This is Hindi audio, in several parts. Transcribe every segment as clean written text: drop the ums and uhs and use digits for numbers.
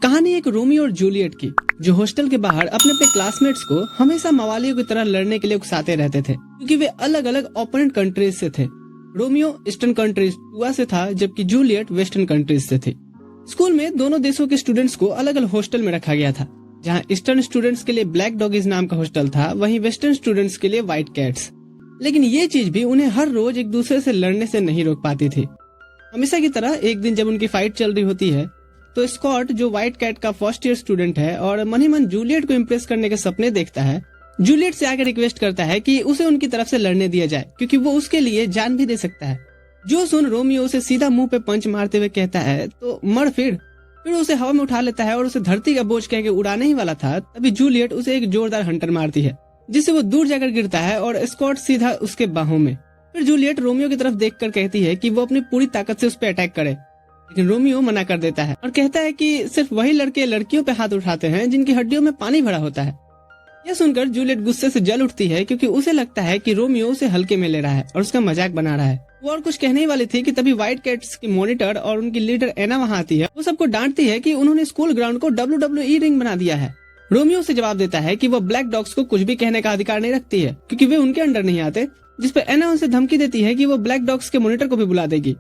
कहानी एक रोमियो और जूलियट की, जो हॉस्टल के बाहर अपने अपने क्लासमेट्स को हमेशा मवालियों की तरह लड़ने के लिए उकसाते रहते थे, क्योंकि वे अलग अलग ओपोनेंट कंट्रीज से थे। रोमियो ईस्टर्न कंट्रीज टुआ से था, जबकि जूलियट वेस्टर्न कंट्रीज से थी। स्कूल में दोनों देशों के स्टूडेंट्स को अलग अलग हॉस्टल में रखा गया था। जहाँ ईस्टर्न स्टूडेंट्स के लिए ब्लैक डॉगीज नाम का हॉस्टल था, वहीं वेस्टर्न स्टूडेंट्स के लिए व्हाइट कैट्स। लेकिन ये चीज भी उन्हें हर रोज एक दूसरे से लड़ने से नहीं रोक पाती थी। हमेशा की तरह एक दिन जब उनकी फाइट चल रही होती है, तो स्कॉट, जो व्हाइट कैट का फर्स्ट ईयर स्टूडेंट है और मन ही मन जूलियट को इम्प्रेस करने के सपने देखता है, जूलियट से आकर रिक्वेस्ट करता है कि उसे उनकी तरफ से लड़ने दिया जाए, क्योंकि वो उसके लिए जान भी दे सकता है। जो सुन रोमियो उसे सीधा मुंह पे पंच मारते हुए कहता है, तो मर फिर उसे हवा में उठा लेता है और उसे धरती का बोझ कह के उड़ाने ही वाला था। तभी जूलियट उसे एक जोरदार हंटर मारती है, जिससे वो दूर जाकर गिरता है और स्कॉट सीधा उसके बाहों में। फिर जूलियट रोमियो की तरफ देखकर कहती है कि वो अपनी पूरी ताकत से उस पर अटैक करे, लेकिन रोमियो मना कर देता है और कहता है कि सिर्फ वही लड़के लड़कियों पे हाथ उठाते हैं जिनकी हड्डियों में पानी भरा होता है। यह सुनकर जूलियट गुस्से से जल उठती है, क्योंकि उसे लगता है कि रोमियो उसे हल्के में ले रहा है और उसका मजाक बना रहा है। वो और कुछ कहने ही वाली थी कि तभी व्हाइट कैट्स की मॉनिटर और उनकी लीडर एना वहाँ आती है। वो सबको डांटती है कि उन्होंने स्कूल ग्राउंड को WWE रिंग बना दिया है। रोमियो से जवाब देता है कि वो ब्लैक डॉग्स को कुछ भी कहने का अधिकार नहीं रखती है, क्योंकि वे उनके अंडर नहीं आते। जिस पर एना उनसे धमकी देती है कि वो ब्लैक डॉग्स के मॉनिटर को भी बुला देगी।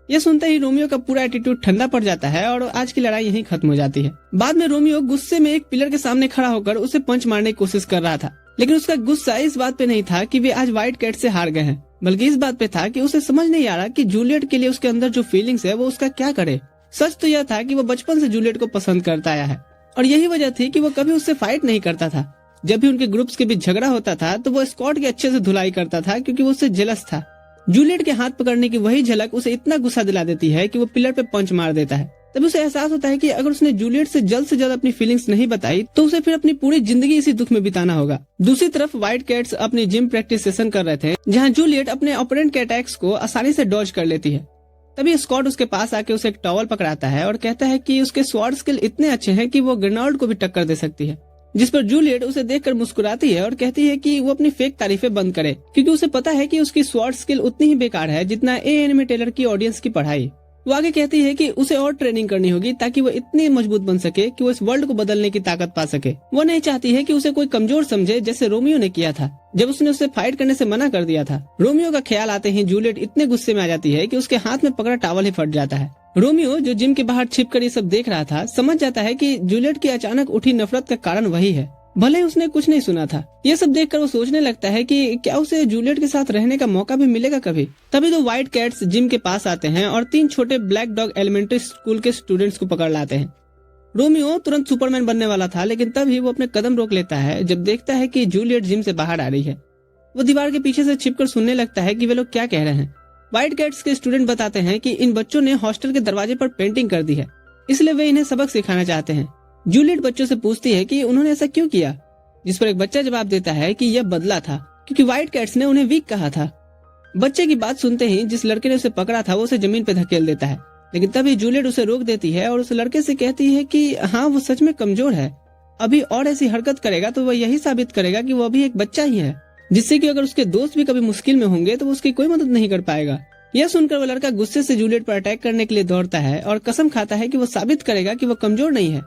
यह सुनते ही रोमियो का पूरा एटीट्यूड ठंडा पड़ जाता है और आज की लड़ाई यहीं खत्म हो जाती है। बाद में रोमियो गुस्से में एक पिलर के सामने खड़ा होकर उसे पंच मारने की कोशिश कर रहा था, लेकिन उसका गुस्सा इस बात पे नहीं था कि वे आज व्हाइट कैट से हार गए हैं, बल्कि इस बात पे था कि उसे समझ नहीं आ रहा कि जूलियट के लिए उसके अंदर जो फीलिंग्स है वो उसका क्या करे। सच तो यह था कि वो बचपन से जूलियट को पसंद करता आया है और यही वजह थी कि वो कभी उससे फाइट नहीं करता था। जब भी उनके ग्रुप्स के बीच झगड़ा होता था तो वो स्कॉट की अच्छे से धुलाई करता था, क्योंकि वो उससे जेलस था। जूलियट के हाथ पकड़ने की वही झलक उसे इतना गुस्सा दिला देती है कि वो पिलर पे पंच मार देता है। तभी उसे एहसास होता है कि अगर उसने जूलियट से जल्द अपनी फीलिंग्स नहीं बताई तो उसे फिर अपनी पूरी जिंदगी इसी दुख में बिताना होगा। दूसरी तरफ व्हाइट कैट्स अपनी जिम प्रैक्टिस सेशन कर रहे थे, जहां जूलियट अपने ओपोनेंट के अटैक्स को आसानी से डॉज कर लेती है। तभी स्कॉट उसके पास आके उसे एक टॉवल पकड़ाता है और कहता है कि उसके स्वॉर्ड स्किल इतने अच्छे हैं कि वो ग्रेनाल्ड को भी टक्कर दे सकती है। जिस पर जूलियट उसे देखकर मुस्कुराती है और कहती है कि वो अपनी फेक तारीफें बंद करे, क्योंकि उसे पता है कि उसकी स्वॉर्ड स्किल उतनी ही बेकार है जितना एनिमे टेलर की ऑडियंस की पढ़ाई। वो आगे कहती है कि उसे और ट्रेनिंग करनी होगी ताकि वो इतनी मजबूत बन सके कि वो इस वर्ल्ड को बदलने की ताकत पा सके। वो नहीं चाहती है कि उसे कोई कमजोर समझे, जैसे रोमियो ने किया था जब उसने उसे फाइट करने से मना कर दिया था। रोमियो का ख्याल आते ही जूलियट इतने गुस्से में आ जाती है कि उसके हाथ में पकड़ा टॉवल ही फट जाता है। रोमियो, जो जिम के बाहर छिपकर ये सब देख रहा था, समझ जाता है कि जूलियट की अचानक उठी नफरत का कारण वही है, भले ही उसने कुछ नहीं सुना था। ये सब देखकर वो सोचने लगता है कि क्या उसे जूलियट के साथ रहने का मौका भी मिलेगा कभी। तभी तो व्हाइट कैट्स जिम के पास आते हैं और 3 छोटे ब्लैक डॉग एलिमेंट्री स्कूल के स्टूडेंट्स को पकड़ लाते हैं। रोमियो तुरंत सुपरमैन बनने वाला था, लेकिन तभी वो अपने कदम रोक लेता है जब देखता है कि जूलियट जिम से बाहर आ रही है। वो दीवार के पीछे से छिपकर सुनने लगता है कि वे लोग क्या कह रहे हैं। व्हाइट कैट्स के स्टूडेंट बताते हैं कि इन बच्चों ने हॉस्टल के दरवाजे पर पेंटिंग कर दी है, इसलिए वे इन्हें सबक सिखाना चाहते हैं। जूलियट बच्चों से पूछती है कि उन्होंने ऐसा क्यों किया, जिस पर एक बच्चा जवाब देता है कि यह बदला था, क्योंकि व्हाइट कैट्स ने उन्हें वीक कहा था। बच्चे की बात सुनते ही जिस लड़के ने उसे पकड़ा था वो उसे जमीन पर धकेल देता है, लेकिन तभी जूलियट उसे रोक देती है और उस लड़के से कहती है कि हाँ, वो सच में कमजोर है। अभी और ऐसी हरकत करेगा तो वह यही साबित करेगा कि वो अभी एक बच्चा ही है, जिससे कि अगर उसके दोस्त भी कभी मुश्किल में होंगे तो वो उसकी कोई मदद नहीं कर पाएगा। यह सुनकर वो लड़का गुस्से से जूलियट पर अटैक करने के लिए दौड़ता है और कसम खाता है कि वो साबित करेगा कि वो कमजोर नहीं है,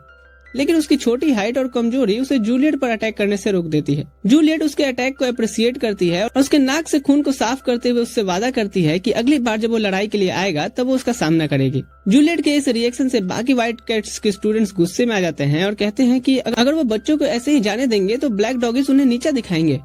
लेकिन उसकी छोटी हाइट और कमजोरी उसे जूलियट पर अटैक करने से रोक देती है। जूलियट उसके अटैक को अप्रिशिएट करती है और उसके नाक से खून को साफ करते हुए उससे वादा करती है कि अगली बार जब वो लड़ाई के लिए आएगा तब वो उसका सामना करेगी। जूलियट के इस रिएक्शन से बाकी व्हाइट कैट्स के स्टूडेंट्स गुस्से में आ जाते हैं और कहते हैं कि अगर वो बच्चों को ऐसे ही जाने देंगे तो ब्लैक डॉगीज उन्हें नीचा दिखाएंगे।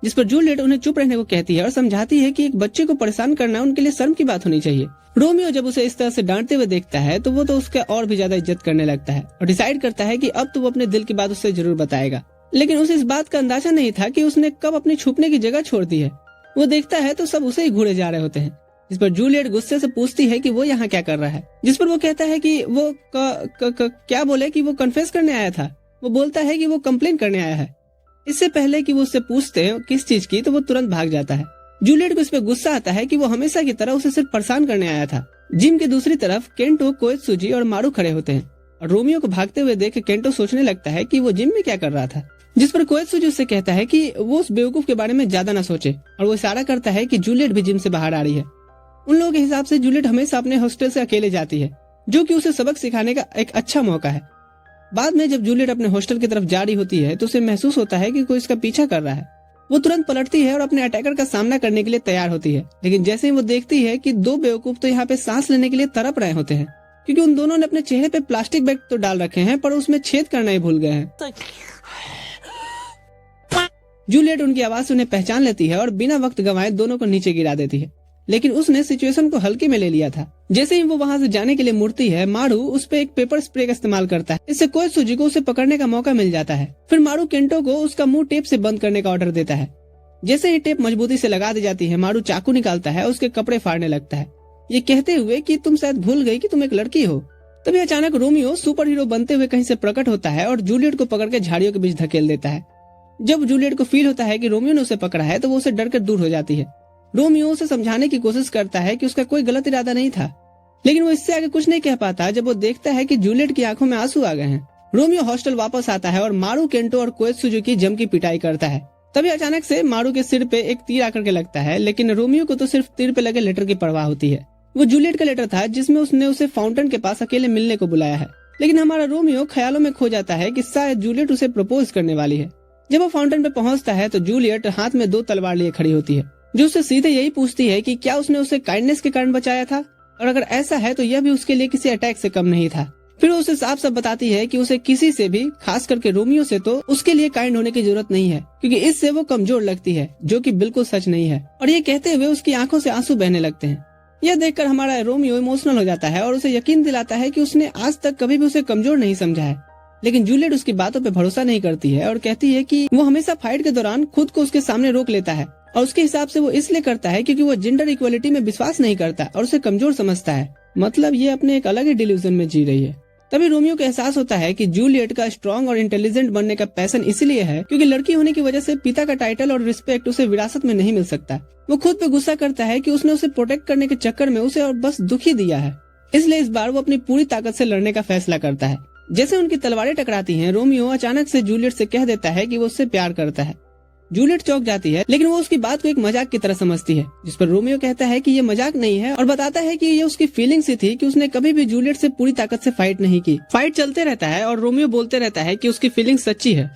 जिस पर जूलियट उन्हें चुप रहने को कहती है और समझाती है कि एक बच्चे को परेशान करना उनके लिए शर्म की बात होनी चाहिए। रोमियो जब उसे इस तरह से डांटते हुए देखता है तो वो तो उसका और भी ज्यादा इज्जत करने लगता है और डिसाइड करता है कि अब तो वो अपने दिल की बात उससे जरूर बताएगा। लेकिन उसे इस बात का अंदाजा नहीं था कि उसने कब अपनी छुपने की जगह छोड़ दी है। वो देखता है तो सब उसे ही घूरे जा रहे होते हैं। जिस पर जूलियट गुस्से से पूछती है कि वो यहाँ क्या कर रहा है, जिस पर वो कहता है कि वो क्या बोले कि वो कन्फेस करने आया था। वो बोलता है कि वो कंप्लेन करने आया है। इससे पहले कि वो उससे पूछते हैं किस चीज की, तो वो तुरंत भाग जाता है। जूलियट को इस पे गुस्सा आता है कि वो हमेशा की तरह उसे सिर्फ परेशान करने आया था। जिम के दूसरी तरफ केंटो, कोएत्सुजी और मारू खड़े होते हैं और रोमियो को भागते हुए देख केंटो सोचने लगता है कि वो जिम में क्या कर रहा था। जिस पर कोएत्सुजी उससे कहता है कि वो उस बेवकूफ के बारे में ज्यादा न सोचे और वो इशारा करता है कि जूलियट भी जिम से बाहर आ रही है। उन लोगों के हिसाब से जूलियट हमेशा अपने हॉस्टल से अकेले जाती है, जो कि उसे सबक सिखाने का एक अच्छा मौका है। बाद में जब जूलियट अपने हॉस्टल की तरफ जा रही होती है तो उसे महसूस होता है कि कोई इसका पीछा कर रहा है। वो तुरंत पलटती है और अपने अटैकर का सामना करने के लिए तैयार होती है, लेकिन जैसे ही वो देखती है कि दो बेवकूफ तो यहाँ पे सांस लेने के लिए तड़प रहे होते हैं, क्योंकि उन दोनों ने अपने चेहरे पे प्लास्टिक बैग तो डाल रखे हैं पर उसमें छेद करना ही भूल गए हैं। जूलियट उनकी आवाज से उन्हें पहचान लेती है और बिना वक्त गंवाए दोनों को नीचे गिरा देती है, लेकिन उसने सिचुएशन को हल्के में ले लिया था। जैसे ही वो वहाँ से जाने के लिए मुड़ती है, मारू उस पे एक पेपर स्प्रे का इस्तेमाल करता है। इससे कोएत्सुजी को उसे पकड़ने का मौका मिल जाता है। फिर मारू केंटो को उसका मुंह टेप से बंद करने का ऑर्डर देता है। जैसे ही टेप मजबूती से लगा दी जाती है, मारू चाकू निकालता है और उसके कपड़े फाड़ने लगता है, ये कहते हुए कि तुम शायद भूल गई कि तुम एक लड़की हो। तभी अचानक रोमियो सुपर हीरो बनते हुए कहीं से प्रकट होता है और जूलियट को पकड़ के झाड़ियों के बीच धकेल देता है। जब जूलियट को फील होता है कि रोमियो ने उसे पकड़ा है तो वो उसे डर कर दूर हो जाती है। रोमियो उसे समझाने की कोशिश करता है कि उसका कोई गलत इरादा नहीं था, लेकिन वो इससे आगे कुछ नहीं कह पाता जब वो देखता है कि जूलियट की आंखों में आंसू आ गए हैं। रोमियो हॉस्टल वापस आता है और मारू, केंटो और कोएत्सुजी की जम की पिटाई करता है। तभी अचानक से मारू के सिर पे एक तीर आकर के लगता है, लेकिन रोमियो को तो सिर्फ तीर पे लगे लेटर की परवाह होती है। वो जूलियट का लेटर था जिसमें उसने उसे फाउंटेन के पास अकेले मिलने को बुलाया है, लेकिन हमारा रोमियो ख्यालों में खो जाता है कि शायद जूलियट उसे प्रपोज करने वाली है। जब वो फाउंटेन पे पहुंचता है तो जूलियट हाथ में 2 तलवार लिए खड़ी होती है, जो उससे सीधे यही पूछती है कि क्या उसने उसे काइंडनेस के कारण बचाया था, और अगर ऐसा है तो यह भी उसके लिए किसी अटैक से कम नहीं था। फिर वो उसे साफ साफ बताती है कि उसे किसी से भी, खास करके रोमियो से, तो उसके लिए काइंड होने की जरूरत नहीं है, क्योंकि इससे वो कमजोर लगती है, जो कि बिल्कुल सच नहीं है। और ये कहते हुए उसकी आंखों से आंसू बहने लगते हैं। यह देखकर हमारा रोमियो इमोशनल हो जाता है और उसे यकीन दिलाता है कि उसने आज तक कभी भी उसे कमजोर नहीं समझा है। लेकिन जूलियट उसकी बातों पे भरोसा नहीं करती है और कहती है कि वो हमेशा फाइट के दौरान खुद को उसके सामने रोक लेता है, और उसके हिसाब से वो इसलिए करता है क्योंकि वो जेंडर इक्वलिटी में विश्वास नहीं करता और उसे कमजोर समझता है। मतलब ये अपने एक अलग ही डिल्यूजन में जी रही है। तभी रोमियो को एहसास होता है कि जूलियट का स्ट्रॉन्ग और इंटेलिजेंट बनने का पैशन इसलिए है क्योंकि लड़की होने की वजह से पिता का टाइटल और रिस्पेक्ट उसे विरासत में नहीं मिल सकता। वो खुद पे गुस्सा करता है कि उसने उसे प्रोटेक्ट करने के चक्कर में उसे और बस दुखी दिया है, इसलिए इस बार वो अपनी पूरी ताकत से लड़ने का फैसला करता है। जैसे उनकी तलवारें टकराती हैं, रोमियो अचानक से जूलियट से कह देता है कि वो उससे प्यार करता है। जूलियट चौंक जाती है, लेकिन वो उसकी बात को एक मजाक की तरह समझती है, जिस पर रोमियो कहता है कि ये मजाक नहीं है और बताता है कि ये उसकी फीलिंग सी थी कि उसने कभी भी जूलियट से पूरी ताकत से फाइट नहीं की। फाइट चलते रहता है और रोमियो बोलते रहता है कि उसकी फीलिंग सच्ची है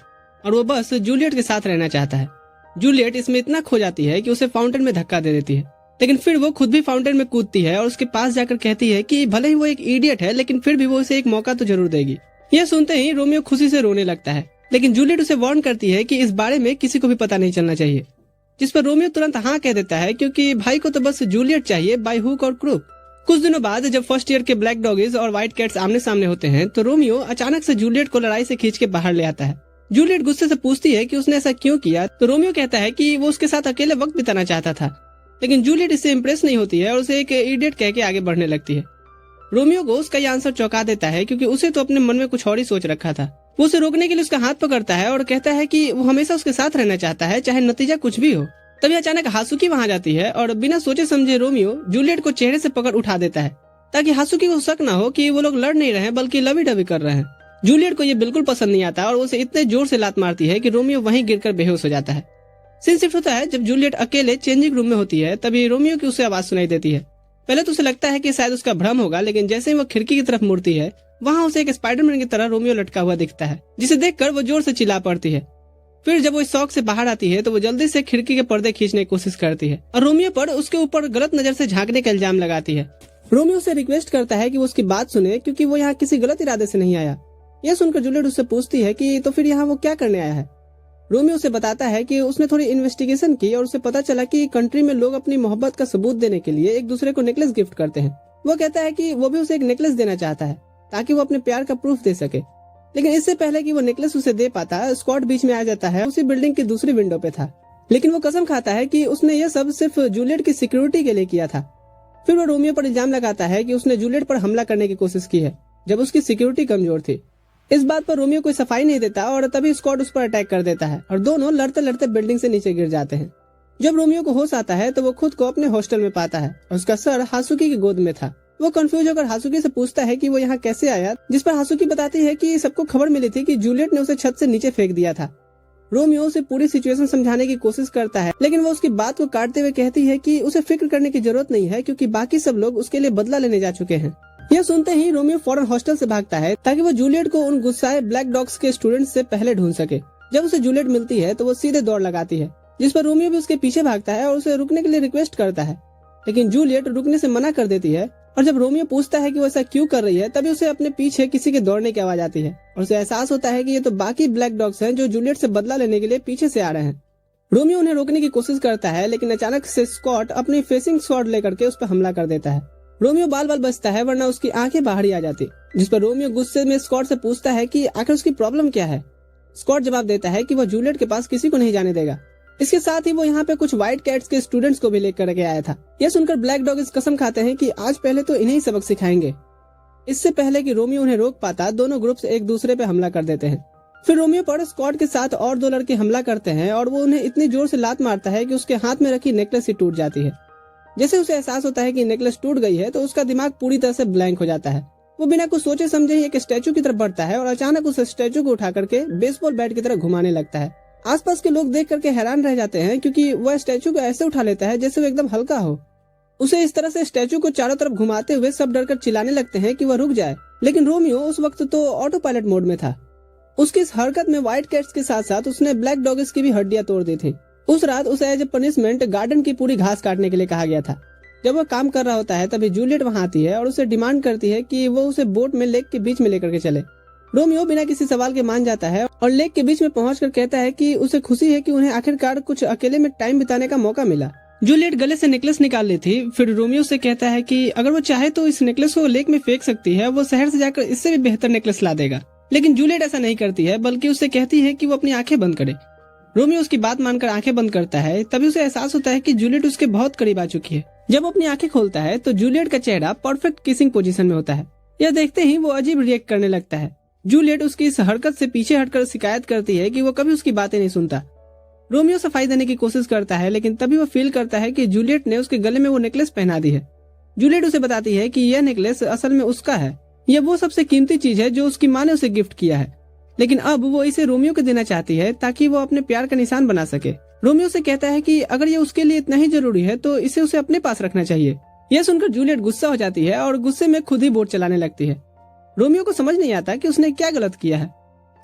और वो बस जूलियट के साथ रहना चाहता है। जूलियट इसमें इतना खो जाती है कि उसे फाउंटेन में धक्का दे देती है, लेकिन फिर वो खुद भी फाउंटेन में कूदती है और उसके पास जाकर कहती है कि भले ही वो एक इडियट है, लेकिन फिर भी वो उसे एक मौका तो जरूर देगी। यह सुनते ही रोमियो खुशी से रोने लगता है, लेकिन जूलियट उसे वार्न करती है कि इस बारे में किसी को भी पता नहीं चलना चाहिए, जिस पर रोमियो तुरंत हाँ कह देता है क्योंकि भाई को तो बस जूलियट चाहिए बाय हुक और क्रूक। कुछ दिनों बाद जब फर्स्ट ईयर के ब्लैक डॉगीज और व्हाइट कैट्स आमने सामने होते हैं तो रोमियो अचानक से जूलियट को लड़ाई से खींच के बाहर ले आता है। जूलियट गुस्से से पूछती है कि उसने ऐसा क्यों किया, तो रोमियो कहता है कि वो उसके साथ अकेले वक्त बिताना चाहता था, लेकिन जूलियट इससे इम्प्रेस नहीं होती है और उसे एक इडियट कह के आगे बढ़ने लगती है। रोमियो को उसका यह आंसर चौंका देता है क्योंकि उसे तो अपने मन में कुछ और ही सोच रखा था। वो उसे रोकने के लिए उसका हाथ पकड़ता है और कहता है कि वो हमेशा उसके साथ रहना चाहता है, चाहे नतीजा कुछ भी हो। तभी अचानक हासुकी वहाँ जाती है और बिना सोचे समझे रोमियो जूलियट को चेहरे से पकड़ उठा देता है, ताकि हासुकी को शक न हो कि वो लोग लड़ नहीं रहे बल्कि लवी डवी कर रहे हैं। जूलियट को ये बिल्कुल पसंद नहीं आता और उसे इतने जोर से लात मारती है कि रोमियो वहीं गिरकर बेहोश हो जाता है। सीन शिफ्ट होता है जब जूलियट अकेले चेंजिंग रूम में होती है, तभी रोमियो की उसे आवाज सुनाई देती है। पहले तो उसे लगता है कि शायद उसका भ्रम होगा, लेकिन जैसे ही वो खिड़की की तरफ मुड़ती है वहाँ उसे एक स्पाइडरमैन की तरह रोमियो लटका हुआ दिखता है, जिसे देखकर वो जोर से चिल्ला पड़ती है। फिर जब वो इस शौक से बाहर आती है तो वो जल्दी से खिड़की के पर्दे खींचने की कोशिश करती है और रोमियो पर उसके ऊपर गलत नजर से झांकने का इल्जाम लगाती है। रोमियो से रिक्वेस्ट करता है कि वो उसकी बात सुने क्योंकि वो यहाँ किसी गलत इरादे से नहीं आया। यह सुनकर जूलियट उससे पूछती है कि तो फिर यहाँ वो क्या करने आया है। रोमियो उसे बताता है कि उसने थोड़ी इन्वेस्टिगेशन की और उसे पता चला कि कंट्री में लोग अपनी मोहब्बत का सबूत देने के लिए एक दूसरे को नेकलेस गिफ्ट करते हैं। वो कहता है कि वो भी उसे एक नेकलेस देना चाहता है ताकि वो अपने प्यार का प्रूफ दे सके, लेकिन इससे पहले कि वो नेकलेस उसे दे पाता, स्कॉट बीच में आ जाता है। उसी बिल्डिंग की दूसरी विंडो पे था, लेकिन वो कसम खाता है कि उसने यह सब सिर्फ जूलियट की सिक्योरिटी के लिए किया था। फिर वो रोमियो पर इल्जाम लगाता है कि उसने जूलियट पर हमला करने की कोशिश की है जब उसकी सिक्योरिटी कमजोर थी। इस बात पर रोमियो कोई सफाई नहीं देता और तभी स्कॉट उस पर अटैक कर देता है और दोनों लड़ते लड़ते बिल्डिंग से नीचे गिर जाते हैं। जब रोमियो को होश आता है तो वो खुद को अपने हॉस्टल में पाता है और उसका सर हासुकी की गोद में था। वो कंफ्यूज होकर हासुकी से पूछता है कि वो यहाँ कैसे आया, जिस पर हासुकी बताती है कि सबको खबर मिली थी कि जूलियट ने उसे छत से नीचे फेंक दिया था। रोमियो उसे पूरी सिचुएशन समझाने की कोशिश करता है, लेकिन वो उसकी बात को काटते हुए कहती है कि उसे फिक्र करने की जरूरत नहीं है क्योंकि बाकी सब लोग उसके लिए बदला लेने जा चुके हैं। यह सुनते ही रोमियो फौरन हॉस्टल से भागता है ताकि वो जूलियट को उन गुस्साए ब्लैक डॉग्स के स्टूडेंट्स से पहले ढूंढ सके। जब उसे जूलियट मिलती है तो वो सीधे दौड़ लगाती है, जिस पर रोमियो भी उसके पीछे भागता है और उसे रुकने के लिए रिक्वेस्ट करता है, लेकिन जूलियट रुकने से मना कर देती है। और जब रोमियो पूछता है कि वो ऐसा क्यों कर रही है, तभी उसे अपने पीछे किसी के दौड़ने की आवाज आती है और उसे एहसास होता है कि ये तो बाकी ब्लैक डॉग्स हैं जो जूलियट से बदला लेने के लिए पीछे से आ रहे हैं। रोमियो उन्हें रोकने की कोशिश करता है, लेकिन अचानक से स्कॉट अपनी फेसिंग स्वॉर्ड लेकर के उस पर हमला कर देता है। रोमियो बाल बाल बचता है, वरना उसकी आंखें बाहर ही आ जाती, जिस पर रोमियो गुस्से में स्कॉट से पूछता है कि आखिर उसकी प्रॉब्लम क्या है। स्कॉट जवाब देता है कि वो जूलियट के पास किसी को नहीं जाने देगा। इसके साथ ही वो यहाँ पे कुछ व्हाइट कैट्स के स्टूडेंट्स को भी लेकर के आया था। यह सुनकर ब्लैक डॉग इस कसम खाते हैं कि आज पहले तो इन्हें ही सबक सिखाएंगे। इससे पहले कि रोमियो उन्हें रोक पाता, दोनों ग्रुप्स एक दूसरे पे हमला कर देते हैं। फिर रोमियो पर स्कॉट के साथ और 2 लड़के हमला करते हैं और वो उन्हें इतनी जोर से लात मारता है कि उसके हाथ में रखी नेकलेस ही टूट जाती है। जैसे उसे एहसास होता है कि नेकलेस टूट गई है तो उसका दिमाग पूरी तरह से ब्लैंक हो जाता है। वो बिना कुछ सोचे समझे ही एक स्टैचू की तरफ बढ़ता है और अचानक उस स्टैचू को उठा करके बेसबॉल बैट की तरह घुमाने लगता है। आसपास के लोग देख करके हैरान रह जाते हैं, क्योंकि वह स्टैचू को ऐसे उठा लेता है जैसे वो एकदम हल्का हो। उसे इस तरह से स्टैचू को चारों तरफ घुमाते हुए सब डरकर चिल्लाने लगते हैं कि वह रुक जाए, लेकिन रोमियो उस वक्त तो ऑटो पायलट मोड में था। उसकी इस हरकत में व्हाइट कैट्स के साथ साथ उसने ब्लैक डॉग्स की भी हड्डियां तोड़ दी थी। उस रात उसे एज ए पनिशमेंट गार्डन की पूरी घास काटने के लिए कहा गया था। जब वह काम कर रहा होता है तभी जूलियट वहां आती है और उसे डिमांड करती है कि वो उसे बोट में लेक के बीच में लेकर के चले। रोमियो बिना किसी सवाल के मान जाता है और लेक के बीच में पहुंचकर कहता है कि उसे खुशी है कि उन्हें आखिरकार कुछ अकेले में टाइम बिताने का मौका मिला। जूलियट गले से नेकलेस निकाल ली थी। फिर रोमियो से कहता है कि अगर वो चाहे तो इस नेकलेस को लेक में फेंक सकती है, वो शहर से जाकर इससे भी बेहतर नेकलेस ला देगा। लेकिन जूलियट ऐसा नहीं करती है, बल्कि उससे कहती है कि वो अपनी आंखें बंद करे। रोमियो उसकी बात मानकर आंखें बंद करता है। तभी उसे एहसास होता है कि जूलियट उसके बहुत करीब आ चुकी है। जब वो अपनी आंखें खोलता है तो जूलियट का चेहरा परफेक्ट किसिंग पोजीशन में होता है। यह देखते ही वो अजीब रिएक्ट करने लगता है। जूलियट उसकी इस हरकत से पीछे हटकर शिकायत करती है कि वो कभी उसकी बातें नहीं सुनता। रोमियो सफाई देने की कोशिश करता है, लेकिन तभी वो फील करता है कि जूलियट ने उसके गले में वो नेकलेस पहना दी है। जूलियट उसे बताती है कि यह नेकलेस असल में उसका है। यह वो सबसे कीमती चीज है जो उसकी माँ ने उसे गिफ्ट किया है, लेकिन अब वो इसे रोमियो को देना चाहती है ताकि वो अपने प्यार का निशान बना सके। रोमियो से कहता है कि अगर ये उसके लिए इतना ही जरूरी है तो इसे उसे अपने पास रखना चाहिए। यह सुनकर जूलियट गुस्सा हो जाती है और गुस्से में खुद ही बोट चलाने लगती है। रोमियो को समझ नहीं आता कि उसने क्या गलत किया है,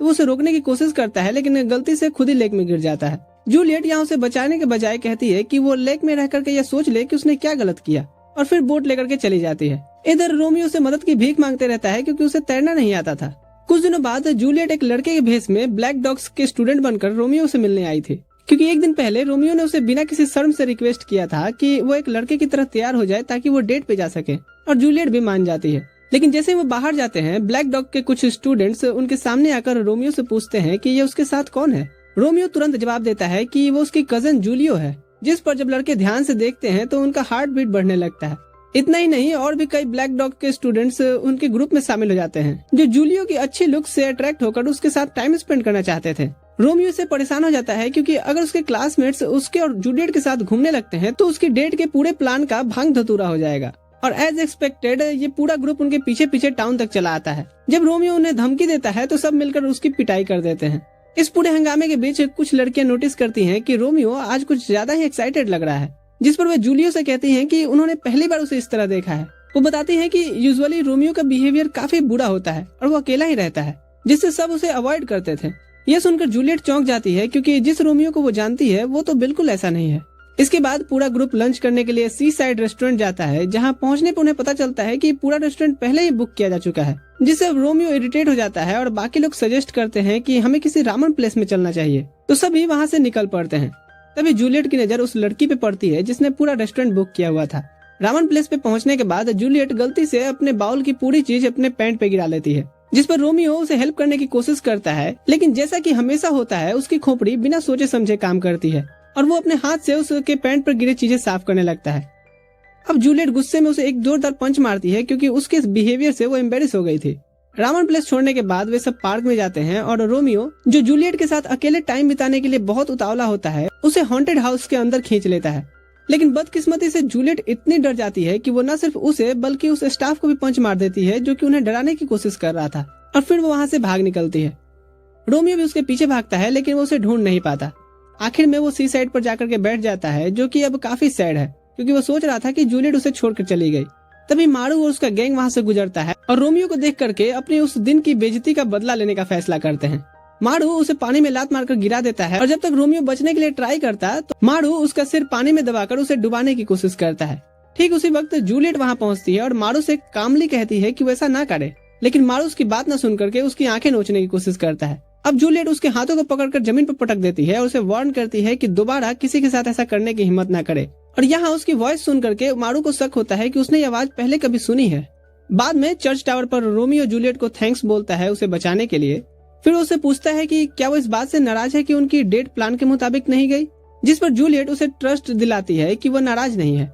तो वो उसे रोकने की कोशिश करता है, लेकिन गलती से खुद ही लेक में गिर जाता है। जूलियट यहाँ उसे बचाने के बजाय कहती है कि वो लेक में रह करके यह सोच ले कि उसने क्या गलत किया, और फिर बोट लेकर के चली जाती है। इधर रोमियो से मदद की भीख मांगते रहता है क्योंकि उसे तैरना नहीं आता था। कुछ दिनों बाद जूलियट एक लड़के के भेष में ब्लैक डॉग्स के स्टूडेंट बनकर रोमियो से मिलने आई थी, क्योंकि एक दिन पहले रोमियो ने उसे बिना किसी शर्म से रिक्वेस्ट किया था कि वो एक लड़के की तरह तैयार हो जाए ताकि वो डेट पे जा सके, और जूलियट भी मान जाती है। लेकिन जैसे वो बाहर जाते हैं, ब्लैक डॉग के कुछ स्टूडेंट्स उनके सामने आकर रोमियो से पूछते हैं कि ये उसके साथ कौन है। रोमियो तुरंत जवाब देता है कि वो उसकी कजन जूलियो है, जिस पर जब लड़के ध्यान से देखते हैं तो उनका हार्ट बीट बढ़ने लगता है। इतना ही नहीं, और भी कई ब्लैक डॉग के स्टूडेंट्स उनके ग्रुप में शामिल हो जाते हैं, जो जूलियो की अच्छी लुक से अट्रैक्ट होकर उसके साथ टाइम स्पेंड करना चाहते थे। रोमियो से परेशान हो जाता है क्योंकि अगर उसके क्लासमेट्स उसके और जूलियट के साथ घूमने लगते हैं तो उसकी डेट के पूरे प्लान का भांग धतूरा हो जाएगा। और एज एक्सपेक्टेड ये पूरा ग्रुप उनके पीछे पीछे टाउन तक चला आता है। जब रोमियो उन्हें धमकी देता है तो सब मिलकर उसकी पिटाई कर देते हैं। इस पूरे हंगामे के बीच कुछ लड़कियां नोटिस करती हैं कि रोमियो आज कुछ ज्यादा ही एक्साइटेड लग रहा है, जिस पर वे जूलियो से कहती हैं कि उन्होंने पहली बार उसे इस तरह देखा है। वो बताती हैं कि यूजुअली रोमियो का बिहेवियर काफी बुरा होता है और वो अकेला ही रहता है, जिससे सब उसे अवॉइड करते थे। यह सुनकर जूलियट चौंक जाती है क्योंकि जिस रोमियो को वो जानती है वो तो बिल्कुल ऐसा नहीं है। इसके बाद पूरा ग्रुप लंच करने के लिए सी साइड रेस्टोरेंट जाता है, जहां पहुंचने पर उन्हें पता चलता है कि पूरा रेस्टोरेंट पहले ही बुक किया जा चुका है, जिससे रोमियो इरिटेट हो जाता है और बाकी लोग सजेस्ट करते हैं कि हमें किसी रामन प्लेस में चलना चाहिए, तो सभी वहां से निकल पड़ते हैं। तभी जूलियट की नजर उस लड़की पे पड़ती है जिसने पूरा रेस्टोरेंट बुक किया हुआ था। रामन प्लेस पे पहुंचने के बाद जूलियट गलती से अपने बाउल की पूरी चीज अपने पैंट पे गिरा लेती है, जिस पर रोमियो उसे हेल्प करने की कोशिश करता है, लेकिन जैसा कि हमेशा होता है उसकी खोपड़ी बिना सोचे समझे काम करती है और वो अपने हाथ से उसके पैंट पर गिरी चीजें साफ करने लगता है। अब जूलियट गुस्से में उसे एक जोरदार पंच मारती है क्योंकि उसके इस बिहेवियर से वो एम्बेरस हो गई थी। रामन प्लेस छोड़ने के बाद वे सब पार्क में जाते हैं और रोमियो, जो जूलियट के साथ अकेले टाइम बिताने के लिए बहुत उतावला होता है, उसे हॉन्टेड हाउस के अंदर खींच लेता है। लेकिन बदकिस्मती से जूलियट इतनी डर जाती है कि वो न सिर्फ उसे बल्कि उस स्टाफ को भी पंच मार देती है जो कि उन्हें डराने की कोशिश कर रहा था, और फिर वो वहां से भाग निकलती है। रोमियो भी उसके पीछे भागता है, लेकिन वो उसे ढूंढ नहीं पाता। आखिर में वो सी साइड पर जाकर के बैठ जाता है, जो कि अब काफी सैड है क्योंकि वो सोच रहा था कि जूलियट उसे छोड़कर चली गई। तभी मारू और उसका गैंग वहाँ से गुजरता है और रोमियो को देख करके अपनी उस दिन की बेइज्जती का बदला लेने का फैसला करते हैं। मारू उसे पानी में लात मारकर गिरा देता है और जब तक रोमियो बचने के लिए ट्राई करता है तो मारू उसका सिर पानी में दबाकर उसे डुबाने की कोशिश करता है। ठीक उसी वक्त जूलियट वहाँ पहुँचती है और मारू से कामली कहती है कि वो ऐसा ना करे, लेकिन मारू उसकी बात न सुन करके उसकी आंखें नोचने की कोशिश करता है। अब जूलियट उसके हाथों को पकड़कर जमीन पर पटक देती है और उसे वार्न करती है कि दोबारा किसी के साथ ऐसा करने की हिम्मत न करे। और यहाँ उसकी वॉइस सुन करके मारू को शक होता है कि उसने ये आवाज पहले कभी सुनी है। बाद में चर्च टावर पर रोमियो जूलियट को थैंक्स बोलता है उसे बचाने के लिए। फिर उससे पूछता है कि क्या वो इस बात से नाराज है कि उनकी डेट प्लान के मुताबिक नहीं गई, जिस पर जूलियट उसे ट्रस्ट दिलाती है कि वो नाराज नहीं है।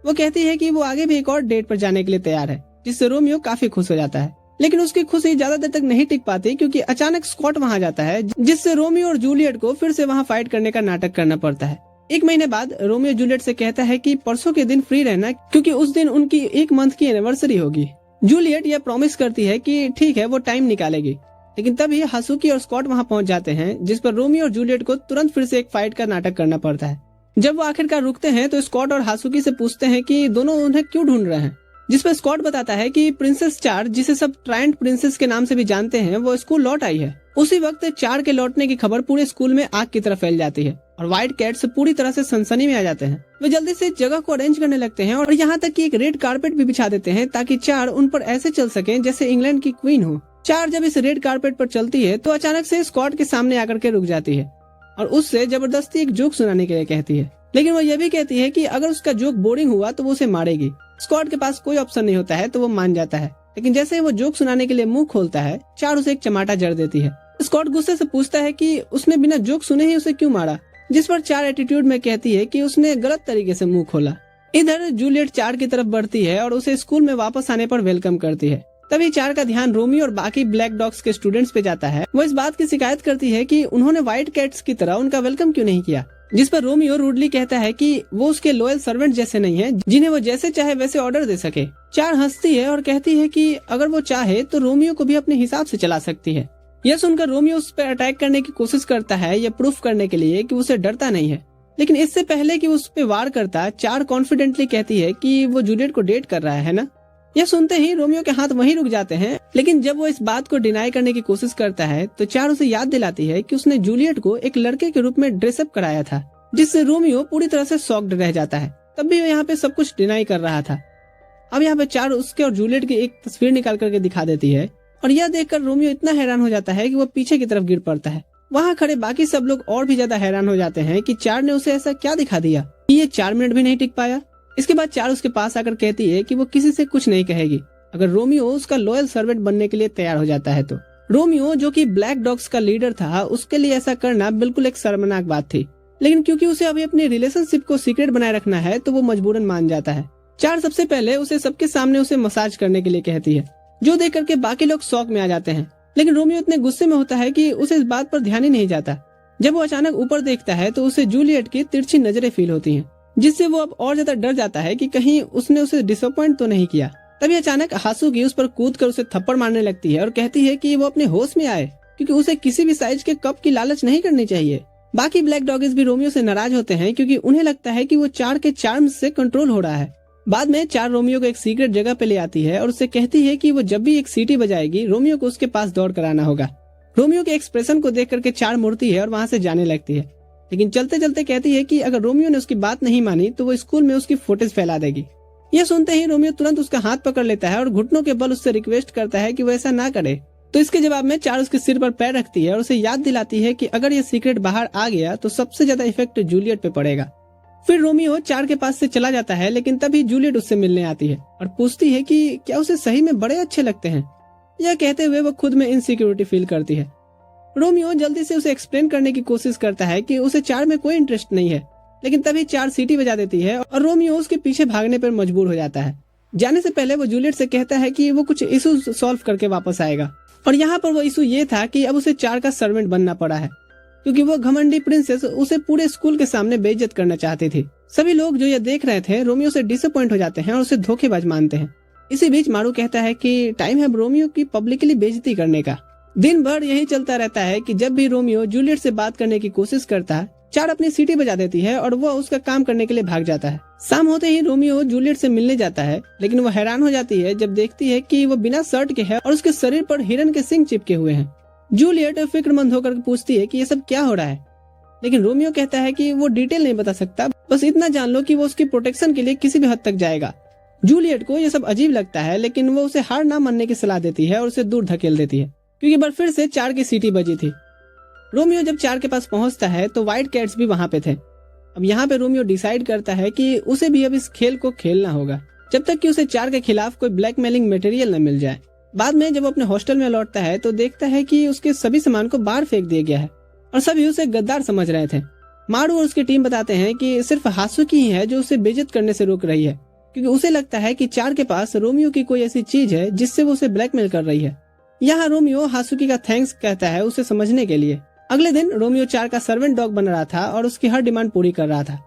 वो कहती है कि वो आगे भी एक और डेट पर जाने के लिए तैयार है, जिससे रोमियो काफी खुश हो जाता है। लेकिन उसकी खुशी ज्यादा देर तक नहीं टिक पाती क्योंकि अचानक स्कॉट वहाँ जाता है, जिससे रोमियो और जूलियट को फिर से वहाँ फाइट करने का नाटक करना पड़ता है। 1 महीने बाद रोमियो जूलियट से कहता है कि परसों के दिन फ्री रहना क्योंकि उस दिन उनकी 1 मंथ की एनिवर्सरी होगी। जूलियट यह प्रॉमिस करती है कि ठीक है वो टाइम निकालेगी, लेकिन तभी हासुकी और स्कॉट वहाँ पहुँच जाते हैं, जिस पर रोमियो और जूलियट को तुरंत फिर से एक फाइट का नाटक करना पड़ता है। जब वो आखिरकार रुकते हैं तो स्कॉट और हासुकी से पूछते हैं कि दोनों उन्हें क्यों ढूंढ रहे हैं, जिस पर स्कॉट बताता है कि प्रिंसेस चार, जिसे सब ट्रायंट प्रिंसेस के नाम से भी जानते हैं, वो स्कूल लौट आई है। उसी वक्त चार के लौटने की खबर पूरे स्कूल में आग की तरह फैल जाती है और व्हाइट कैट्स पूरी तरह से सनसनी में आ जाते हैं। वे जल्दी से जगह को अरेंज करने लगते हैं और यहाँ तक कि एक रेड कारपेट भी बिछा देते हैं ताकि चार उन पर ऐसे चल सके जैसे इंग्लैंड की क्वीन हो। चार जब इस रेड कारपेट पर चलती है तो अचानक से स्कॉट के सामने आकर के रुक जाती है और उससे जबरदस्ती एक जोक सुनाने के लिए कहती है, लेकिन वो ये भी कहती है कि अगर उसका जोक बोरिंग हुआ तो वो उसे मारेगी। स्कॉट के पास कोई ऑप्शन नहीं होता है तो वो मान जाता है, लेकिन जैसे ही वो जोक सुनाने के लिए मुंह खोलता है, चार उसे एक चमाटा जड़ देती है। स्कॉट गुस्से से पूछता है कि उसने बिना जोक सुने ही उसे क्यों मारा, जिस पर चार एटीट्यूड में कहती है कि उसने गलत तरीके से मुंह खोला। इधर जूलियट चार की तरफ बढ़ती है और उसे स्कूल में वापस आने पर वेलकम करती है। तभी चार का ध्यान रोमियो और बाकी ब्लैक डॉग्स के स्टूडेंट्स पे जाता है। वो इस बात की शिकायत करती है कि उन्होंने व्हाइट कैट्स की तरह उनका वेलकम क्यों नहीं किया, जिस पर रोमियो रूडली कहता है कि वो उसके लॉयल सर्वेंट जैसे नहीं है जिन्हें वो जैसे चाहे वैसे ऑर्डर दे सके। चार हंसती है और कहती है कि अगर वो चाहे तो रोमियो को भी अपने हिसाब से चला सकती है। यह सुनकर रोमियो उस पर अटैक करने की कोशिश करता है, यह प्रूफ करने के लिए कि उसे डरता नहीं है। लेकिन इससे पहले कि उस पर वार करता, चार कॉन्फिडेंटली कहती है कि वो जूलियट को डेट कर रहा है ना। यह सुनते ही रोमियो के हाथ वहीं रुक जाते हैं, लेकिन जब वो इस बात को डिनाई करने की कोशिश करता है तो चार उसे याद दिलाती है कि उसने जूलियट को एक लड़के के रूप में ड्रेसअप कराया था, जिससे रोमियो पूरी तरह से शॉक्ड रह जाता है। तब भी वो यहाँ पे सब कुछ डिनाई कर रहा था। अब यहाँ पे चार उसके और जूलियट की एक तस्वीर निकाल करके दिखा देती है और यह देखकर रोमियो इतना हैरान हो जाता है कि वो पीछे की तरफ गिर पड़ता है। वहाँ खड़े बाकी सब लोग और भी ज्यादा हैरान हो जाते हैं कि चार ने उसे ऐसा क्या दिखा दिया कि ये 4 मिनट भी नहीं टिक पाया। इसके बाद चार उसके पास आकर कहती है कि वो किसी से कुछ नहीं कहेगी अगर रोमियो उसका लॉयल सर्वेंट बनने के लिए तैयार हो जाता है तो। रोमियो जो कि ब्लैक डॉग्स का लीडर था, उसके लिए ऐसा करना बिल्कुल एक शर्मनाक बात थी, लेकिन क्योंकि उसे अभी अपनी रिलेशनशिप को सीक्रेट बनाए रखना है तो वो मजबूरन मान जाता है। चार सबसे पहले उसे सबके सामने उसे मसाज करने के लिए कहती है, जो देख करके बाकी लोग शॉक में आ जाते हैं। लेकिन रोमियो इतने गुस्से में होता है कि उसे इस बात पर ध्यान ही नहीं जाता। जब वो अचानक ऊपर देखता है तो उसे जूलियट की तिरछी नजरें फील होती हैं, जिससे वो अब और ज्यादा डर जाता है कि कहीं उसने उसे डिसअपॉइंट तो नहीं किया। तभी अचानक हासुकी उस पर कूद कर उसे थप्पड़ मारने लगती है और कहती है कि वो अपने होश में आए, क्योंकि उसे किसी भी साइज के कप की लालच नहीं करनी चाहिए। बाकी ब्लैक डॉगीज भी रोमियो से नाराज होते हैं क्योंकि उन्हें लगता है कि वो चार के चार्म्स से कंट्रोल हो रहा है। बाद में चार रोमियो को एक सीक्रेट जगह पे ले आती है और उससे कहती है कि वो जब भी एक सीटी बजाएगी रोमियो को उसके पास दौड़ कर आना होगा। रोमियो के एक्सप्रेशन को देख करके चार मुड़ती है और वहाँ से जाने लगती है, लेकिन चलते चलते कहती है कि अगर रोमियो ने उसकी बात नहीं मानी तो वो स्कूल में उसकी फुटेज फैला देगी। यह सुनते ही रोमियो तुरंत उसका हाथ पकड़ लेता है और घुटनों के बल उससे रिक्वेस्ट करता है कि वो ऐसा ना करे। तो इसके जवाब में चार उसके सिर पर पैर रखती है और उसे याद दिलाती है कि अगर ये सीक्रेट बाहर आ गया तो सबसे ज्यादा इफेक्ट जूलियट पे पड़ेगा। फिर रोमियो चार के पास से चला जाता है, लेकिन तभी जूलियट उससे मिलने आती है और पूछती है कि क्या उसे सही में बड़े अच्छे लगते हैं। यह कहते हुए वो खुद में इनसिक्योरिटी फील करती है। रोमियो जल्दी से उसे एक्सप्लेन करने की कोशिश करता है कि उसे चार में कोई इंटरेस्ट नहीं है, लेकिन तभी चार सीटी बजा देती है और रोमियो उसके पीछे भागने पर मजबूर हो जाता है। जाने से पहले वो जूलियट से कहता है कि वो कुछ इशू सॉल्व करके वापस आएगा, और यहाँ पर वो इशू ये था कि अब उसे चार का सर्वेंट बनना पड़ा है, क्योंकि वो घमंडी प्रिंसेस उसे पूरे स्कूल के सामने बेइज्जत करना चाहती थी। सभी लोग जो ये देख रहे थे रोमियो से डिसअपॉइंट हो जाते हैं और उसे धोखेबाज मानते हैं। इसी बीच मारू कहता है कि टाइम है रोमियो की पब्लिकली बेइज्जती करने का। दिन भर यही चलता रहता है कि जब भी रोमियो जूलियट से बात करने की कोशिश करता है, चार अपनी सीटी बजा देती है और वो उसका काम करने के लिए भाग जाता है। शाम होते ही रोमियो जूलियट से मिलने जाता है, लेकिन वो हैरान हो जाती है जब देखती है कि वो बिना शर्ट के है और उसके शरीर पर हिरन के सिंग चिपके हुए हैं। जूलियट फिक्रमंद होकर पूछती है कि ये सब क्या हो रहा है, लेकिन रोमियो कहता है कि वो डिटेल नहीं बता सकता, बस इतना जान लो कि वो उसकी प्रोटेक्शन के लिए किसी भी हद तक जाएगा। जूलियट को ये सब अजीब लगता है, लेकिन वो उसे हार ना मानने की सलाह देती है और उसे दूर धकेल देती है, क्योंकि बार फिर से 4 की सीटी बजी थी। रोमियो जब 4 के पास पहुंचता है तो व्हाइट कैट्स भी वहां पे थे। अब यहाँ पे रोमियो डिसाइड करता है कि उसे भी अब इस खेल को खेलना होगा, जब तक कि उसे 4 के खिलाफ कोई ब्लैकमेलिंग मटेरियल न मिल जाए। बाद में जब वो अपने हॉस्टल में लौटता है तो देखता है कि उसके सभी सामान को बाहर फेंक दिया गया है और सभी उसे गद्दार समझ रहे थे। मारू और उसकी टीम बताते हैं कि सिर्फ हासुकी ही है जो उसे बेइज्जत करने से रोक रही है, क्योंकि उसे लगता है कि 4 के पास रोमियो की कोई ऐसी चीज है जिससे वो उसे ब्लैकमेल कर रही है। यहाँ रोमियो हासुकी का थैंक्स कहता है उसे समझने के लिए। अगले दिन रोमियो 4 का सर्वेंट डॉग बन रहा था और उसकी हर डिमांड पूरी कर रहा था।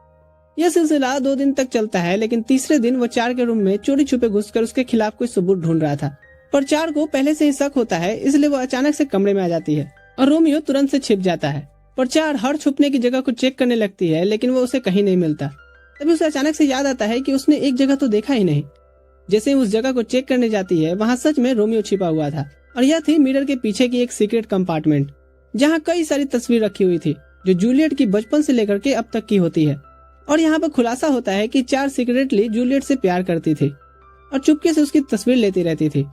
यह सिलसिला 2 दिन तक चलता है, लेकिन तीसरे दिन वो 4 के रूम में चोरी छुपे घुसकर उसके खिलाफ कोई सबूत ढूंढ रहा था। पर 4 को पहले से ही शक होता है, इसलिए वो अचानक से कमरे में आ जाती है और रोमियो तुरंत से छिप जाता है। पर 4 हर छुपने की जगह को चेक करने लगती है, लेकिन वो उसे कहीं नहीं मिलता। तभी उसे अचानक से याद आता है कि उसने एक जगह तो देखा ही नहीं। जैसे ही उस जगह को चेक करने जाती है, वहाँ सच में रोमियो छिपा हुआ था और यह थी मिरर के पीछे की एक सीक्रेट कंपार्टमेंट, जहाँ कई सारी तस्वीर रखी हुई थी जो जूलियट की बचपन से लेकर के अब तक की होती है। और यहाँ पर खुलासा होता है कि 4 सीक्रेटली जूलियट से प्यार करती थी और चुपके से उसकी तस्वीर लेती रहती थी।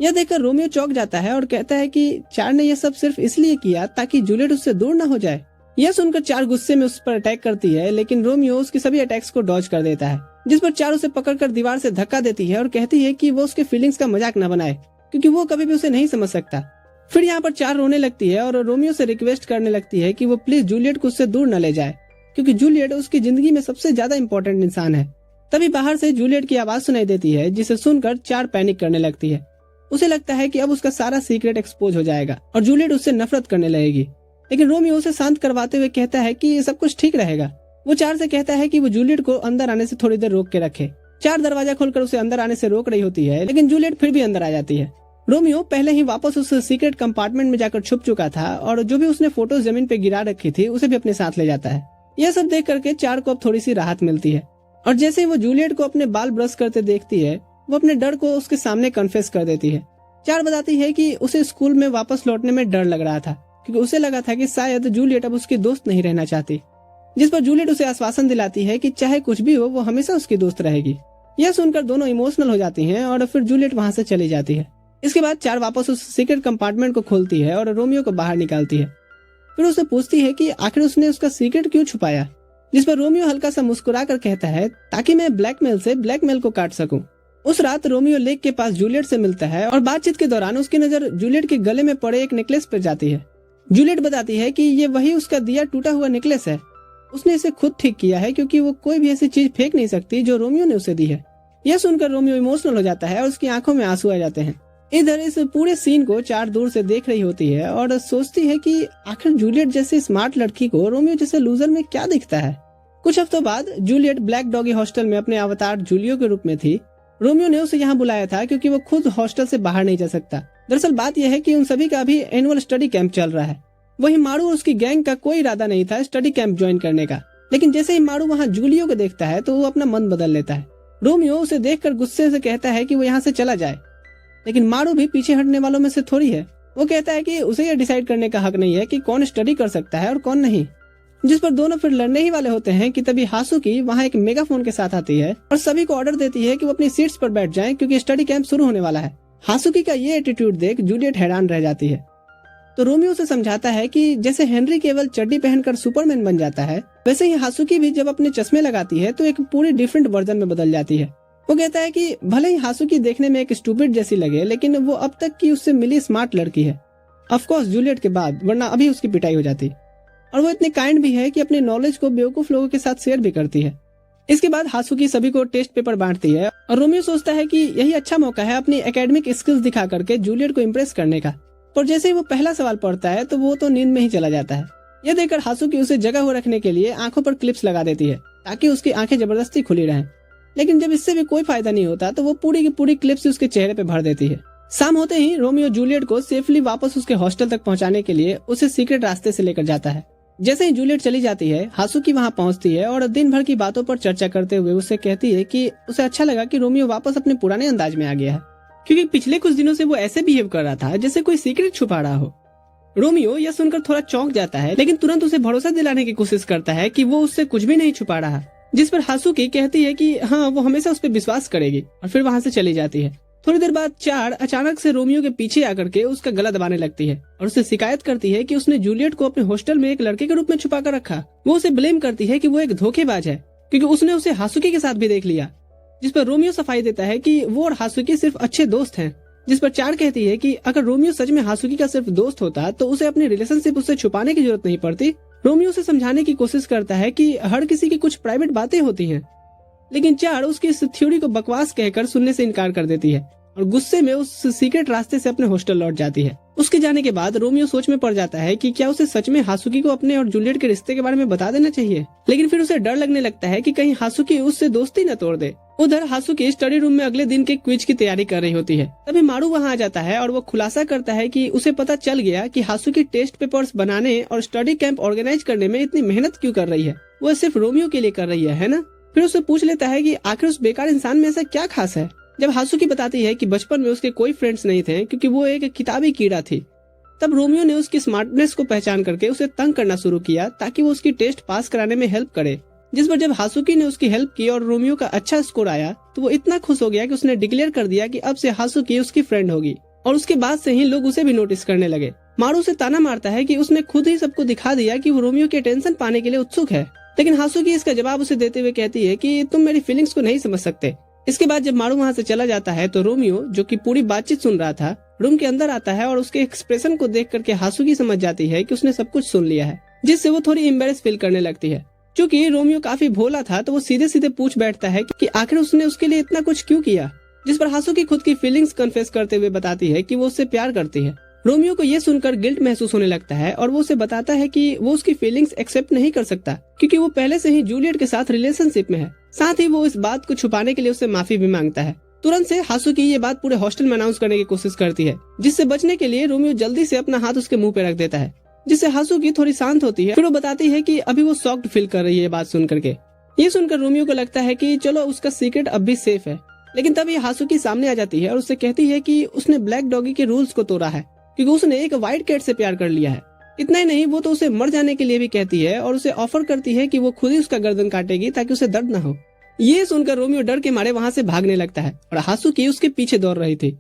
यह देखकर रोमियो चौंक जाता है और कहता है कि 4 ने यह सब सिर्फ इसलिए किया ताकि जूलियट उससे दूर न हो जाए। यह सुनकर 4 गुस्से में उस पर अटैक करती है, लेकिन रोमियो उसकी सभी अटैक्स को डॉज कर देता है, जिस पर 4 उसे पकड़कर दीवार से धक्का देती है और कहती है कि वो उसके फीलिंग्स का मजाक न बनाए, क्योंकि वो कभी भी उसे नहीं समझ सकता। फिर यहाँ पर 4 रोने लगती है और रोमियो से रिक्वेस्ट करने लगती है कि वो प्लीज जूलियट को उससे दूर न ले जाए, क्योंकि जूलियट उसकी जिंदगी में सबसे ज्यादा इम्पोर्टेंट इंसान है। तभी बाहर से जूलियट की आवाज सुनाई देती है, जिसे सुनकर 4 पैनिक करने लगती है। उसे लगता है कि अब उसका सारा सीक्रेट एक्सपोज हो जाएगा और जूलियट उससे नफरत करने लगेगी, लेकिन रोमियो उसे शांत करवाते हुए कहता है कि ये सब कुछ ठीक रहेगा। वो 4 से कहता है कि वो जूलियट को अंदर आने से थोड़ी देर रोक के रखे। 4 दरवाजा खोलकर उसे अंदर आने से रोक रही होती है, लेकिन जूलियट फिर भी अंदर आ जाती है। रोमियो पहले ही वापस उस सीक्रेट कंपार्टमेंट में जाकर छुप चुका था और जो भी उसने फोटोज जमीन पे गिरा रखी थी उसे भी अपने साथ ले जाता है। यह सब देख करके 4 को अब थोड़ी सी राहत मिलती है और जैसे ही वो जूलियट को अपने बाल ब्रश करते देखती है, वो अपने डर को उसके सामने कन्फेस कर देती है। 4 बताती है कि उसे स्कूल में वापस लौटने में डर लग रहा था, क्योंकि उसे लगा था कि शायद जूलियट अब उसकी दोस्त नहीं रहना चाहती, जिस पर जूलियट उसे आश्वासन दिलाती है कि चाहे कुछ भी हो वो हमेशा उसकी दोस्त रहेगी। यह सुनकर दोनों इमोशनल हो जाती हैं और फिर जूलियट वहाँ से चली जाती है। इसके बाद 4 वापस उस सीक्रेट कंपार्टमेंट को खोलती है और रोमियो को बाहर निकालती है। फिर उसे पूछती है कि आखिर उसने उसका सीक्रेट क्यों छुपाया, जिस पर रोमियो हल्का सा मुस्कुरा कर कहता है ताकि मैं ब्लैकमेल से ब्लैकमेल को काट सकूं। उस रात रोमियो लेक के पास जूलियट से मिलता है और बातचीत के दौरान उसकी नजर जूलियट के गले में पड़े एक नेकलेस पर जाती है। जूलियट बताती है कि ये वही उसका दिया टूटा हुआ नेकलेस है। उसने इसे खुद ठीक किया है, क्योंकि वो कोई भी ऐसी चीज फेंक नहीं सकती जो रोमियो ने उसे दी है। यह सुनकर रोमियो इमोशनल हो जाता है और उसकी आंखों में आंसू आ जाते हैं। इधर इस पूरे सीन को 4 दूर से देख रही होती है और सोचती है कि आखिर जूलियट जैसी स्मार्ट लड़की को रोमियो जैसे लूजर में क्या दिखता है। कुछ हफ्तों बाद जूलियट ब्लैक डॉगी हॉस्टल में अपने अवतार जूलियो के रूप में थी। रोमियो ने उसे यहाँ बुलाया था क्योंकि वो खुद हॉस्टल से बाहर नहीं जा सकता। दरअसल बात यह है कि उन सभी का अभी एनुअल स्टडी कैंप चल रहा है। वही मारू और उसकी गैंग का कोई इरादा नहीं था स्टडी कैंप ज्वाइन करने का, लेकिन जैसे ही मारू वहाँ जूलियो को देखता है तो वो अपना मन बदल लेता है। रोमियो उसे देखकर गुस्से से कहता है कि वो यहाँ से चला जाए, लेकिन मारू भी पीछे हटने वालों में से थोड़ी है। वो कहता है कि उसे यह डिसाइड करने का हक नहीं है कि कौन स्टडी कर सकता है और कौन नहीं, जिस पर दोनों फिर लड़ने ही वाले होते हैं कि तभी हासुकी वहाँ एक मेगाफोन के साथ आती है और सभी को ऑर्डर देती है कि वो अपनी सीट्स पर बैठ जाएं, क्योंकि स्टडी कैंप शुरू होने वाला है। हासुकी का ये एटीट्यूड देख जूलियट हैरान रह जाती है, तो रोमियो उसे समझाता है कि जैसे हेनरी केवल चड्डी पहनकर सुपरमैन बन जाता है, वैसे ही हासुकी भी जब अपने चश्मे लगाती है तो एक पूरी डिफरेंट वर्जन में बदल जाती है। वो कहता है कि भले ही हासुकी देखने में एक स्टूपिड जैसी लगे, लेकिन वो अब तक की उससे मिली स्मार्ट लड़की है, ऑफ कोर्स जूलियट के बाद, वरना अभी उसकी पिटाई हो जाती। और वो इतनी काइंड भी है कि अपने नॉलेज को बेवकूफ लोगों के साथ शेयर भी करती है। इसके बाद हासुकी सभी को टेस्ट पेपर बांटती है और रोमियो सोचता है कि यही अच्छा मौका है अपनी एकेडमिक स्किल्स दिखा करके जूलियट को इम्प्रेस करने का। पर जैसे ही वो पहला सवाल पढ़ता है तो वो तो नींद में ही चला जाता है। यह देखकर हासुकी उसे जगह हो रखने के लिए आंखों पर क्लिप्स लगा देती है ताकि उसकी आंखें जबरदस्ती खुली रहें, लेकिन जब इससे भी कोई फायदा नहीं होता तो वो पूरी की पूरी क्लिप्स उसके चेहरे पे भर देती है। शाम होते ही रोमियो जूलियट को सेफली वापस उसके हॉस्टल तक पहुंचाने के लिए उसे सीक्रेट रास्ते से लेकर जाता है। जैसे ही जूलियट चली जाती है, हासुकी वहाँ पहुँचती है और दिन भर की बातों पर चर्चा करते हुए उससे कहती है कि उसे अच्छा लगा कि रोमियो वापस अपने पुराने अंदाज में आ गया है, क्योंकि पिछले कुछ दिनों से वो ऐसे बिहेव कर रहा था जैसे कोई सीक्रेट छुपा रहा हो। रोमियो यह सुनकर थोड़ा चौंक जाता है, लेकिन तुरंत उसे भरोसा दिलाने की कोशिश करता है कि वो उससे कुछ भी नहीं छुपा रहा, जिस पर हासुकी कहती है कि हाँ, वो हमेशा उस पर विश्वास करेगी, और फिर वहाँ से चली जाती है। थोड़ी देर बाद चार अचानक से रोमियो के पीछे आकर के उसका गला दबाने लगती है और उससे शिकायत करती है कि उसने जूलियट को अपने हॉस्टल में एक लड़के के रूप में छुपा कर रखा। वो उसे ब्लेम करती है कि वो एक धोखेबाज है, क्योंकि उसने उसे हासुकी के साथ भी देख लिया, जिस पर रोमियो सफाई देता है कि वो और हासुकी सिर्फ अच्छे दोस्त हैं। जिस पर चार कहती है कि अगर रोमियो सच में हासुकी का सिर्फ दोस्त होता तो उसे अपनी रिलेशनशिप उससे छुपाने की जरूरत नहीं पड़ती। रोमियो उसे समझाने की कोशिश करता है कि हर किसी की कुछ प्राइवेट बातें होती हैं, लेकिन चार उसकी इस थ्योरी को बकवास कहकर सुनने से इनकार कर देती है और गुस्से में उस सीक्रेट रास्ते से अपने हॉस्टल लौट जाती है। उसके जाने के बाद रोमियो सोच में पड़ जाता है कि क्या उसे सच में हासुकी को अपने और जूलियट के रिश्ते के बारे में बता देना चाहिए, लेकिन फिर उसे डर लगने लगता है कि कहीं हासुकी उससे दोस्ती न तोड़ दे। उधर हासुकी स्टडी रूम में अगले दिन के क्विज की तैयारी कर रही होती है। तभी मारू वहाँ आ जाता है और वो खुलासा करता है कि उसे पता चल गया कि हासुकी टेस्ट पेपर्स बनाने और स्टडी कैंप ऑर्गेनाइज करने में इतनी मेहनत क्यों कर रही है। वो सिर्फ रोमियो के लिए कर रही है ना। फिर उससे पूछ लेता है कि आखिर उस बेकार इंसान में ऐसा क्या खास है। जब हासुकी बताती है कि बचपन में उसके कोई फ्रेंड्स नहीं थे क्योंकि वो एक किताबी कीड़ा थी, तब रोमियो ने उसकी स्मार्टनेस को पहचान करके उसे तंग करना शुरू किया ताकि वो उसकी टेस्ट पास कराने में हेल्प करे। जिस पर जब हासुकी ने उसकी हेल्प की और रोमियो का अच्छा स्कोर आया तो वो इतना खुश हो गया कि उसने डिक्लेयर कर दिया कि अब से हासुकी उसकी फ्रेंड होगी, और उसके बाद से ही लोग उसे भी नोटिस करने लगे। मारू उसे ताना मारता है कि उसने खुद ही सबको दिखा दिया कि वो रोमियो की अटेंशन पाने के लिए उत्सुक है, लेकिन हासुकी इसका जवाब उसे देते हुए कहती है कि तुम मेरी फीलिंग्स को नहीं समझ सकते। इसके बाद जब मारू वहाँ से चला जाता है तो रोमियो, जो कि पूरी बातचीत सुन रहा था, रूम के अंदर आता है और उसके एक्सप्रेशन को देख करके हासुकी समझ जाती है कि उसने सब कुछ सुन लिया है, जिससे वो थोड़ी एम्बेरस फील करने लगती है। क्योंकि रोमियो काफी भोला था तो वो सीधे सीधे पूछ बैठता है कि आखिर उसने उसके लिए इतना कुछ क्यों किया, जिस पर हासुकी खुद की फीलिंग्स कन्फेस करते हुए बताती है कि वो उससे प्यार करती है। रोमियो को ये सुनकर गिल्ट महसूस होने लगता है और वो उसे बताता है कि वो उसकी फीलिंग्स एक्सेप्ट नहीं कर सकता क्योंकि वो पहले से ही जूलियट के साथ रिलेशनशिप में है। साथ ही वो इस बात को छुपाने के लिए उससे माफी भी मांगता है। तुरंत से हासुकी ये बात पूरे हॉस्टल में अनाउंस करने की कोशिश करती है, जिससे बचने के लिए रोमियो जल्दी से अपना हाथ उसके मुंह पे रख देता है, जिससे हासुकी थोड़ी शांत होती है। फिर वो बताती है कि अभी वो शॉक्ड फील कर रही है बात सुन करके। ये सुनकर रोमियो को लगता है कि चलो उसका सीक्रेट अब भी सेफ है, लेकिन तभी हासुकी सामने आ जाती है और उससे कहती है कि उसने ब्लैक डॉगी के रूल्स को तोड़ा है क्योंकि उसने एक व्हाइट कैट से प्यार कर लिया है। इतना ही नहीं, वो तो उसे मर जाने के लिए भी कहती है और उसे ऑफर करती है कि वो खुद ही उसका गर्दन काटेगी ताकि उसे दर्द न हो। ये सुनकर रोमियो डर के मारे वहाँ से भागने लगता है और हासुकी उसके पीछे दौड़ रही थी।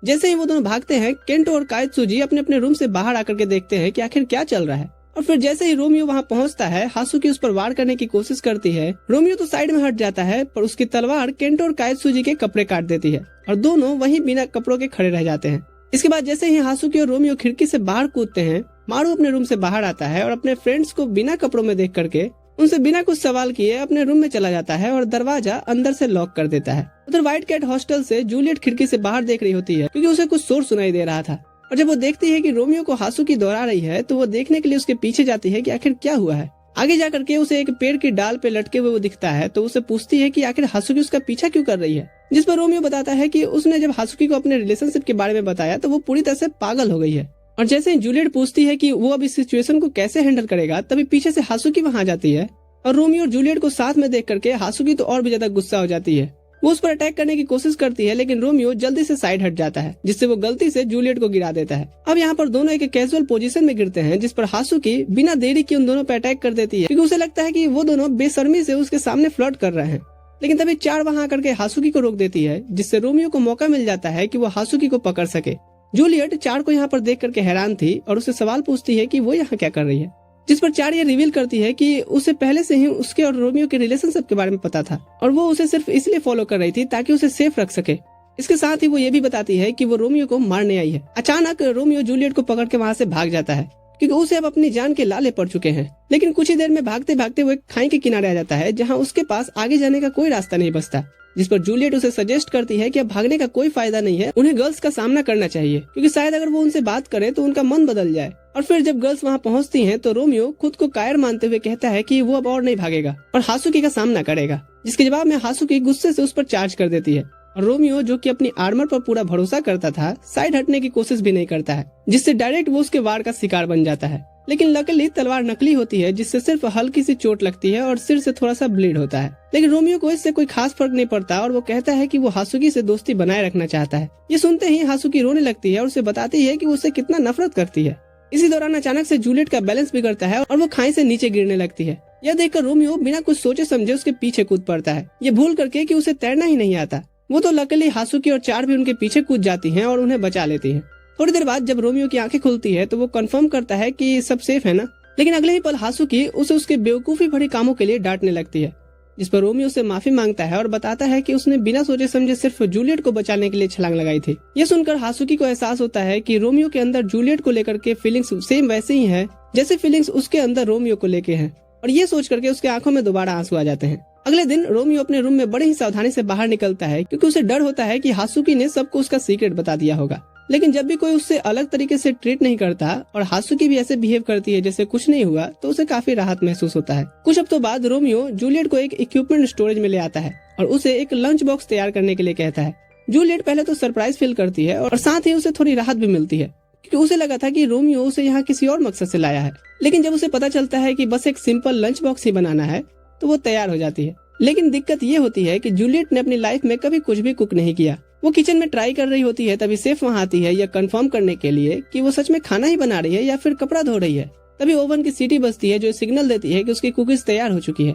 जैसे ही वो दोनों भागते हैं, केंटो और काइत्सुजी अपने अपने रूम से बाहर आकर के देखते हैं कि आखिर क्या चल रहा है, और फिर जैसे ही रोमियो वहाँ पहुँचता है, हासुकी उस पर वार करने की कोशिश करती है। रोमियो तो साइड में हट जाता है, पर उसकी तलवार केंटो और काइत्सुजी के कपड़े काट देती है और दोनों वहीं बिना कपड़ों के खड़े रह जाते हैं। इसके बाद जैसे ही हासुकी और रोमियो खिड़की से बाहर कूदते हैं, मारू अपने रूम से बाहर आता है और अपने फ्रेंड्स को बिना कपड़ों में देख करके उनसे बिना कुछ सवाल किए अपने रूम में चला जाता है और दरवाजा अंदर से लॉक कर देता है। उधर व्हाइट कैट हॉस्टल से जूलियट खिड़की से बाहर देख रही होती है क्योंकि उसे कुछ शोर सुनाई दे रहा था, और जब वो देखती है कि रोमियो को हासुकी दोहरा रही है तो वो देखने के लिए उसके पीछे जाती है कि आखिर क्या हुआ है। आगे जाकर के उसे एक पेड़ की डाल पे लटके हुए वो दिखता है तो उसे पूछती है कि आखिर हासुकी उसका पीछा क्यों कर रही है, जिस पर रोमियो बताता है कि उसने जब हासुकी को अपने रिलेशनशिप के बारे में बताया तो वो पूरी तरह से पागल हो गई है। और जैसे ही जूलियट पूछती है कि वो अब इस सिचुएशन को कैसे हैंडल करेगा, तभी पीछे से हासुकी वहाँ आ जाती है और रोमियो और जूलियट को साथ में देख करके हासुकी तो और भी ज्यादा गुस्सा हो जाती है। वो उस पर अटैक करने की कोशिश करती है, लेकिन रोमियो जल्दी से साइड हट जाता है, जिससे वो गलती से जूलियट को गिरा देता है। अब यहाँ पर दोनों एक कैजुअल पोजीशन में गिरते हैं, जिस पर हासुकी बिना देरी के उन दोनों पर अटैक कर देती है क्योंकि उसे लगता है कि वो दोनों बेशर्मी से उसके सामने फ्लर्ट कर रहे हैं। लेकिन तभी चार वहाँ आकर के हासुकी को रोक देती है, जिससे रोमियो को मौका मिल जाता है कि वो हासुकी को पकड़ सके। जूलियट चार को यहाँ पर देख करके हैरान थी और उसे सवाल पूछती है कि वो यहाँ क्या कर रही है, जिस पर चार ये रिवील करती है कि उसे पहले से ही उसके और रोमियो के रिलेशनशिप के बारे में पता था और वो उसे सिर्फ इसलिए फॉलो कर रही थी ताकि उसे सेफ रख सके। इसके साथ ही वो ये भी बताती है कि वो रोमियो को मारने आई है। अचानक रोमियो जूलियट को पकड़ के वहाँ से भाग जाता है क्योंकि उसे अब अपनी जान के लाले पड़ चुके हैं। लेकिन कुछ ही देर में भागते भागते वो एक खाई के किनारे आ जाता है जहाँ उसके पास आगे जाने का कोई रास्ता नहीं बचता, जिस पर जूलियट उसे सजेस्ट करती है कि अब भागने का कोई फायदा नहीं है, उन्हें गर्ल्स का सामना करना चाहिए क्योंकि शायद अगर वो उनसे बात करे तो उनका मन बदल जाए। और फिर जब गर्ल्स वहाँ पहुँचती हैं तो रोमियो खुद को कायर मानते हुए कहता है कि वो अब और नहीं भागेगा और हासुकी का सामना करेगा, जिसके जवाब में हासुकी गुस्से से उस पर चार्ज कर देती है और रोमियो, जो कि अपनी आर्मर पर पूरा भरोसा करता था, साइड हटने की कोशिश भी नहीं करता है, जिससे डायरेक्ट वो उसके वार का शिकार बन जाता है। लेकिन लकीली तलवार नकली होती है, जिससे सिर्फ हल्की सी चोट लगती है और सिर से थोड़ा सा ब्लीड होता है। लेकिन रोमियो को इससे कोई खास फर्क नहीं पड़ता और वो कहता है कि वो हासुकी से दोस्ती बनाए रखना चाहता है। ये सुनते ही हासुकी रोने लगती है और उसे बताती है कि वो उससे कितना नफरत करती है। इसी दौरान अचानक से जूलियट का बैलेंस बिगड़ता है और वो खाई से नीचे गिरने लगती है। यह देखकर रोमियो बिना कुछ सोचे समझे उसके पीछे कूद पड़ता है, ये भूल करके कि उसे तैरना ही नहीं आता। वो तो लकीली हासुकी और चार भी उनके पीछे कूद जाती हैं और उन्हें बचा लेती हैं। थोड़ी देर बाद जब रोमियो की आंखें खुलती है तो वो कंफर्म करता है कि सब सेफ है ना। लेकिन अगले ही पल हासुकी उसे उसके बेवकूफी भरे कामों के लिए डांटने लगती है, जिस पर रोमियो से माफी मांगता है और बताता है कि उसने बिना सोचे समझे सिर्फ जूलियट को बचाने के लिए छलांग लगाई थी। ये सुनकर हासुकी को एहसास होता है कि रोमियो के अंदर जूलियट को लेकर के फीलिंग्स सेम वैसे ही है जैसे फीलिंग्स उसके अंदर रोमियो को लेके हैं, और ये सोच करके उसके आंखों में दोबारा आंसू आ जाते हैं। अगले दिन रोमियो अपने रूम में बड़े ही सावधानी से बाहर निकलता है, क्योंकि उसे डर होता है कि हासुकी ने सबको उसका सीक्रेट बता दिया होगा। लेकिन जब भी कोई उससे अलग तरीके से ट्रीट नहीं करता और हासुकी भी ऐसे बिहेव करती है जैसे कुछ नहीं हुआ, तो उसे काफी राहत महसूस होता है। कुछ हफ्तों बाद रोमियो जूलियट को एक इक्विपमेंट स्टोरेज में ले आता है और उसे एक लंच बॉक्स तैयार करने के लिए कहता है। जूलियट पहले तो सरप्राइज फील करती है और साथ ही उसे थोड़ी राहत भी मिलती है, क्योंकि उसे लगा था कि रोमियो उसे यहाँ किसी और मकसद से लाया है। लेकिन जब उसे पता चलता है कि बस एक सिंपल लंच बॉक्स ही बनाना है, तो वो तैयार हो जाती है। लेकिन दिक्कत ये होती है कि जूलियट ने अपनी लाइफ में कभी कुछ भी कुक नहीं किया। वो किचन में ट्राई कर रही होती है, तभी सेफ वहाँ आती है यह कंफर्म करने के लिए कि वो सच में खाना ही बना रही है या फिर कपड़ा धो रही है। तभी ओवन की सीटी बजती है जो सिग्नल देती है कि उसकी कुकीज तैयार हो चुकी है।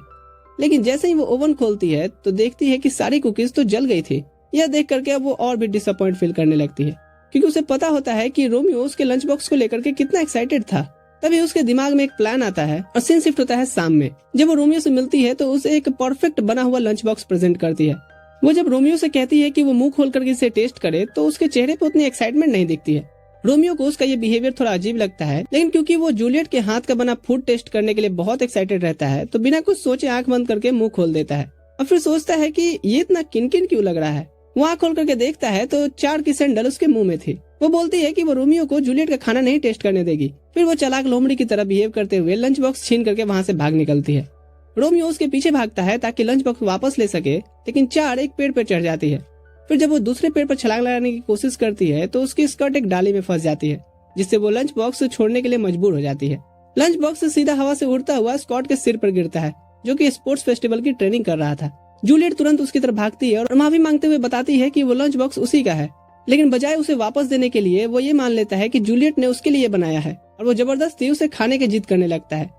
लेकिन जैसे ही वो ओवन खोलती है तो देखती है कि सारी कुकीज तो जल गई थी। यह देख करके अब वो और भी डिसअपॉइंट फील करने लगती है, क्योंकि उसे पता होता है कि रोमियो उसके लंच बॉक्स को लेकर के कितना एक्साइटेड था। तभी उसके दिमाग में एक प्लान आता है और सीन शिफ्ट होता है शाम में। जब वो रोमियो से मिलती है तो उसे एक परफेक्ट बना हुआ लंच बॉक्स प्रेजेंट करती है। वो जब रोमियो से कहती है कि वो मुंह खोल करके इसे टेस्ट करे, तो उसके चेहरे पर उतनी एक्साइटमेंट नहीं दिखती है। रोमियो को उसका ये बिहेवियर थोड़ा अजीब लगता है, लेकिन क्योंकि वो जूलियट के हाथ का बना फूड टेस्ट करने के लिए बहुत एक्साइटेड रहता है, तो बिना कुछ सोचे आंख बंद करके मुंह खोल देता है और फिर सोचता है कि ये इतना किनकिन क्यों लग रहा है। वो आंख खोल करके देखता है तो 4 की सैंडल उसके मुंह में थी। वो बोलती है कि वो रोमियो को जूलियट का खाना नहीं टेस्ट करने देगी। फिर वो चालाक लोमड़ी की तरह बिहेव करते हुए लंच बॉक्स छीन करके वहाँ से भाग निकलती है। रोमियो उसके पीछे भागता है ताकि लंच बॉक्स वापस ले सके, लेकिन 4 एक पेड़ पर चढ़ जाती है। फिर जब वो दूसरे पेड़ पर छलांग लगाने की कोशिश करती है तो उसकी स्कर्ट एक डाली में फंस जाती है, जिससे वो लंच बॉक्स छोड़ने के लिए मजबूर हो जाती है। लंच बॉक्स सीधा हवा से उड़ता हुआ स्कॉट के सिर पर गिरता है, जो कि स्पोर्ट्स फेस्टिवल की ट्रेनिंग कर रहा था। जूलियट तुरंत उसकी तरफ भागती है और माफी मांगते हुए बताती है कि वो लंच बॉक्स उसी का है, लेकिन बजाय उसे वापस देने के लिए वो ये मान लेता है कि जूलियट ने उसके लिए बनाया है और वो जबरदस्ती उसे खाने की जिद करने लगता है।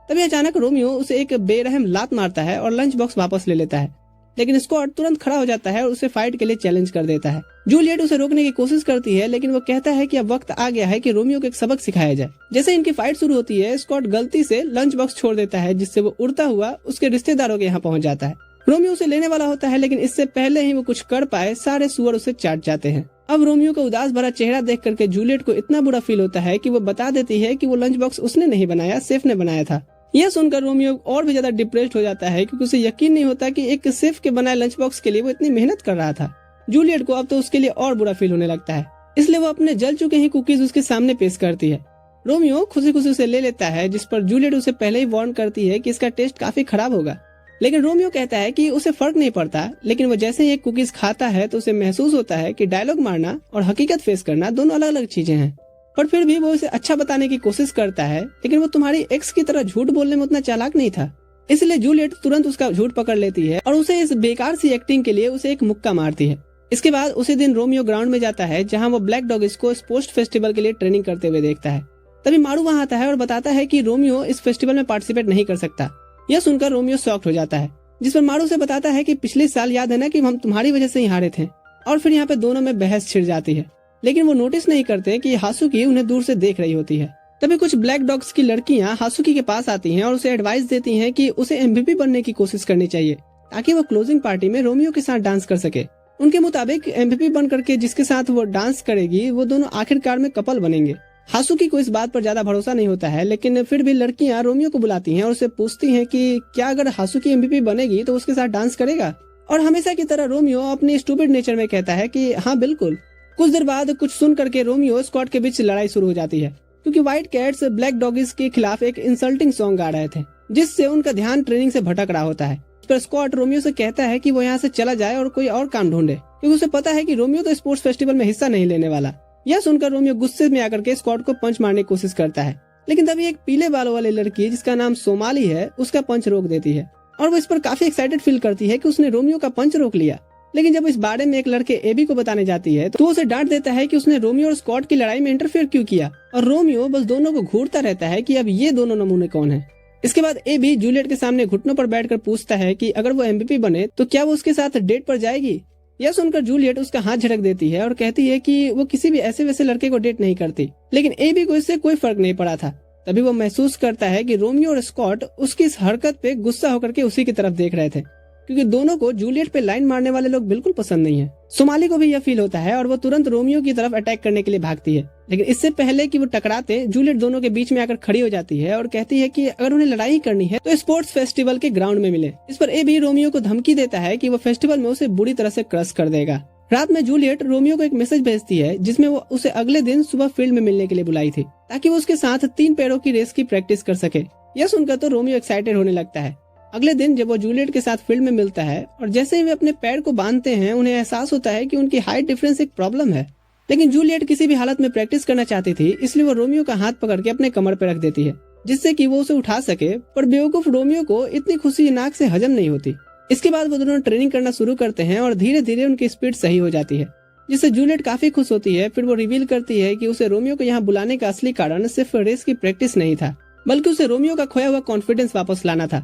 तभी अचानक रोमियो उसे एक बेरहम लात मारता है और लंच बॉक्स वापस ले लेता है, लेकिन स्कॉट तुरंत खड़ा हो जाता है और उसे फाइट के लिए चैलेंज कर देता है। जूलियट उसे रोकने की कोशिश करती है, लेकिन वो कहता है कि अब वक्त आ गया है कि रोमियो को एक सबक सिखाया जाए। जैसे इनकी फाइट शुरू होती है, स्कॉट गलती से लंच बॉक्स छोड़ देता है, जिससे वो उड़ता हुआ उसके रिश्तेदारों के यहाँ पहुँच जाता है। रोमियो उसे लेने वाला होता है, लेकिन इससे पहले ही वो कुछ कर पाए सारे सुअर उसे चाट जाते हैं। अब रोमियो का उदास भरा चेहरा देख करके जूलियट को इतना बुरा फील होता है कि वो बता देती है कि वो लंच बॉक्स उसने नहीं बनाया, सेफ ने बनाया था। यह सुनकर रोमियो और भी ज्यादा डिप्रेस्ड हो जाता है, क्योंकि उसे यकीन नहीं होता कि एक सेफ के बनाए लंच बॉक्स के लिए वो इतनी मेहनत कर रहा था। जूलियट को अब तो उसके लिए और बुरा फील होने लगता है, इसलिए वो अपने जल चुके ही कुकीज उसके सामने पेश करती है। रोमियो खुशी खुशी उसे ले लेता है, जिस पर जूलियट उसे पहले ही वार्न करती है कि इसका टेस्ट काफी खराब होगा। लेकिन रोमियो कहता है कि उसे फर्क नहीं पड़ता, लेकिन वो जैसे ही एक कुकीज खाता है तो उसे महसूस होता है कि डायलॉग मारना और हकीकत फेस करना दोनों अलग अलग चीजें हैं। पर फिर भी वो उसे अच्छा बताने की कोशिश करता है, लेकिन वो तुम्हारी एक्स की तरह झूठ बोलने में उतना चालाक नहीं था। इसलिए जूलियट तुरंत उसका झूठ पकड़ लेती है और उसे इस बेकार सी एक्टिंग के लिए उसे एक मुक्का मारती है। इसके बाद उसी दिन रोमियो ग्राउंड में जाता है, जहाँ वो ब्लैक डॉगिस को स्पोर्ट्स फेस्टिवल के लिए ट्रेनिंग करते हुए देखता है। तभी मारू वहाँ आता है और बताता है कि रोमियो इस फेस्टिवल में पार्टिसिपेट नहीं कर सकता। यह सुनकर रोमियो शॉक्ड हो जाता है, जिस पर मारू से बताता है कि पिछले साल याद है ना कि हम तुम्हारी वजह से ही हारे थे, और फिर यहाँ पे दोनों में बहस छिड़ जाती है। लेकिन वो नोटिस नहीं करते कि हासुकी उन्हें दूर से देख रही होती है। तभी कुछ ब्लैक डॉग्स की लड़कियां हासुकी के पास आती हैं और उसे एडवाइस देती हैं कि उसे एमवीपी बनने की कोशिश करनी चाहिए, ताकि वो क्लोजिंग पार्टी में रोमियो के साथ डांस कर सके। उनके मुताबिक एमवीपी बन करके जिसके साथ वो डांस करेगी, वो दोनों आखिरकार में कपल बनेंगे। हासुकी को इस बात पर ज्यादा भरोसा नहीं होता है, लेकिन फिर भी लड़कियां रोमियो को बुलाती हैं और उससे पूछती हैं कि क्या अगर हासुकी एमवीपी बनेगी तो उसके साथ डांस करेगा। और हमेशा की तरह रोमियो अपने स्टूपिड नेचर में कहता है कि हाँ बिल्कुल। कुछ देर बाद कुछ सुन करके रोमियो स्कॉट के बीच लड़ाई शुरू हो जाती है, क्योंकि व्हाइट कैट्स ब्लैक डॉगिस के खिलाफ एक इंसल्टिंग सॉन्ग गा रहे थे, जिससे उनका ध्यान ट्रेनिंग से भटक रहा होता है। इस पर स्कॉट रोमियो से कहता है कि वो यहाँ से चला जाए और कोई और काम ढूंढे, क्योंकि उसे पता है कि रोमियो तो स्पोर्ट्स फेस्टिवल में हिस्सा नहीं लेने वाला। यह सुनकर रोमियो गुस्से में आकर के स्कॉट को पंच मारने की कोशिश करता है, लेकिन तभी एक पीले बालों वाली लड़की जिसका नाम सोमाली है उसका पंच रोक देती है और वो इस पर काफी एक्साइटेड फील करती है कि उसने रोमियो का पंच रोक लिया। लेकिन जब इस बारे में एक लड़के एबी को बताने जाती है तो उसे डांट देता है कि उसने रोमियो और स्कॉट की लड़ाई में इंटरफेयर क्यों किया, और रोमियो बस दोनों को घूरता रहता है कि अब ये दोनों नमूने कौन है। इसके बाद एबी जूलियट के सामने घुटनों पर बैठकर पूछता है कि अगर वो एमवीपी बने तो क्या वो उसके साथ डेट पर जाएगी। यह सुनकर जूलियट उसका हाथ झटक देती है और कहती है कि वो किसी भी ऐसे वैसे लड़के को डेट नहीं करती। लेकिन एबी को इससे कोई फर्क नहीं पड़ा था। तभी वो महसूस करता है कि रोमियो और स्कॉट उसकी इस हरकत पे गुस्सा होकर के उसी की तरफ देख रहे थे, क्योंकि दोनों को जूलियट पे लाइन मारने वाले लोग बिल्कुल पसंद नहीं है। सोमाली को भी यह फील होता है और वो तुरंत रोमियो की तरफ अटैक करने के लिए भागती है। लेकिन इससे पहले कि वो टकराते जूलियट दोनों के बीच में आकर खड़ी हो जाती है और कहती है कि अगर उन्हें लड़ाई करनी है तो स्पोर्ट्स फेस्टिवल के ग्राउंड में मिले। इस पर एबी रोमियो को धमकी देता है कि वो फेस्टिवल में उसे बुरी तरह से क्रश कर देगा। रात में जूलियट रोमियो को एक मैसेज भेजती है जिसमें वो उसे अगले दिन सुबह फील्ड में मिलने के लिए बुलाई थी ताकि वो उसके साथ 3 पैरों की रेस की प्रैक्टिस कर सके। यह सुनकर तो रोमियो एक्साइटेड होने लगता है। अगले दिन जब वो जूलियट के साथ फील्ड में मिलता है और जैसे ही वे अपने पैर को बांधते हैं उन्हें एहसास होता है कि उनकी हाइट डिफरेंस एक प्रॉब्लम है। लेकिन जूलियट किसी भी हालत में प्रैक्टिस करना चाहती थी, इसलिए वो रोमियो का हाथ पकड़ के अपने कमर पर रख देती है जिससे कि वो उसे उठा सके। पर बेवकूफ रोमियो को इतनी खुशी नाक से हजम नहीं होती। इसके बाद वो दोनों ट्रेनिंग करना शुरू करते हैं और धीरे धीरे उनकी स्पीड सही हो जाती है, जिससे जूलियट काफी खुश होती है। फिर वो रिवील करती है कि उसे रोमियो को यहाँ बुलाने का असली कारण सिर्फ रेस की प्रैक्टिस नहीं था, बल्कि उसे रोमियो का खोया हुआ कॉन्फिडेंस वापस लाना था।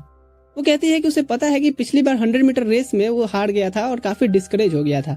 वो कहती है कि उसे पता है कि पिछली बार 100 मीटर रेस में वो हार गया था और काफी डिस्करेज हो गया था,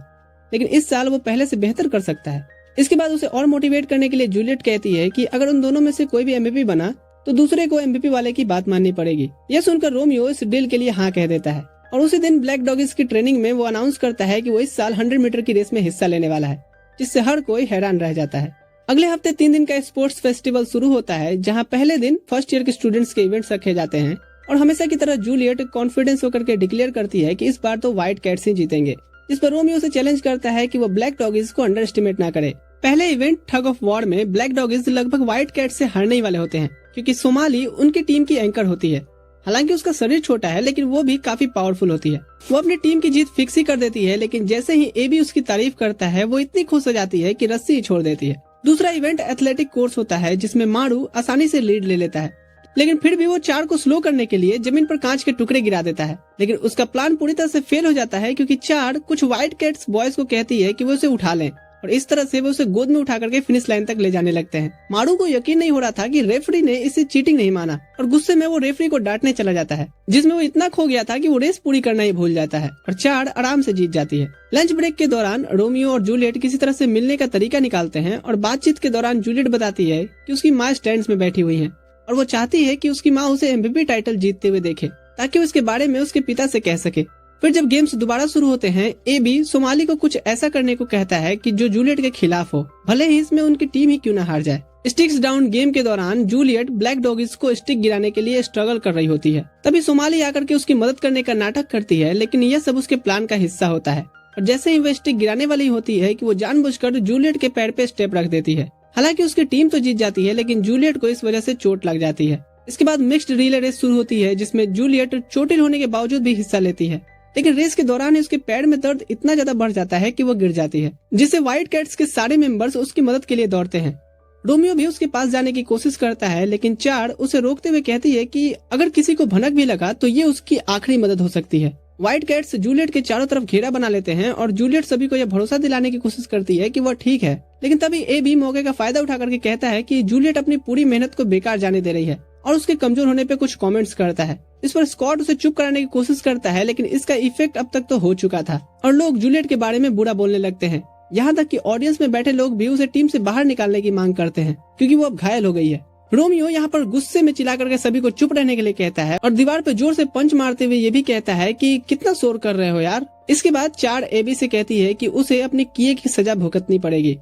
लेकिन इस साल वो पहले से बेहतर कर सकता है। इसके बाद उसे और मोटिवेट करने के लिए जूलियट कहती है कि अगर उन दोनों में से कोई भी एमवीपी बना तो दूसरे को एमवीपी वाले की बात माननी पड़ेगी। यह सुनकर रोमियो इस डील के लिए हाँ कह देता है और उसी दिन ब्लैक डॉगिस की ट्रेनिंग में वो अनाउंस करता है कि वो इस साल 100 मीटर की रेस में हिस्सा लेने वाला है, जिससे हर कोई हैरान रह जाता है। अगले हफ्ते 3 दिन का स्पोर्ट्स फेस्टिवल शुरू होता है, जहां पहले दिन फर्स्ट ईयर के स्टूडेंट्स के इवेंट्स रखे जाते हैं और हमेशा की तरह जूलियट कॉन्फिडेंस होकर के डिक्लेयर करती है कि इस बार तो व्हाइट कैट्स ही जीतेंगे, जिस पर रोमियो से चैलेंज करता है कि वो ब्लैक डॉगिस को अंडर एस्टिमेट न करे। पहले इवेंट ठग ऑफ वॉर में ब्लैक डॉगिस लगभग व्हाइट कैट से हारने ही वाले होते हैं, क्योंकि सोमाली उनकी टीम की एंकर होती है। हालांकि उसका शरीर छोटा है लेकिन वो भी काफी पावरफुल होती है। वो अपनी टीम की जीत फिक्स ही कर देती है, लेकिन जैसे ही एबी उसकी तारीफ करता है वो इतनी खुश हो जाती है कि रस्सी ही छोड़ देती है। दूसरा इवेंट एथलेटिक कोर्स होता है जिसमें मारू आसानी से लीड ले लेता है, लेकिन फिर भी वो चार को स्लो करने के लिए जमीन पर कांच के टुकड़े गिरा देता है। लेकिन उसका प्लान पूरी तरह से फेल हो जाता है, क्योंकि चार कुछ व्हाइट कैट्स बॉयज को कहती है कि वो उसे उठा लें और इस तरह से वो उसे गोद में उठा करके फिनिश लाइन तक ले जाने लगते हैं। मारू को यकीन नहीं हो रहा था कि रेफरी ने इसे चीटिंग नहीं माना और गुस्से में वो रेफरी को डांटने चला जाता है, जिसमें वो इतना खो गया था कि वो रेस पूरी करना ही भूल जाता है और चार आराम से जीत जाती है। लंच ब्रेक के दौरान रोमियो और जूलियट किसी तरह से मिलने का तरीका निकालते हैं और बातचीत के दौरान जूलियट बताती है कि उसकी माँ स्टैंड्स में बैठी हुई है और वो चाहती है कि उसकी माँ उसे एमवीपी टाइटल जीतते हुए देखे ताकि वो इसके बारे में उसके पिता से कह सके। फिर जब गेम्स दोबारा शुरू होते हैं, एबी सोमाली को कुछ ऐसा करने को कहता है कि जो जूलियट के खिलाफ हो, भले ही इसमें उनकी टीम ही क्यों न हार जाए। स्टिक्स डाउन गेम के दौरान जूलियट ब्लैक डॉगिस को स्टिक गिराने के लिए स्ट्रगल कर रही होती है। तभी सोमाली आकर के उसकी मदद करने का नाटक करती है, लेकिन यह सब उसके प्लान का हिस्सा होता है और जैसे ही वह स्टिक गिराने वाली होती है कि वो जानबूझकर जूलियट के पैर पे स्टेप रख देती है। हालांकि उसकी टीम तो जीत जाती है, लेकिन जूलियट को इस वजह से चोट लग जाती है। इसके बाद मिक्स्ड रिले रेस शुरू होती है, जिसमें जूलियट चोटिल होने के बावजूद भी हिस्सा लेती है, लेकिन रेस के दौरान ही उसके पैर में दर्द इतना ज्यादा बढ़ जाता है कि वो गिर जाती है, जिससे व्हाइट कैट्स के सारे मेंबर्स उसकी मदद के लिए दौड़ते हैं। रोमियो भी उसके पास जाने की कोशिश करता है, लेकिन चार उसे रोकते हुए कहती है कि अगर किसी को भनक भी लगा तो ये उसकी आखिरी मदद हो सकती है। व्हाइट कैट्स जूलियट के चारों तरफ घेरा बना लेते हैं और जूलियट सभी को यह भरोसा दिलाने की कोशिश करती है कि वह ठीक है, लेकिन तभी एबी मौके का फायदा उठा करके कहता है कि जूलियट अपनी पूरी मेहनत को बेकार जाने दे रही है और उसके कमजोर होने पे कुछ कमेंट्स करता है। इस पर स्कॉट उसे चुप कराने की कोशिश करता है, लेकिन इसका इफेक्ट अब तक तो हो चुका था और लोग जूलियट के बारे में बुरा बोलने लगते हैं। यहाँ तक कि ऑडियंस में बैठे लोग भी उसे टीम से बाहर निकालने की मांग करते हैं, क्योंकि वो अब घायल हो गई है। रोमियो यहाँ पर गुस्से में चिल्ला करके सभी को चुप रहने के लिए कहता है और दीवार पे जोर से पंच मारते हुए ये भी कहता है कि कितना शोर कर रहे हो यार। इसके बाद चार एबी से कहती है कि उसे अपने किए की सजा भुगतनी पड़ेगी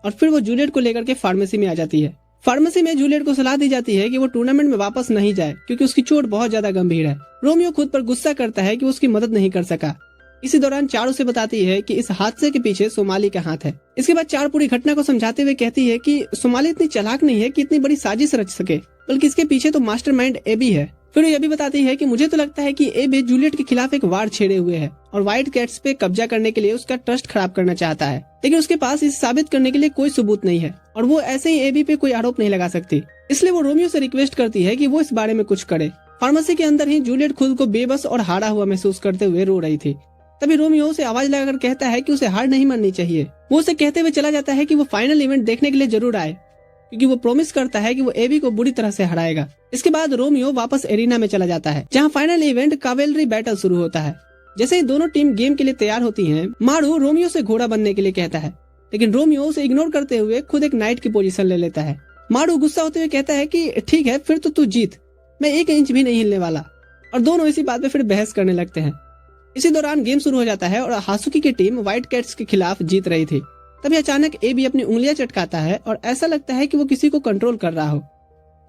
और फिर वो जूलियट को लेकर के फार्मेसी में आ जाती है। फार्मेसी में जूलियट को सलाह दी जाती है कि वो टूर्नामेंट में वापस नहीं जाए, क्योंकि उसकी चोट बहुत ज्यादा गंभीर है। रोमियो खुद पर गुस्सा करता है कि वो उसकी मदद नहीं कर सका। इसी दौरान चार उसे बताती है कि इस हादसे के पीछे सोमाली का हाथ है। इसके बाद चार पूरी घटना को समझाते हुए कहती है कि सोमाली इतनी चालाक नहीं है कि इतनी बड़ी साजिश रच सके, बल्कि इसके पीछे तो मास्टरमाइंड एबी है। फिर वो ये भी बताती है कि मुझे तो लगता है कि एबी जूलियट के खिलाफ एक वार छेड़े हुए है और व्हाइट कैट्स पे कब्जा करने के लिए उसका ट्रस्ट खराब करना चाहता है, लेकिन उसके पास इसे साबित करने के लिए कोई सबूत नहीं है और वो ऐसे ही एबी पे कोई आरोप नहीं लगा सकती। इसलिए वो रोमियो से रिक्वेस्ट करती है कि वो इस बारे में कुछ करे। फार्मेसी के अंदर ही जूलियट खुद को बेबस और हारा हुआ महसूस करते हुए रो रही थी। तभी रोमियो उसे आवाज लगाकर कहता है कि उसे हार नहीं माननी चाहिए। वो उसे कहते हुए चला जाता है कि वो फाइनल इवेंट देखने के लिए जरूर आए, क्योंकि वो प्रॉमिस करता है कि वो एबी को बुरी तरह से हराएगा। इसके बाद रोमियो वापस एरिना में चला जाता है, जहाँ फाइनल इवेंट कावेलरी बैटल शुरू होता है। जैसे ही दोनों टीम गेम के लिए तैयार होती है, मारू रोमियो से घोड़ा बनने के लिए कहता है, लेकिन रोमियो उसे इग्नोर करते हुए खुद एक नाइट की पोजीशन ले लेता है। मारू गुस्सा होते हुए कहता है कि ठीक है, फिर तो तू जीत, मैं 1 इंच भी नहीं हिलने वाला। और दोनों इसी बात पे फिर बहस करने लगते हैं। इसी दौरान गेम शुरू हो जाता है और हासुकी की टीम व्हाइट कैट्स के खिलाफ जीत रही थी। तभी अचानक एबी अपनी उंगलियां चटकाता है और ऐसा लगता है कि वो किसी को कंट्रोल कर रहा हो,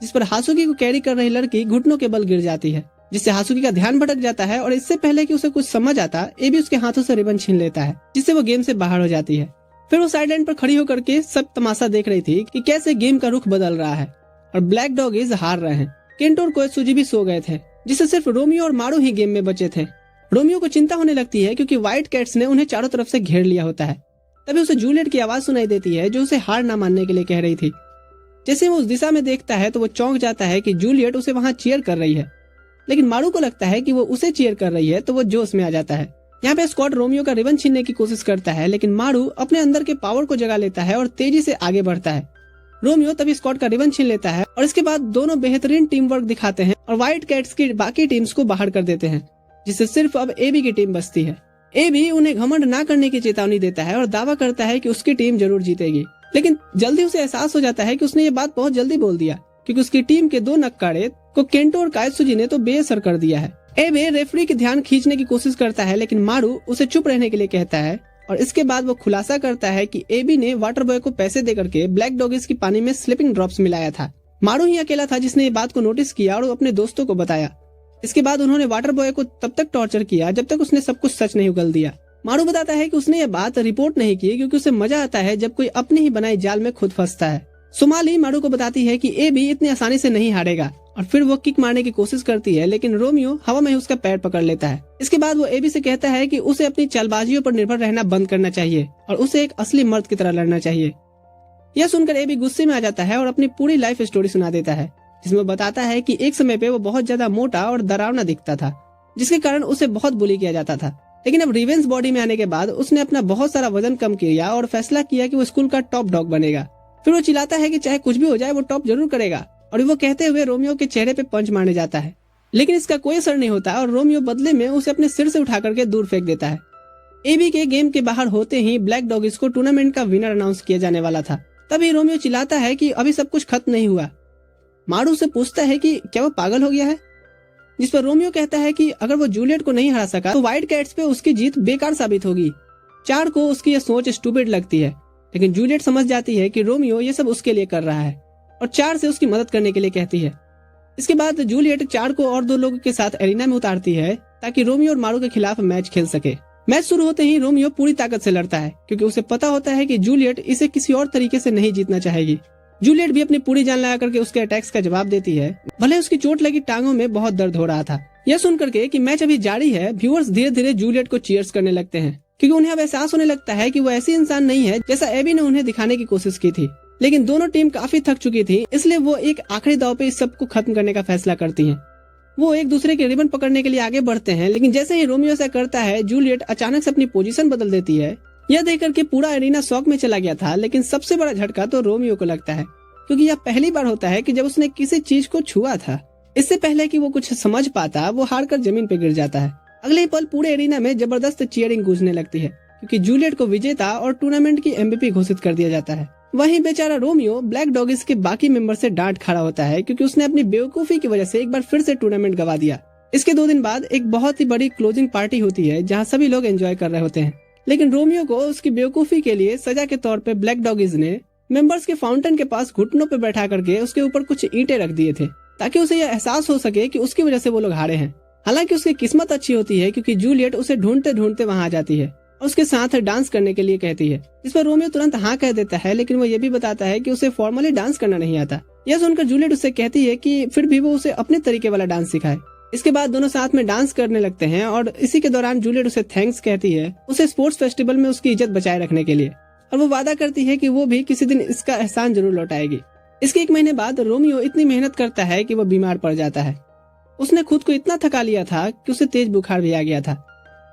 जिस पर हासुकी को कैरी कर रही लड़की घुटनों के बल गिर जाती है, जिससे हासुकी का ध्यान भटक जाता है और इससे पहले कि उसे कुछ समझ आता, एबी उसके हाथों से रिबन छीन लेता है, जिससे वो गेम से बाहर हो जाती है। फिर वो साइड लाइन पर खड़ी होकर के सब तमाशा देख रही थी कि कैसे गेम का रुख बदल रहा है और ब्लैक डॉगीज हार रहे हैं। केंटो और कोएत्सुजी भी सो गए थे, जिससे सिर्फ रोमियो और मारू ही गेम में बचे थे। रोमियो को चिंता होने लगती है क्योंकि व्हाइट कैट्स ने उन्हें चारों तरफ से घेर लिया होता है। तभी उसे जूलियट की आवाज सुनाई देती है, जो उसे हार ना मानने के लिए कह रही थी। जैसे वो उस दिशा में देखता है तो वो चौंक जाता है कि जूलियट उसे वहाँ चीयर कर रही है, लेकिन मारू को लगता है कि वो उसे चीयर कर रही है, तो वो जोश में आ जाता है। यहाँ पे स्कॉट रोमियो का रिबन छीनने की कोशिश करता है, लेकिन मारू अपने अंदर के पावर को जगा लेता है और तेजी से आगे बढ़ता है। रोमियो तभी स्कॉट का रिबन छीन लेता है और इसके बाद दोनों बेहतरीन टीम वर्क दिखाते हैं और व्हाइट कैट्स की बाकी टीम्स को बाहर कर देते हैं, जिससे सिर्फ अब एबी की टीम बचती है। एबी उन्हें घमंड ना करने की चेतावनी देता है और दावा करता है कि उसकी टीम जरूर जीतेगी, लेकिन जल्दी उसे एहसास हो जाता है कि उसने ये बात बहुत जल्दी बोल दिया, क्योंकि उसकी टीम के 2 नक्कारे को केंटो और काएत्सुजी ने तो बेअसर कर दिया है। एबे रेफरी की ध्यान खींचने की कोशिश करता है, लेकिन मारू उसे चुप रहने के लिए कहता है और इसके बाद वो खुलासा करता है कि एबी ने वाटर बॉय को पैसे देकर के ब्लैक डॉगीज की पानी में स्लिपिंग ड्रॉप्स मिलाया था। मारू ही अकेला था जिसने ये बात को नोटिस किया और अपने दोस्तों को बताया। इसके बाद उन्होंने वाटर बॉय को तब तक टॉर्चर किया जब तक उसने सब कुछ सच नहीं उगल दिया। मारू बताता है कि उसने ये बात रिपोर्ट नहीं की क्योंकि उसे मजा आता है जब कोई अपने ही बनाई जाल में खुद फंसता है। सुमाली मारू को बताती है कि एबी इतनी आसानी से नहीं हारेगा और फिर वो किक मारने की कोशिश करती है, लेकिन रोमियो हवा में ही उसका पैर पकड़ लेता है। इसके बाद वो एबी से कहता है कि उसे अपनी चालबाजियों पर निर्भर रहना बंद करना चाहिए और उसे एक असली मर्द की तरह लड़ना चाहिए। यह सुनकर एबी गुस्से में आ जाता है और अपनी पूरी लाइफ स्टोरी सुना देता है, जिसमें बताता है कि एक समय पे वो बहुत ज्यादा मोटा और डरावना दिखता था, जिसके कारण उसे बहुत बुली किया जाता था। लेकिन अब रिवेंज बॉडी में आने के बाद उसने अपना बहुत सारा वजन कम किया और फैसला किया कि वो स्कूल का टॉप डॉग बनेगा। फिर वो चिल्लाता है कि चाहे कुछ भी हो जाए वो टॉप जरूर करेगा, और वो कहते हुए रोमियो के चेहरे पे पंच मारने जाता है, लेकिन इसका कोई असर नहीं होता और रोमियो बदले में उसे अपने सिर से उठा करके दूर फेंक देता है। एबी के गेम के बाहर होते ही ब्लैक डॉगीज को टूर्नामेंट का विनर अनाउंस किया जाने वाला था। तभी रोमियो चिल्लाता है कि अभी सब कुछ खत्म नहीं हुआ। मारू से पूछता है कि क्या वो पागल हो गया है, जिस पर रोमियो कहता है कि अगर वो जूलियट को नहीं हरा सका तो व्हाइट कैट्स पे उसकी जीत बेकार साबित होगी। चार को उसकी यह सोच स्टूपिड लगती है, लेकिन जूलियट समझ जाती है कि रोमियो ये सब उसके लिए कर रहा है और चार से उसकी मदद करने के लिए कहती है। इसके बाद जूलियट चार को और 2 लोगों के साथ एरिना में उतारती है ताकि रोमियो और मारू के खिलाफ मैच खेल सके। मैच शुरू होते ही रोमियो पूरी ताकत से लड़ता है क्योंकि उसे पता होता है कि जूलियट इसे किसी और तरीके से नहीं जीतना चाहेगी। जूलियट भी अपनी पूरी जान लगा करके उसके अटैक्स का जवाब देती है, भले उसकी चोट लगी टांगों में बहुत दर्द हो रहा था। यह सुन करके कि मैच अभी जारी है, व्यूअर्स धीरे धीरे जूलियट को चीयर्स करने लगते हैं क्योंकि उन्हें अब एहसास होने लगता है कि वो ऐसी इंसान नहीं है जैसा एबी ने उन्हें दिखाने की कोशिश की थी। लेकिन दोनों टीम काफी थक चुकी थी, इसलिए वो एक आखिरी दाव पे इस सब को खत्म करने का फैसला करती हैं। वो एक दूसरे के रिबन पकड़ने के लिए आगे बढ़ते हैं, लेकिन जैसे ही रोमियो ऐसा करता है जूलियट अचानक से अपनी पोजीशन बदल देती है। यह देख करके पूरा एरिना शॉक में चला गया था, लेकिन सबसे बड़ा झटका तो रोमियो को लगता है क्योंकि यह पहली बार होता है कि जब उसने किसी चीज को छुआ था। इससे पहले कि वो कुछ समझ पाता वो हार कर जमीन पे गिर जाता है। अगले ही पल पूरे एरिना में जबरदस्त चीयरिंग गूंजने लगती है क्योंकि जूलियट को विजेता और टूर्नामेंट की MVP घोषित कर दिया जाता है। वहीं बेचारा रोमियो ब्लैक डॉगीज के बाकी मेंबर से डांट खड़ा होता है क्योंकि उसने अपनी बेवकूफी की वजह से एक बार फिर से टूर्नामेंट गवा दिया। इसके 2 दिन बाद एक बहुत ही बड़ी क्लोजिंग पार्टी होती है जहां सभी लोग एंजॉय कर रहे होते हैं, लेकिन रोमियो को उसकी बेवकूफी के लिए सजा के तौर पे ब्लैक डॉगीज ने मेंबर्स के फाउंटेन के पास घुटनों पे बैठा करके उसके ऊपर कुछ ईंटें रख दिए थे ताकि उसे यह एहसास हो सके कि उसकी वजह से वो लोग हारे हैं। हालांकि उसकी किस्मत अच्छी होती है क्योंकि जूलियट उसे ढूंढते ढूंढते वहां आ जाती है और उसके साथ डांस करने के लिए कहती है, इस पर रोमियो तुरंत हाँ कह देता है, लेकिन वो ये भी बताता है कि उसे फॉर्मली डांस करना नहीं आता। यह सुनकर जूलियट उससे कहती है कि फिर भी वो उसे अपने तरीके वाला डांस सिखाए। इसके बाद दोनों साथ में डांस करने लगते हैं और इसी के दौरान जूलियट उसे थैंक्स कहती है उसे स्पोर्ट्स फेस्टिवल में उसकी इज्जत बचाए रखने के लिए, और वो वादा करती है कि वो भी किसी दिन इसका एहसान जरूर लौटाएगी। इसके 1 महीने बाद रोमियो इतनी मेहनत करता है कि वो बीमार पड़ जाता है। उसने खुद को इतना थका लिया था कि उसे तेज बुखार भी आ गया था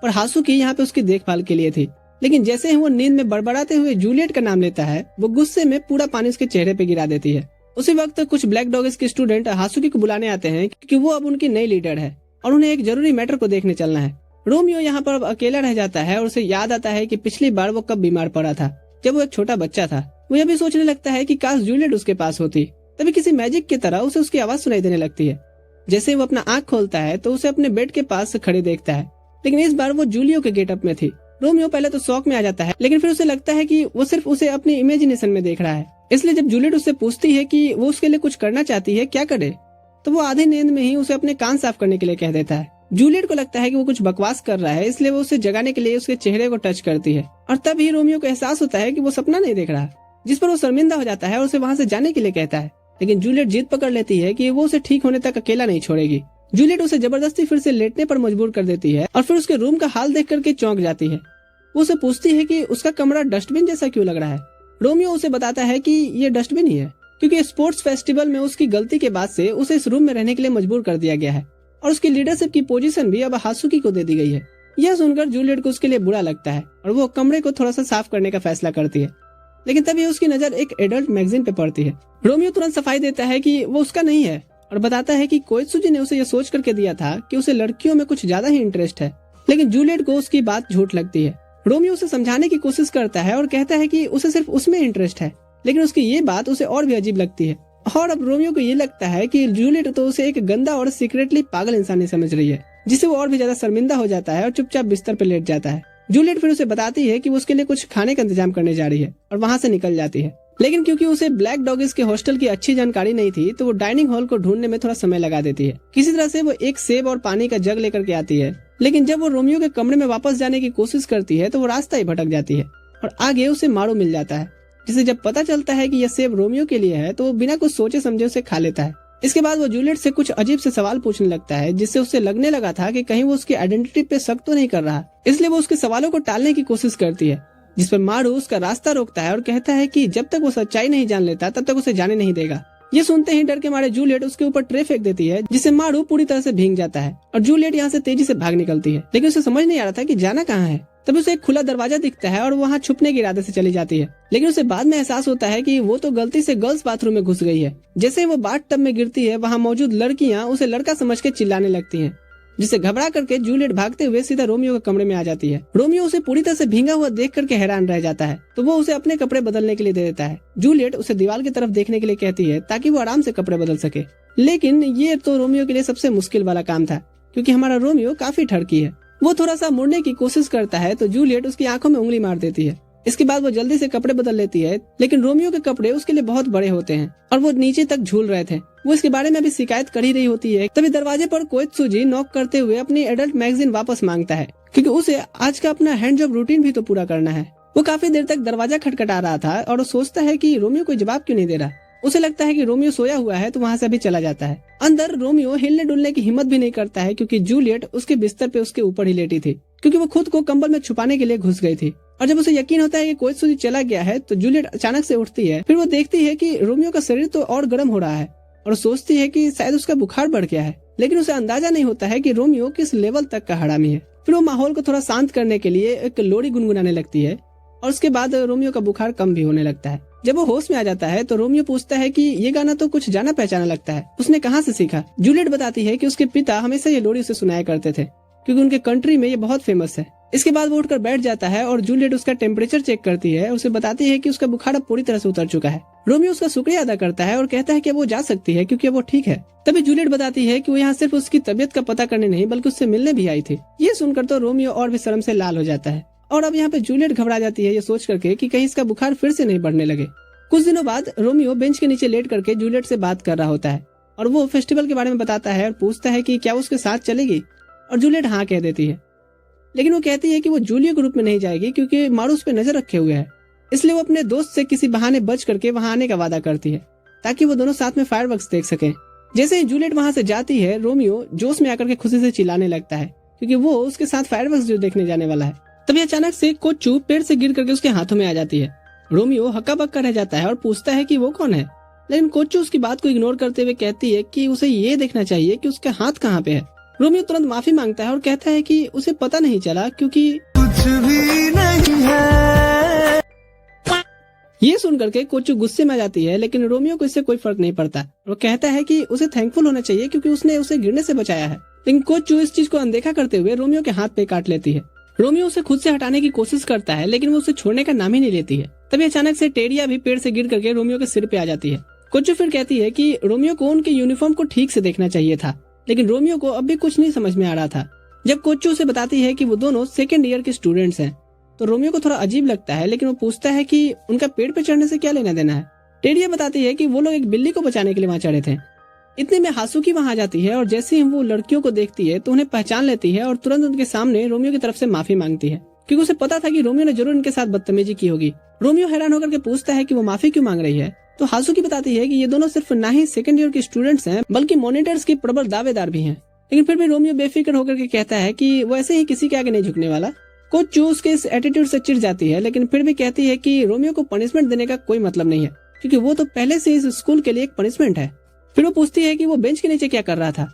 और हासुकी यहाँ पे उसकी देखभाल के लिए थी। लेकिन जैसे ही वो नींद में बड़बड़ाते हुए जूलियट का नाम लेता है, वो गुस्से में पूरा पानी उसके चेहरे पे गिरा देती है। उसी वक्त कुछ ब्लैक डॉग्स के स्टूडेंट हासुकी को बुलाने आते हैं कि वो अब उनकी नई लीडर है और उन्हें एक जरूरी मैटर को देखने चलना है। रोमियो यहाँ पर अब अकेला रह जाता है और उसे याद आता है कि पिछली बार वो कब बीमार पड़ा था, जब वो एक छोटा बच्चा था। वो यह भी सोचने लगता है कि काश जूलियट उसके पास होती। तभी किसी मैजिक की तरह उसे उसकी आवाज सुनाई देने लगती है। जैसे वो अपना आंख खोलता है तो उसे अपने बेड के पास खड़े देखता है, लेकिन इस बार वो जूलियो के गेटअप में थी। रोमियो पहले तो शौक में आ जाता है, लेकिन फिर उसे लगता है कि वो सिर्फ उसे अपनी इमेजिनेशन में देख रहा है। इसलिए जब जूलियट उससे पूछती है कि वो उसके लिए कुछ करना चाहती है, क्या करे, तो वो आधी नींद में ही उसे अपने कान साफ करने के लिए कह देता है। जूलियट को लगता है कि वो कुछ बकवास कर रहा है, इसलिए वो उसे जगाने के लिए उसके चेहरे को टच करती है और तभी रोमियो को एहसास होता है कि वो सपना नहीं देख रहा, जिस पर वो शर्मिंदा हो जाता है और उसे वहाँ से जाने के लिए कहता है। लेकिन जूलियट जिद पकड़ लेती है कि वो उसे ठीक होने तक अकेला नहीं छोड़ेगी। जूलियट उसे जबरदस्ती फिर से लेटने पर मजबूर कर देती है और फिर उसके रूम का हाल देख करके चौंक जाती है। वो उसे पूछती है कि उसका कमरा डस्टबिन जैसा क्यों लग रहा है। रोमियो उसे बताता है कि ये डस्टबिन ही है, क्योंकि स्पोर्ट्स फेस्टिवल में उसकी गलती के बाद से उसे इस रूम में रहने के लिए मजबूर कर दिया गया है और उसकी लीडरशिप की पोजीशन भी अब हासुकी को दे दी गई है। यह सुनकर जूलियट को उसके लिए बुरा लगता है और वो कमरे को थोड़ा सा साफ करने का फैसला करती है। लेकिन तभी उसकी नजर एक एडल्ट मैगजीन पे पड़ती है। रोमियो तुरंत सफाई देता है कि वो उसका नहीं है और बताता है कि कोएत्सुजी ने उसे यह सोच करके दिया था कि उसे लड़कियों में कुछ ज्यादा ही इंटरेस्ट है। लेकिन जूलियट को उसकी बात झूठ लगती है। रोमियो उसे समझाने की कोशिश करता है और कहता है कि उसे सिर्फ उसमें इंटरेस्ट है, लेकिन उसकी ये बात उसे और भी अजीब लगती है। और अब रोमियो को ये लगता है कि जूलियट तो उसे एक गंदा और सीक्रेटली पागल इंसान समझ रही है, जिससे वो और भी ज्यादा शर्मिंदा हो जाता है और चुपचाप बिस्तर पर लेट जाता है। जूलियट फिर उसे बताती है कि वो उसके लिए कुछ खाने का इंतजाम करने जा रही है और वहाँ से निकल जाती है। लेकिन क्योंकि उसे ब्लैक डॉगिस के हॉस्टल की अच्छी जानकारी नहीं थी, तो वो डाइनिंग हॉल को ढूंढने में थोड़ा समय लगा देती है। किसी तरह से वो एक सेब और पानी का जग लेकर के आती है, लेकिन जब वो रोमियो के कमरे में वापस जाने की कोशिश करती है तो वो रास्ता ही भटक जाती है और आगे उसे मारू मिल जाता है, जिसे जब पता चलता है कि यह सेब रोमियो के लिए है तो वो बिना कुछ सोचे समझे उसे खा लेता है। इसके बाद वो जूलियट से कुछ अजीब से सवाल पूछने लगता है, जिससे उसे लगने लगा था कि कहीं वो उसकी आइडेंटिटी पे शक तो नहीं कर रहा। इसलिए वो उसके सवालों को टालने की कोशिश करती है, जिस पर मारू उसका रास्ता रोकता है और कहता है कि जब तक वो सच्चाई नहीं जान लेता तब तक उसे जाने नहीं देगा। ये सुनते ही डर के मारे जूलियट उसके ऊपर ट्रे फेंक देती है, जिससे मारू पूरी तरह से भीग जाता है और जूलियट यहाँ से तेजी से भाग निकलती है। लेकिन उसे समझ नहीं आ रहा था कि जाना कहाँ है। तभी उसे एक खुला दरवाजा दिखता है और वहाँ छुपने के इरादे से चली जाती है। लेकिन उसे बाद में एहसास होता है कि वो तो गलती से गर्ल्स बाथरूम में घुस गई है। जैसे ही वो बाथ टब में गिरती है, वहाँ मौजूद लड़कियाँ उसे लड़का समझ के चिल्लाने लगती हैं, जिससे घबरा करके जूलियट भागते हुए सीधा रोमियो के कमरे में आ जाती है। रोमियो उसे पूरी तरह से भींगा हुआ देख करके हैरान रह जाता है, तो वो उसे अपने कपड़े बदलने के लिए दे देता है। जूलियट उसे दीवार की तरफ देखने के लिए कहती है ताकि वो आराम से कपड़े बदल सके। लेकिन ये तो रोमियो के लिए सबसे मुश्किल वाला काम था, क्योंकि हमारा रोमियो काफी ठरकी है। वो थोड़ा सा मुड़ने की कोशिश करता है तो जूलियट उसकी आंखों में उंगली मार देती है। इसके बाद वो जल्दी से कपड़े बदल लेती है, लेकिन रोमियो के कपड़े उसके लिए बहुत बड़े होते हैं और वो नीचे तक झूल रहे थे। वो इसके बारे में अभी शिकायत कर ही रही होती है, तभी दरवाजे पर कोएत्सुजी नॉक करते हुए अपनी एडल्ट मैगजीन वापस मांगता है, क्योंकि उसे आज का अपना हैंड जॉब रूटीन भी तो पूरा करना है। वो काफी देर तक दरवाजा खटखटा रहा था और वो सोचता है कि रोमियो कोई जवाब क्यों नहीं दे रहा। उसे लगता है कि रोमियो सोया हुआ है, तो वहाँ से अभी चला जाता है। अंदर रोमियो हिलने डुलने की हिम्मत भी नहीं करता है, क्योंकि जूलियट उसके बिस्तर पे उसके ऊपर ही लेटी थी, क्योंकि वो खुद को कंबल में छुपाने के लिए घुस गई थी। और जब उसे यकीन होता है कि कोएत्सुजी चला गया है, तो जूलियट अचानक से उठती है। फिर वो देखती है कि रोमियो का शरीर तो और गर्म हो रहा है और सोचती है कि शायद उसका बुखार बढ़ गया है, लेकिन उसे अंदाजा नहीं होता है कि रोमियो किस लेवल तक का हरामी है। फिर वो माहौल को थोड़ा शांत करने के लिए एक लोरी गुनगुनाने लगती है और उसके बाद रोमियो का बुखार कम भी होने लगता है। जब वो होश में आ जाता है तो रोमियो पूछता है कि ये गाना तो कुछ जाना पहचाना लगता है, उसने कहाँ से सीखा। जूलियट बताती है कि उसके पिता हमेशा ये लोरी उसे सुनाया करते थे, क्योंकि उनके कंट्री में ये बहुत फेमस है। इसके बाद वो उठकर बैठ जाता है और जूलियट उसका टेम्परेचर चेक करती है। उसे बताती है कि उसका बुखार अब पूरी तरह से उतर चुका है। रोमियो उसका शुक्रिया अदा करता है और कहता है कि वो जा सकती है क्योंकि वो ठीक है। तभी जूलियट बताती है कि वो यहाँ सिर्फ उसकी तबीयत का पता करने नहीं बल्कि उससे मिलने भी आई थी। ये सुनकर तो रोमियो और भी शर्म से लाल हो जाता है और अब यहाँ पे जूलियट घबरा जाती है ये सोच करके कि कहीं इसका बुखार फिर से नहीं बढ़ने लगे। कुछ दिनों बाद रोमियो बेंच के नीचे लेट करके जूलियट से बात कर रहा होता है और वो फेस्टिवल के बारे में बताता है और पूछता है कि क्या वो उसके साथ चलेगी, और जूलियट हाँ कह देती है। लेकिन वो कहती है कि वो जूलियो के रूप में नहीं जाएगी, क्योंकि मारू उस पे नजर रखे हुए है। इसलिए वो अपने दोस्त से किसी बहाने बच करके वहाँ आने का वादा करती है, ताकि वो दोनों साथ में फायरवर्क्स देख सकें। जैसे ही जूलियट वहाँ से जाती है, रोमियो जोश में आकर के खुशी से चिल्लाने लगता है, क्योंकि वो उसके साथ फायरवर्क्स जो देखने जाने वाला है। तभी अचानक से कोच्चू पेड़ से गिर करके उसके हाथों में आ जाती है। रोमियो हक्का बक्का रह जाता है और पूछता है कि वो कौन है, लेकिन कोच्चो उसकी बात को इग्नोर करते हुए कहती है कि उसे ये देखना चाहिए कि उसका हाथ कहाँ पे है। रोमियो तुरंत माफी मांगता है और कहता है कि उसे पता नहीं चला क्योंकि कुछ भी नहीं है। ये सुन करके कोच्चो गुस्से में आ जाती है, लेकिन रोमियो को इससे कोई फर्क नहीं पड़ता। वो कहता है कि उसे थैंकफुल होना चाहिए क्योंकि उसने उसे गिरने से बचाया है। लेकिन कोच्चो इस चीज को अनदेखा करते हुए रोमियो के हाथ पे काट लेती है। रोमियो उसे खुद से हटाने की कोशिश करता है, लेकिन वो उसे छोड़ने का नाम ही नहीं लेती है। तभी अचानक से टेरिया भी पेड़ से गिर करके रोमियो के सिर पे आ जाती है। कोच्चो फिर कहती है कि रोमियो को उनके यूनिफॉर्म को ठीक से देखना चाहिए था, लेकिन रोमियो को अब भी कुछ नहीं समझ में आ रहा था। जब कोच्चो उसे बताती है कि वो दोनों सेकेंड ईयर के स्टूडेंट्स हैं, तो रोमियो को थोड़ा अजीब लगता है, लेकिन वो पूछता है कि उनका पेड़ पे चढ़ने से क्या लेना देना है। टेरिया बताती है कि वो लोग एक बिल्ली को बचाने के लिए वहाँ चढ़े थे। इतने में हासुकी वहाँ आ जाती है और जैसे ही वो लड़कियों को देखती है तो उन्हें पहचान लेती है और तुरंत उनके सामने रोमियो की तरफ से माफी मांगती है, क्योंकि उसे पता था कि रोमियो ने जरूर इनके साथ बदतमीजी की होगी। रोमियो हैरान होकर के पूछता है कि वो माफी क्यों मांग रही है, तो हासुकी बताती है कि ये दोनों सिर्फ ना ही सेकंड ईयर के स्टूडेंट्स हैं, बल्कि मॉनिटर्स की प्रबल दावेदार भी हैं। लेकिन फिर भी रोमियो बेफिक्र होकर के कहता है कि वो ऐसे ही किसी के आगे नहीं झुकने वाला। कोच्चो उसके इस एटीट्यूड से चिढ़ जाती है, लेकिन फिर भी कहती है कि रोमियो को पनिशमेंट देने का कोई मतलब नहीं है, क्योंकि वो तो पहले से इस स्कूल के लिए एक पनिशमेंट है। फिर वो पूछती है कि वो बेंच के नीचे क्या कर रहा था,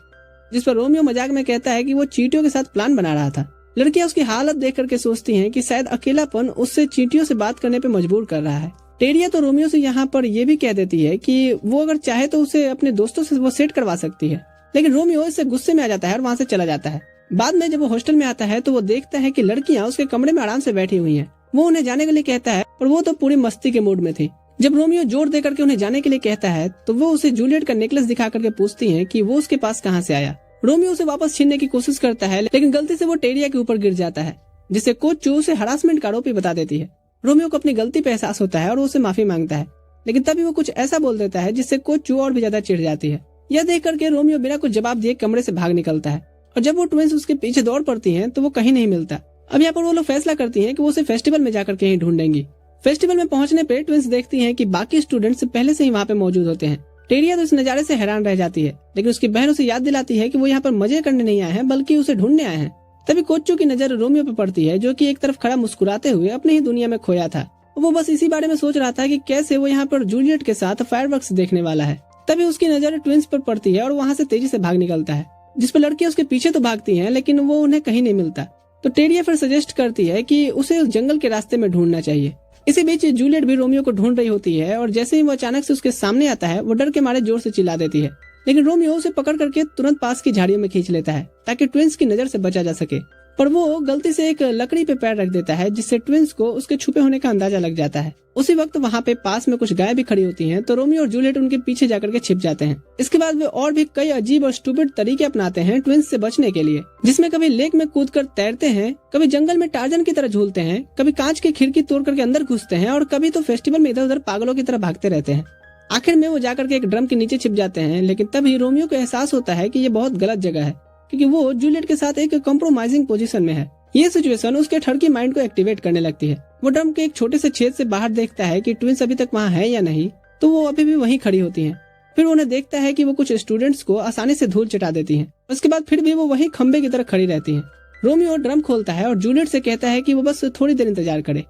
जिस पर रोमियो मजाक में कहता है कि वो चींटियों के साथ प्लान बना रहा था। लड़कियां उसकी हालत देख करके सोचती हैं कि शायद अकेलापन उससे चींटियों से बात करने पे मजबूर कर रहा है। टेरिया तो रोमियो से यहाँ पर यह भी कह देती है कि वो अगर चाहे तो उसे अपने दोस्तों से वो सेट करवा सकती है, लेकिन रोमियो इससे गुस्से में आ जाता है और वहाँ से चला जाता है। बाद में जब वो हॉस्टल में आता है तो वो देखता है कि लड़कियां उसके कमरे में आराम से बैठी हुई हैं। वो उन्हें जाने के लिए कहता है, पर वो तो पूरी मस्ती के मूड में थी। जब रोमियो जोर दे करके उन्हें जाने के लिए कहता है तो वो उसे जूलियट का नेकलेस दिखा करके पूछती है कि वो उसके पास कहाँ से आया। रोमियो उसे वापस छीनने की कोशिश करता है, लेकिन गलती से वो टेरिया के ऊपर गिर जाता है, जिससे कोच्चो उसे हरासमेंट का आरोपी बता देती है। रोमियो को अपनी गलती पे एहसास होता है और वो उसे माफी मांगता है, लेकिन तभी वो कुछ ऐसा बोल देता है जिससे कोच्चो और भी ज्यादा चिढ़ जाती है। यह देख करके रोमियो बिना कुछ जवाब दिए कमरे से भाग निकलता है, और जब वो ट्विंस उसके पीछे दौड़ पड़ती हैं तो वो कहीं नहीं मिलता। अब यहाँ पर वो लोग फैसला करती हैं कि वो उसे फेस्टिवल में जाकर कहीं ढूंढेंगी। फेस्टिवल में पहुंचने पे ट्विंस देखती हैं कि बाकी स्टूडेंट्स पहले से ही वहाँ पे मौजूद होते हैं। टेरिया तो इस नजारे से हैरान रह जाती है, लेकिन उसकी बहन उसे याद दिलाती है कि वो यहाँ पर मजे करने नहीं आए हैं, बल्कि उसे ढूंढने आए हैं। तभी कोच्चो की नजर रोमियो पे पड़ती है, जो कि एक तरफ खड़ा मुस्कुराते हुए अपनी ही दुनिया में खोया था। वो बस इसी बारे में सोच रहा था कि कैसे वो यहाँ पर जूलियट के साथ फायरवर्क्स देखने वाला है। तभी उसकी नजर ट्विंस पर पड़ती है और वहाँ से तेजी से भाग निकलता है, जिस पर लड़कियां उसके पीछे तो भागती हैं, लेकिन वो उन्हें कहीं नहीं मिलता। तो टेरिया फिर सजेस्ट करती है कि उसे उस जंगल के रास्ते में ढूंढना चाहिए। इसी बीच जूलियट भी रोमियो को ढूंढ रही होती है, और जैसे ही वो अचानक से उसके सामने आता है वो डर के मारे जोर से चिल्ला देती है, लेकिन रोमियो उसे पकड़ करके तुरंत पास की झाड़ियों में खींच लेता है ताकि ट्विंस की नजर से बचा जा सके। पर वो गलती से एक लकड़ी पे पैर रख देता है, जिससे ट्विंस को उसके छुपे होने का अंदाजा लग जाता है। उसी वक्त वहाँ पे पास में कुछ गाय भी खड़ी होती हैं, तो रोमियो और जूलियट उनके पीछे जाकर के छिप जाते हैं। इसके बाद वे और भी कई अजीब और स्टूपिड तरीके अपनाते हैं ट्विंस से बचने के लिए, जिसमें कभी लेक में कूदकर तैरते हैं, कभी जंगल में टार्जन की तरह झूलते हैं, कभी कांच की खिड़की तोड़ करके अंदर घुसते हैं, और कभी तो फेस्टिवल में इधर उधर पागलों की तरह भागते रहते हैं। आखिर में वो जाकर के एक ड्रम के नीचे छिप जाते हैं, लेकिन तभी रोमियो को एहसास होता है कि ये बहुत गलत जगह है, क्योंकि वो जूलियट के साथ एक कॉम्प्रोमाइजिंग पोजीशन में है। ये सिचुएशन उसके ठड़की माइंड को एक्टिवेट करने लगती है। वो ड्रम के एक छोटे से छेद से बाहर देखता है कि ट्विंस अभी तक वहाँ है या नहीं, तो वो अभी भी वहीं खड़ी होती हैं। फिर उन्हें देखता है कि वो कुछ स्टूडेंट्स को आसानी से धूल चटा देती हैं। उसके बाद फिर भी वो वहीं खंबे की तरह खड़ी रहती हैं। रोमियो ड्रम खोलता है और जूलियट से कहता है कि वो बस थोड़ी देर इंतजार करे,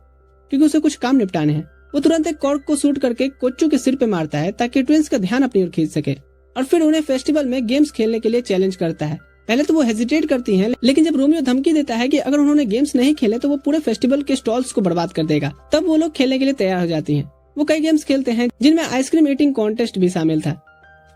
क्योंकि उसे कुछ काम निपटाने हैं। वो तुरंत एक कॉर्क को शूट करके कोच्चो के सिर पे मारता है ताकि ट्विंस का ध्यान अपनी ओर खींच सके, और फिर उन्हें फेस्टिवल में गेम्स खेलने के लिए चैलेंज करता है। पहले तो वो हेजिटेट करती हैं, लेकिन जब रोमियो धमकी देता है कि अगर उन्होंने गेम्स नहीं खेले तो वो पूरे फेस्टिवल के स्टॉल्स को बर्बाद कर देगा, तब वो लोग खेलने के लिए तैयार हो जाती हैं। वो कई गेम्स खेलते हैं, जिनमें आइसक्रीम ईटिंग कॉन्टेस्ट भी शामिल था।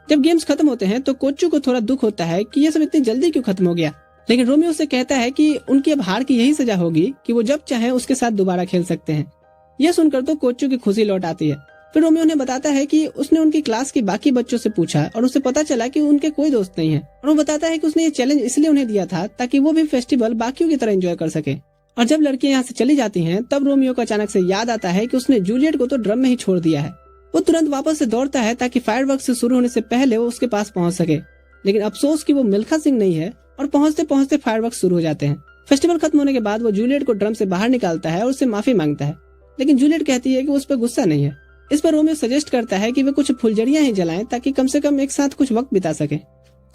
जब गेम्स खत्म होते हैं तो कोच्चो को थोड़ा दुख होता है कि ये सब इतनी जल्दी क्यों खत्म हो गया, लेकिन रोमियो से कहता है कि उनकी अब हार की यही सजा होगी कि वो जब चाहे उसके साथ दोबारा खेल सकते हैं। यह सुनकर तो कोच्चो की खुशी लौट आती है। फिर रोमियो उन्हें बताता है कि उसने उनकी क्लास के बाकी बच्चों से पूछा और उसे पता चला कि उनके कोई दोस्त नहीं है, और वो बताता है कि उसने ये चैलेंज इसलिए उन्हें दिया था ताकि वो भी फेस्टिवल बाकियों की तरह एंजॉय कर सके। और जब लड़कियां यहाँ से चली जाती हैं, तब रोमियो को अचानक से याद आता है कि उसने जूलियट को तो ड्रम में ही छोड़ दिया है। वो तुरंत वापस से दौड़ता है ताकि फायरवर्क्स शुरू होने से पहले वो उसके पास पहुंच सके, लेकिन अफसोस कि वो मिल्खा सिंह नहीं है, और पहुंचते पहुंचते फायरवर्क्स शुरू हो जाते हैं। फेस्टिवल खत्म होने के बाद वो जूलियट को ड्रम से बाहर निकालता है और उससे माफी मांगता है, लेकिन जूलियट कहती है कि उस पर गुस्सा नहीं है। इस पर रोमियो सजेस्ट करता है कि वे कुछ फुलझड़ियां ही जलाएं ताकि कम से कम एक साथ कुछ वक्त बिता सके।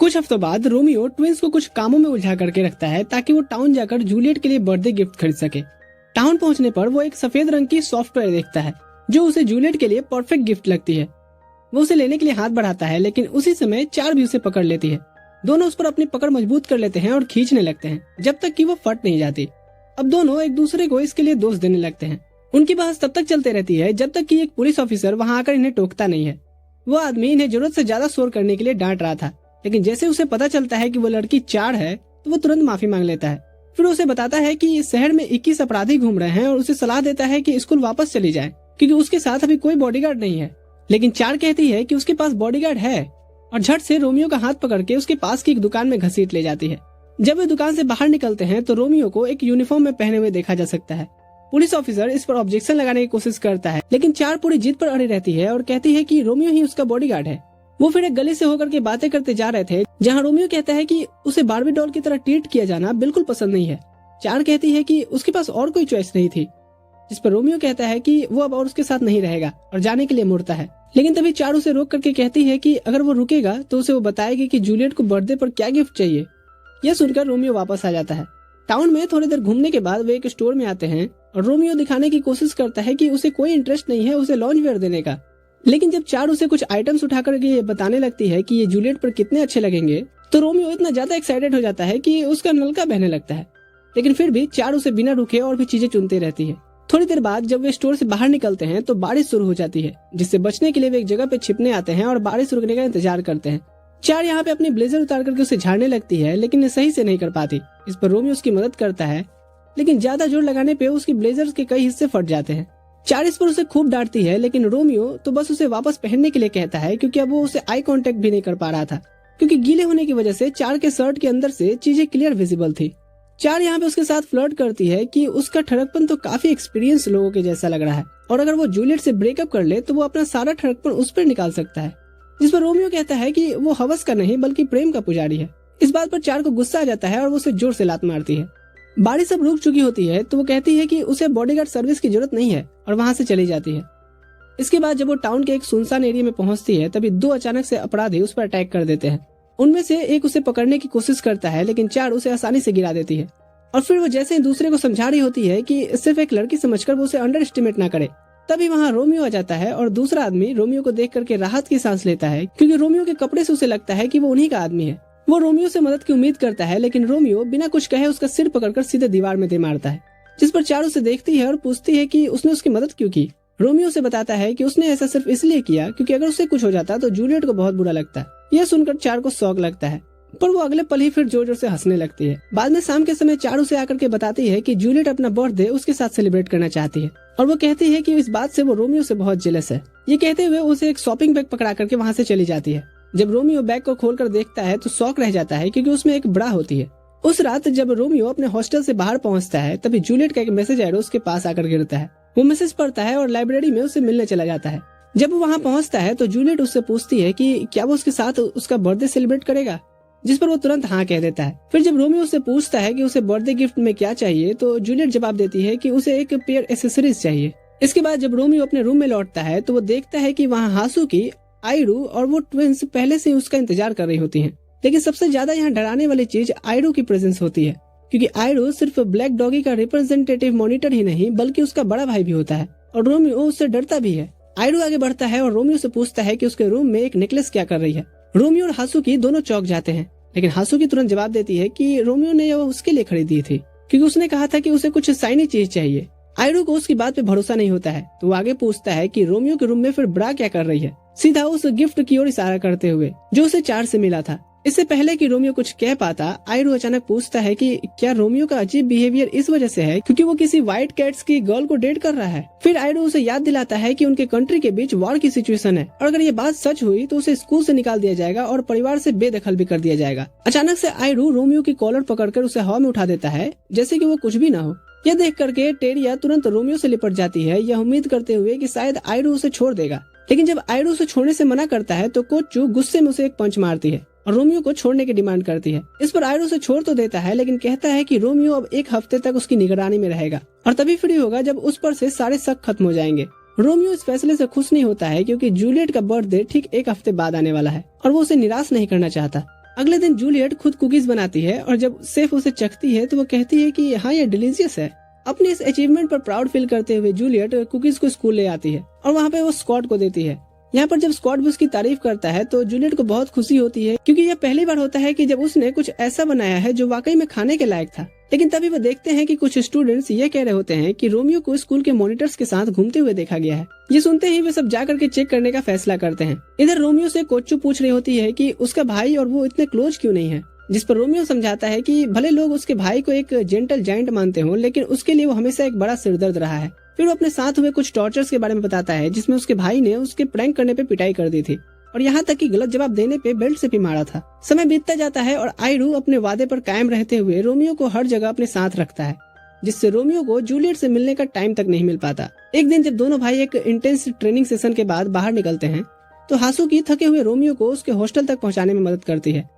कुछ हफ्तों बाद रोमियो ट्विंस को कुछ कामों में उलझा करके रखता है ताकि वो टाउन जाकर जूलियट के लिए बर्थडे गिफ्ट खरीद सके। टाउन पहुंचने पर वो एक सफेद रंग की सॉफ्टवेयर देखता है जो उसे जूलियट के लिए परफेक्ट गिफ्ट लगती है। वो उसे लेने के लिए हाथ बढ़ाता है, लेकिन उसी समय चार भी उसे पकड़ लेती है। दोनों उस पर अपनी पकड़ मजबूत कर लेते हैं और खींचने लगते हैं जब तक कि वो फट नहीं जाती। अब दोनों एक दूसरे को इसके लिए दोष देने लगते हैं। उनकी बहस तब तक चलते रहती है जब तक कि एक पुलिस ऑफिसर वहां आकर इन्हें टोकता नहीं है। वो आदमी इन्हें जरूरत से ज्यादा शोर करने के लिए डांट रहा था, लेकिन जैसे उसे पता चलता है कि वो लड़की चार है तो वो तुरंत माफी मांग लेता है। फिर उसे बताता है कि इस शहर में 21 अपराधी घूम रहे हैं और उसे सलाह देता है कि स्कूल वापस चली जाए क्योंकि उसके साथ अभी कोई बॉडीगार्ड नहीं है। लेकिन चार कहती है कि उसके पास बॉडीगार्ड है और झट से रोमियो का हाथ पकड़ के उसके पास की एक दुकान में घसीट ले जाती है। जब वे दुकान से बाहर निकलते हैं तो रोमियो को एक यूनिफॉर्म में पहने हुए देखा जा सकता है। पुलिस ऑफिसर इस पर ऑब्जेक्शन लगाने की कोशिश करता है, लेकिन चार पूरी जिद पर अड़ी रहती है और कहती है कि रोमियो ही उसका बॉडीगार्ड है। वो फिर एक गली से होकर के बातें करते जा रहे थे जहाँ रोमियो कहता है कि उसे बार्बी डॉल की तरह ट्रीट किया जाना बिल्कुल पसंद नहीं है। चार कहती है कि उसके पास और कोई चॉइस नहीं थी, जिस पर रोमियो कहता है कि वो अब और उसके साथ नहीं रहेगा और जाने के लिए मुड़ता है। लेकिन तभी चार उसे रोक करके कहती है कि अगर वो रुकेगा तो उसे वो बताएगी कि जूलियट को बर्थडे पर क्या गिफ्ट चाहिए। यह सुनकर रोमियो वापस आ जाता है। टाउन में थोड़ी देर घूमने के बाद वे एक स्टोर में आते हैं और रोमियो दिखाने की कोशिश करता है कि उसे कोई इंटरेस्ट नहीं है उसे लॉन्ज वेयर देने का। लेकिन जब चार उसे कुछ आइटम्स उठाकर के ये बताने लगती है कि ये जूलियट पर कितने अच्छे लगेंगे तो रोमियो इतना ज्यादा एक्साइटेड हो जाता है कि उसका नलका बहने लगता है। लेकिन फिर भी चार उसे बिना रुके और भी चीजें चुनती रहती है। थोड़ी देर बाद जब वे स्टोर से बाहर निकलते हैं तो बारिश शुरू हो जाती है, जिससे बचने के लिए वे एक जगह पे छिपने आते हैं और बारिश रुकने का इंतजार करते हैं। चार यहाँ पे अपनी ब्लेजर उतार करके उसे झाड़ने लगती है, लेकिन ये सही से नहीं कर पाती। इस पर रोमियो उसकी मदद करता है, लेकिन ज्यादा जोर लगाने पे उसकी ब्लेजर के कई हिस्से फट जाते हैं। चार इस पर उसे खूब डांटती है, लेकिन रोमियो तो बस उसे वापस पहनने के लिए कहता है क्योंकि अब वो उसे आई कांटेक्ट भी नहीं कर पा रहा था, क्योंकि गीले होने की वजह से चार के शर्ट के अंदर से चीजें क्लियर विजिबल थी। चार यहाँ पे उसके साथ फ्लर्ट करती है कि उसका ठड़कपन तो काफी एक्सपीरियंस लोगों के जैसा लग रहा है और अगर वो जूलियट से ब्रेकअप कर ले तो वो अपना सारा ठड़कपन उस पर निकाल सकता है। जिस पर रोमियो कहता है कि वो हवस का नहीं बल्कि प्रेम का पुजारी है। इस बात पर चार को गुस्सा आ जाता है और वो उसे जोर से लात मारती है। बारिश अब रुक चुकी होती है तो वो कहती है कि उसे बॉडीगार्ड सर्विस की जरूरत नहीं है और वहाँ से चली जाती है। इसके बाद जब वो टाउन के एक सुनसान एरिया में पहुंचती है तभी दो अचानक से अपराधी उस पर अटैक कर देते हैं। उनमें से एक उसे पकड़ने की कोशिश करता है, लेकिन चार उसे आसानी से गिरा देती है और फिर वो जैसे ही दूसरे को समझा रही होती है कि सिर्फ एक लड़की समझकर वो उसे अंडर एस्टिमेट ना करे, तभी वहाँ रोमियो आ जाता है और दूसरा आदमी रोमियो को देख करके राहत की सांस लेता है क्योंकि रोमियो के कपड़े से उसे लगता है कि वो उन्हीं का आदमी है। वो रोमियो से मदद की उम्मीद करता है, लेकिन रोमियो बिना कुछ कहे उसका सिर पकड़कर सीधे दीवार में दे मारता है, जिस पर चार उसे देखती है और पूछती है कि उसने उसकी मदद क्यों की। रोमियो से बताता है कि उसने ऐसा सिर्फ इसलिए किया क्योंकि अगर उससे कुछ हो जाता तो जूलियट को बहुत बुरा लगता। यह सुनकर चार को शौक लगता है, पर वो अगले पल ही फिर जोर जोर से हंसने लगती है। बाद में शाम के समय चार उसे आकर के बताती है कि जूलियट अपना बर्थडे उसके साथ सेलिब्रेट करना चाहती है और वो कहती है कि इस बात से वो रोमियो से बहुत जेलस है। ये कहते हुए उसे एक शॉपिंग बैग पकड़ा करके वहाँ से चली जाती है। जब रोमियो बैग को खोलकर देखता है तो शॉक रह जाता है क्योंकि उसमें एक ब्रा होती है। उस रात जब रोमियो अपने हॉस्टल से बाहर पहुंचता है तभी जूलियट का एक मैसेज एरो उसके पास आकर गिरता है। वो मैसेज पढ़ता है और लाइब्रेरी में उसे मिलने चला जाता है। जब वो वहाँ पहुँचता है तो जूलियट उससे पूछती है कि क्या वो उसके साथ उसका बर्थडे सेलिब्रेट करेगा, जिस पर वो तुरंत हाँ कह देता है। फिर जब रोमियो उससे पूछता है कि उसे बर्थडे गिफ्ट में क्या चाहिए तो जूलियट जवाब देती है कि उसे एक पेयर एक्सेसरीज चाहिए। इसके बाद जब रोमियो अपने रूम में लौटता है तो वो देखता है कि वहाँ हासुकी, आयरू और वो ट्विंस पहले से ही उसका इंतजार कर रही होती हैं। लेकिन सबसे ज्यादा यहाँ डराने वाली चीज आयरू की प्रेजेंस होती है, क्योंकि आयरू सिर्फ ब्लैक डॉगी का रिप्रेजेंटेटिव मॉनिटर ही नहीं बल्कि उसका बड़ा भाई भी होता है और रोमियो उससे डरता भी है। आयरू आगे बढ़ता है और रोमियो से पूछता है कि उसके रूम में एक नेकलेस क्या कर रही है। रोमियो और हासुकी दोनों चौंक जाते हैं, लेकिन हासुकी तुरंत जवाब देती है कि रोमियो ने यह उसके लिए खरीदी थी क्योंकि उसने कहा था कि उसे कुछ शाइनी चीज चाहिए। आयरू को उसकी बात पे भरोसा नहीं होता है तो वो आगे पूछता है कि रोमियो के रूम में फिर ब्रा क्या कर रही है, सीधा उस गिफ्ट की ओर इशारा करते हुए जो उसे चार से मिला था। इससे पहले कि रोमियो कुछ कह पाता आयरू अचानक पूछता है कि क्या रोमियो का अजीब बिहेवियर इस वजह से है क्योंकि वो किसी व्हाइट कैट्स की गर्ल को डेट कर रहा है। फिर आयरू उसे याद दिलाता है कि उनके कंट्री के बीच वॉर की सिचुएशन है और अगर ये बात सच हुई तो उसे स्कूल से निकाल दिया जाएगा और परिवार से बेदखल भी कर दिया जाएगा। अचानक से आयरू रोमियो की कॉलर पकड़कर उसे हवा में उठा देता है जैसे कि वो कुछ भी ना हो। यह देख करके टेरिया तुरंत रोमियो से लिपट जाती है, यह उम्मीद करते हुए कि शायद आयरू उसे छोड़ देगा। लेकिन जब आयरू उसे छोड़ने से मना करता है तो कोच्चू गुस्से में उसे एक पंच मारती है और रोमियो को छोड़ने की डिमांड करती है। इस पर आयरू उसे छोड़ तो देता है, लेकिन कहता है कि रोमियो अब एक हफ्ते तक उसकी निगरानी में रहेगा और तभी फ्री होगा जब उस पर से सारे शक खत्म हो जाएंगे। रोमियो इस फैसले से खुश नहीं होता है क्योंकि जूलियट का बर्थडे ठीक एक हफ्ते बाद आने वाला है और वो उसे निराश नहीं करना चाहता। अगले दिन जूलियट खुद कुकीज बनाती है और जब सेफ उसे चखती है तो वो कहती है कि हाँ ये डिलीशियस है। अपने इस अचीवमेंट पर प्राउड फील करते हुए जूलियट कुकीज को स्कूल ले आती है और वहाँ पे वो स्कॉट को देती है। यहाँ पर जब स्कॉट भी उसकी तारीफ करता है तो जूलियट को बहुत खुशी होती है, क्योंकि यह पहली बार होता है कि जब उसने कुछ ऐसा बनाया है जो वाकई में खाने के लायक था। लेकिन तभी वो देखते हैं कि कुछ स्टूडेंट्स ये कह रहे होते हैं कि रोमियो को स्कूल के मॉनिटर्स के साथ घूमते हुए देखा गया है। ये सुनते ही वे सब जाकर के चेक करने का फैसला करते हैं। इधर रोमियो से कोच्चू पूछ रही होती है कि उसका भाई और वो इतने क्लोज क्यों नहीं है, जिस पर रोमियो समझाता है कि भले लोग उसके भाई को एक जेंटल जायंट मानते हों, लेकिन उसके लिए वो हमेशा एक बड़ा सिरदर्द रहा है। फिर वो अपने साथ हुए कुछ टॉर्चर्स के बारे में बताता है, जिसमें उसके भाई ने उसके प्रैंक करने पे पिटाई कर दी थी और यहाँ तक कि गलत जवाब देने पे बेल्ट से भी मारा था। समय बीतता जाता है और आयरू अपने वादे पर कायम रहते हुए रोमियो को हर जगह अपने साथ रखता है, जिससे रोमियो को जूलियट से मिलने का टाइम तक नहीं मिल पाता। एक दिन जब दोनों भाई एक इंटेंस ट्रेनिंग सेशन के बाद बाहर निकलते हैं तो हासुकी थके हुए रोमियो को उसके हॉस्टल तक पहुँचाने में मदद करती है।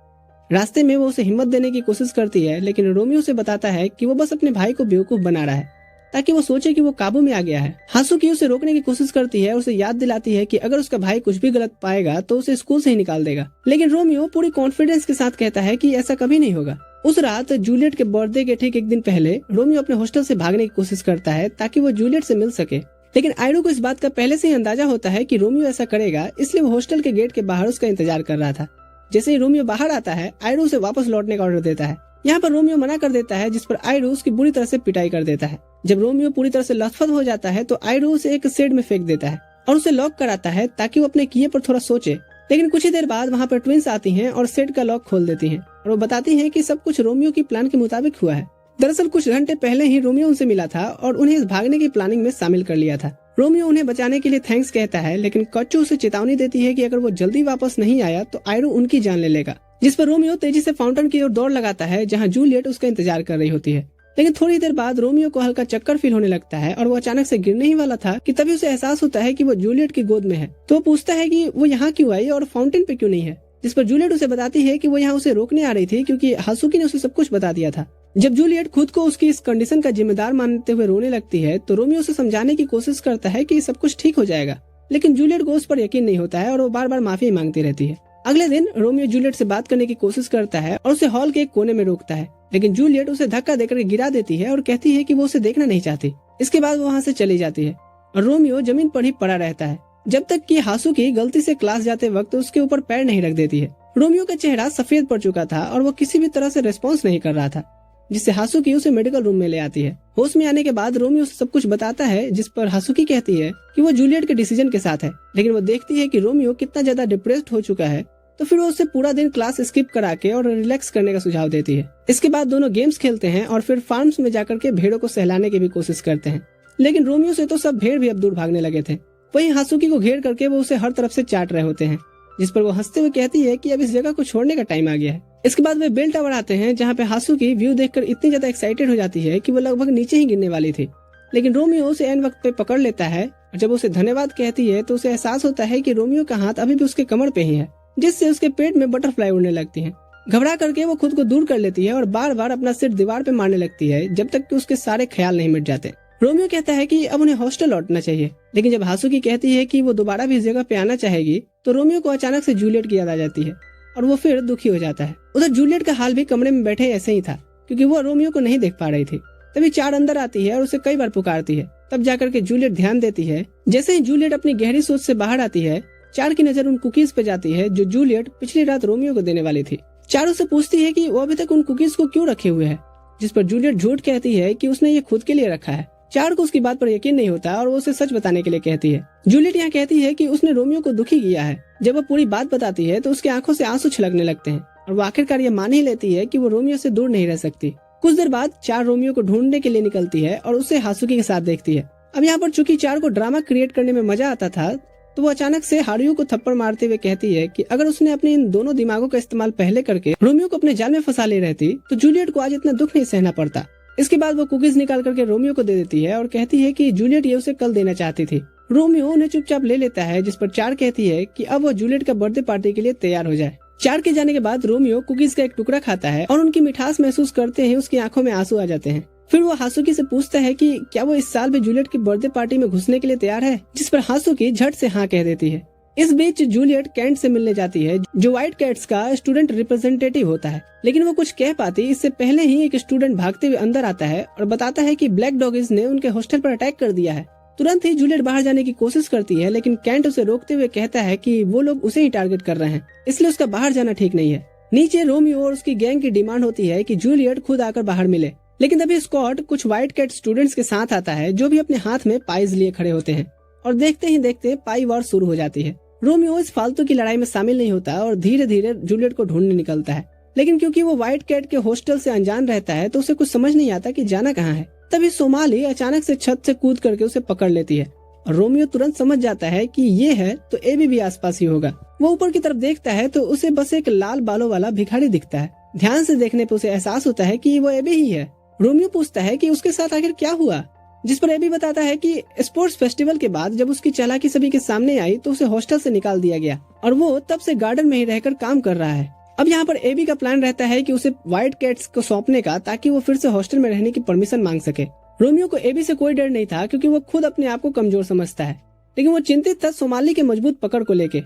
रास्ते में वो उसे हिम्मत देने की कोशिश करती है, लेकिन रोमियो से बताता है कि वो बस अपने भाई को बेवकूफ बना रहा है ताकि वो सोचे कि वो काबू में आ गया है। हासुकी उसे रोकने की कोशिश करती है और उसे याद दिलाती है कि अगर उसका भाई कुछ भी गलत पाएगा तो उसे स्कूल से ही निकाल देगा, लेकिन रोमियो पूरी कॉन्फिडेंस के साथ कहता है कि ऐसा कभी नहीं होगा। उस रात जूलियट के बर्थडे के ठीक एक दिन पहले रोमियो अपने हॉस्टल से भागने की कोशिश करता है ताकि वो जूलियट से मिल सके, लेकिन आयरू को इस बात का पहले से ही अंदाजा होता है कि रोमियो ऐसा करेगा, इसलिए वो हॉस्टल के गेट के बाहर उसका इंतजार कर रहा था। जैसे ही रोमियो बाहर आता है, आयरू उसे वापस लौटने का ऑर्डर देता है। यहाँ पर रोमियो मना कर देता है, जिस पर आयरू उसकी बुरी तरह से पिटाई कर देता है। जब रोमियो पूरी तरह से लथपथ हो जाता है तो आयरू उसे एक शेड में फेंक देता है और उसे लॉक कराता है ताकि वो अपने किए पर थोड़ा सोचे। लेकिन कुछ ही देर बाद वहाँ पर ट्विंस आती हैं और शेड का लॉक खोल देती हैं और वो बताती हैं कि सब कुछ रोमियो की प्लान के मुताबिक हुआ है। दरअसल कुछ घंटे पहले ही रोमियो उनसे मिला था और उन्हें इस भागने की प्लानिंग में शामिल कर लिया था। रोमियो उन्हें बचाने के लिए थैंक्स कहता है, लेकिन कोच्चू उसे चेतावनी देती है कि अगर वो जल्दी वापस नहीं आया तो आयरू उनकी जान ले लेगा, जिस पर रोमियो तेजी से फाउंटेन की ओर दौड़ लगाता है जहां जूलियट उसका इंतजार कर रही होती है। लेकिन थोड़ी देर बाद रोमियो को हल्का चक्कर फील होने लगता है और वो अचानक से गिरने ही वाला था कि तभी उसे एहसास होता है कि वो जूलियट की गोद में है। तो वो पूछता है कि वो यहाँ क्यों आई और फाउंटेन पे क्यों नहीं है, जिस पर जूलियट उसे बताती है कि वो यहाँ उसे रोकने आ रही थी क्योंकि हासुकी ने उसे सब कुछ बता दिया था। जब जूलियट खुद को उसकी इस कंडीशन का जिम्मेदार मानते हुए रोने लगती है तो रोमियो उसे समझाने की कोशिश करता है कि सब कुछ ठीक हो जाएगा, लेकिन जूलियट को उस पर यकीन नहीं होता है और वो बार बार माफी मांगती रहती है। अगले दिन रोमियो जूलियट से बात करने की कोशिश करता है और उसे हॉल के एक कोने में रोकता है, लेकिन जूलियट उसे धक्का देकर गिरा देती है और कहती है कि वो उसे देखना नहीं चाहती। इसके बाद वो वहाँ से चली जाती है और रोमियो जमीन पर ही पड़ा रहता है जब तक कि हासुकी गलती से क्लास जाते वक्त उसके ऊपर पैर नहीं रख देती है। रोमियो का चेहरा सफेद पड़ चुका था और वो किसी भी तरह से रिस्पॉन्स नहीं कर रहा था, जिससे हासुकी उसे मेडिकल रूम में ले आती है। होश में आने के बाद रोमियो उसे सब कुछ बताता है, जिस पर हासुकी कहती है कि वो जूलियट के डिसीजन के साथ है, लेकिन वो देखती है कि रोमियो कितना ज्यादा डिप्रेस्ड हो चुका है, तो फिर वो उसे पूरा दिन क्लास स्किप करा के और रिलैक्स करने का सुझाव देती है। इसके बाद दोनों गेम्स खेलते हैं और फिर फार्म्स में जाकर के भेड़ों को सहलाने की भी कोशिश करते हैं, लेकिन रोमियो से तो सब भेड़ भी अब दूर भागने लगे थे। वहीं हासुकी को घेर करके वो उसे हर तरफ से चाट रहे होते हैं, जिस पर वो हंसते हुए कहती है कि अब इस जगह को छोड़ने का टाइम आ गया है। इसके बाद वे बेल टावर आते हैं, जहाँ पे हासुकी व्यू देखकर इतनी ज्यादा एक्साइटेड हो जाती है कि वो लगभग नीचे ही गिरने वाली थी, लेकिन रोमियो उसे एन वक्त पे पकड़ लेता है और जब उसे धन्यवाद कहती है तो उसे एहसास होता है कि रोमियो का हाथ अभी भी उसके कमर पे ही है, जिससे उसके पेट में बटरफ्लाई उड़ने लगती हैं। घबरा करके वो खुद को दूर कर लेती है और बार बार अपना सिर दीवार पे मारने लगती है जब तक कि उसके सारे ख्याल नहीं मिट जाते। रोमियो कहता है कि अब उन्हें हॉस्टल लौटना चाहिए, लेकिन जब हासुकी कहती है कि वो दोबारा भी इस जगह पे आना चाहेगी तो रोमियो को अचानक से जूलियट की याद आ जाती है और वो फिर दुखी हो जाता है। उधर जूलियट का हाल भी कमरे में बैठे ऐसे ही था, क्योंकि वो रोमियो को नहीं देख पा रही थी। तभी चार अंदर आती है और उसे कई बार पुकारती है, तब जाकर के जूलियट ध्यान देती है। जैसे ही जूलियट अपनी गहरी सोच से बाहर आती है, चार की नजर उन कुकीज पे जाती है जो जूलियट पिछली रात रोमियो को देने वाली थी। चार उससे पूछती है कि वो अभी तक उन कुकीज को क्यों रखे हुए है, जिस पर जूलियट झूठ कहती है कि उसने ये खुद के लिए रखा है। चार को उसकी बात पर यकीन नहीं होता और वो उसे सच बताने के लिए कहती है। जूलियट यहाँ कहती है कि उसने रोमियो को दुखी किया है। जब वो पूरी बात बताती है तो उसकी आंखों से आंसू छलकने लगते हैं और वो आखिरकार ये मान ही लेती है कि वो रोमियो से दूर नहीं रह सकती। कुछ देर बाद चार रोमियो को ढूंढने के लिए निकलती है और उसे हासुकी के साथ देखती है। अब यहाँ पर चूंकि चार को ड्रामा क्रिएट करने में मजा आता था, तो वो अचानक से हारुयो को थप्पड़ मारते हुए कहती है कि अगर उसने अपने इन दोनों दिमागों का इस्तेमाल पहले करके रोमियो को अपने जाल में फंसा ले रहती तो जूलियट को आज इतना दुख नहीं सहना पड़ता। इसके बाद वो कुकीज निकाल करके रोमियो को दे देती है और कहती है कि जूलियट ये उसे कल देना चाहती थी। रोमियो उन्हें चुपचाप ले लेता है, जिस पर चार कहती है कि अब वो जूलियट का बर्थडे पार्टी के लिए तैयार हो जाए। चार के जाने के बाद रोमियो कुकीज का एक टुकड़ा खाता है और उनकी मिठास महसूस करते ही उसकी आंखों में आंसू आ जाते हैं। फिर वो हासुकी से पूछता है कि क्या वो इस साल भी जूलियट की बर्थडे पार्टी में घुसने के लिए तैयार है, जिस पर हासुकी झट से हाँ कह देती है। इस बीच जूलियट कैंट से मिलने जाती है, जो व्हाइट कैट्स का स्टूडेंट रिप्रेजेंटेटिव होता है, लेकिन वो कुछ कह पाती इससे पहले ही एक स्टूडेंट भागते हुए अंदर आता है और बताता है कि ब्लैक डॉगिज ने उनके हॉस्टल पर अटैक कर दिया है। तुरंत ही जूलियट बाहर जाने की कोशिश करती है, लेकिन कैंट उसे रोकते हुए कहता है कि वो लोग उसे ही टारगेट कर रहे हैं, इसलिए उसका बाहर जाना ठीक नहीं है। नीचे रोमियो और उसकी गैंग की डिमांड होती है कि जूलियट खुद आकर बाहर मिले, लेकिन तभी स्कॉट कुछ व्हाइट कैट स्टूडेंट्स के साथ आता है जो भी अपने हाथ में पाइज लिए खड़े होते हैं, और देखते ही देखते पाई वॉर शुरू हो जाती है। रोमियो इस फालतू की लड़ाई में शामिल नहीं होता और धीरे धीरे जूलियट को ढूंढने निकलता है, लेकिन क्योंकि वो व्हाइट कैट के हॉस्टल से अनजान रहता है तो उसे कुछ समझ नहीं आता कि जाना कहाँ है। तभी सोमाली अचानक से छत से कूद करके उसे पकड़ लेती है और रोमियो तुरंत समझ जाता है कि ये है तो एबी भी आसपास ही होगा। वो ऊपर की तरफ देखता है तो उसे बस एक लाल बालों वाला भिखारी दिखता है। ध्यान से देखने पर उसे एहसास होता है कि वो एबी ही है। रोमियो पूछता है कि उसके साथ आखिर क्या हुआ, जिस पर एबी बताता है कि स्पोर्ट्स फेस्टिवल के बाद जब उसकी चालाकी सभी के सामने आई तो उसे हॉस्टल से निकाल दिया गया और वो तब से गार्डन में ही रहकर काम कर रहा है। अब यहाँ पर एबी का प्लान रहता है कि उसे व्हाइट कैट्स को सौंपने का, ताकि वो फिर से हॉस्टल में रहने की परमिशन मांग सके। रोमियो को एबी से कोई डर नहीं था क्योंकि वो खुद अपने आप को कमजोर समझता है, लेकिन वो चिंतित था सोमाली के मजबूत पकड़ को लेके।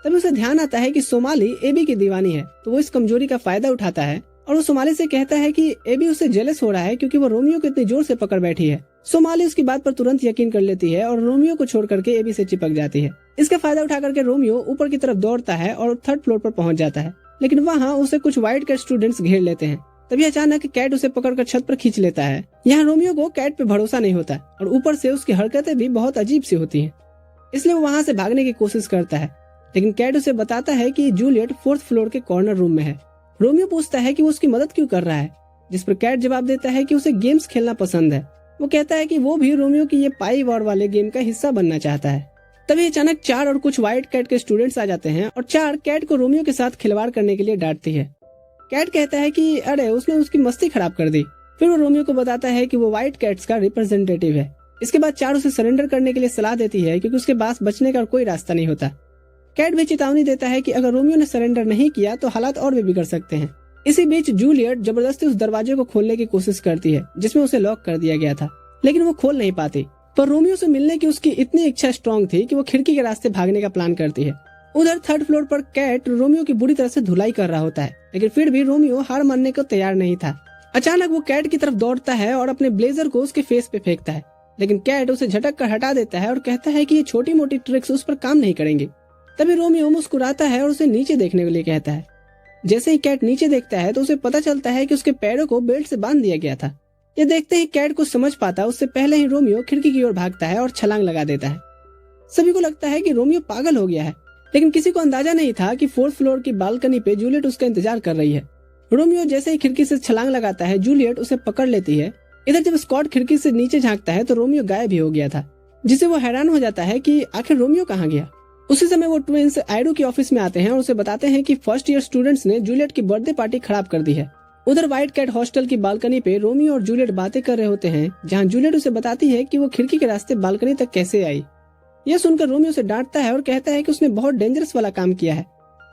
तभी उसे ध्यान आता है कि सोमाली एबी की दीवानी है, तो वो इस कमजोरी का फायदा उठाता है और वो सोमाली से कहता है कि एबी उससे जेलस हो रहा है क्योंकि वो रोमियो को इतनी जोर से पकड़ बैठी है। सोमाली उसकी बात पर तुरंत यकीन कर लेती है और रोमियो को छोड़ करके एबी से चिपक जाती है। इसका फायदा उठा करके रोमियो ऊपर की तरफ दौड़ता है और 3rd फ्लोर पर पहुंच जाता है, लेकिन वहाँ उसे कुछ व्हाइट कैट स्टूडेंट्स घेर लेते हैं। तभी अचानक कैट उसे पकड़कर छत पर खींच लेता है। यहाँ रोमियो को कैट पे भरोसा नहीं होता और ऊपर से उसकी हरकतें भी बहुत अजीब सी होती हैं, इसलिए वो वहाँ से भागने की कोशिश करता है, लेकिन कैट उसे बताता है कि जूलियट 4th फ्लोर के कॉर्नर रूम में है। रोमियो पूछता है कि वो उसकी मदद क्यों कर रहा है, जिस पर कैट जवाब देता है कि उसे गेम्स खेलना पसंद है। वो कहता है कि वो भी रोमियो की ये पाई वॉर वाले गेम का हिस्सा बनना चाहता है। तभी अचानक 4 और कुछ व्हाइट कैट के स्टूडेंट्स आ जाते हैं और 4 कैट को रोमियो के साथ खिलवाड़ करने के लिए डांटती है। कैट कहता है कि अरे उसने उसकी मस्ती खराब कर दी। फिर वो रोमियो को बताता है कि वो व्हाइट कैट्स का रिप्रेजेंटेटिव है। इसके बाद 4 उसे सरेंडर करने के लिए सलाह देती है क्योंकि उसके पास बचने का कोई रास्ता नहीं होता। कैट भी चेतावनी देता है कि अगर रोमियो ने सरेंडर नहीं किया तो हालात और भी बिगड़ सकते हैं। इसी बीच जूलियट जबरदस्ती उस दरवाजे को खोलने की कोशिश करती है जिसमें उसे लॉक कर दिया गया था, लेकिन वो खोल नहीं पाती। पर रोमियो से मिलने की उसकी इतनी इच्छा स्ट्रांग थी कि वो खिड़की के रास्ते भागने का प्लान करती है। उधर 3rd फ्लोर पर कैट रोमियो की बुरी तरह से धुलाई कर रहा होता है, लेकिन फिर भी रोमियो हार मानने को तैयार नहीं था। अचानक वो कैट की तरफ दौड़ता है और अपने ब्लेजर को उसके फेस पे फेंकता है, लेकिन कैट उसे झटक कर हटा देता है और कहता है कि ये छोटी मोटी ट्रिक्स उस पर काम नहीं करेंगे। तभी रोमियो मुस्कुराता है और उसे नीचे देखने के लिए कहता है। जैसे ही कैट नीचे देखता है तो उसे पता चलता है कि उसके पैरों को बेल्ट से बांध दिया गया था। ये देखते ही कैट को समझ पाता उससे पहले ही रोमियो खिड़की की ओर भागता है और छलांग लगा देता है। सभी को लगता है कि रोमियो पागल हो गया है, लेकिन किसी को अंदाजा नहीं था कि 4th फ्लोर की बालकनी पे जूलियट उसका इंतजार कर रही है। रोमियो जैसे ही खिड़की से छलांग लगाता है, जूलियट उसे पकड़ लेती है। इधर जब स्कॉट खिड़की से नीचे झांकता है तो रोमियो गायब ही हो गया था, जिससे वो हैरान हो जाता है कि आखिर रोमियो कहाँ गया। उसी समय वो ट्विंस आयरू के ऑफिस में आते हैं और उसे बताते हैं कि 1st ईयर स्टूडेंट्स ने जूलियट की बर्थडे पार्टी खराब कर दी है। उधर व्हाइट कैट हॉस्टल की बालकनी पे रोमियो और जूलियट बातें कर रहे होते हैं, जहाँ जूलियट उसे बताती है कि वो खिड़की के रास्ते बालकनी तक कैसे आई। यह सुनकर रोमियो से डांटता है और कहता है कि उसने बहुत डेंजरस वाला काम किया है।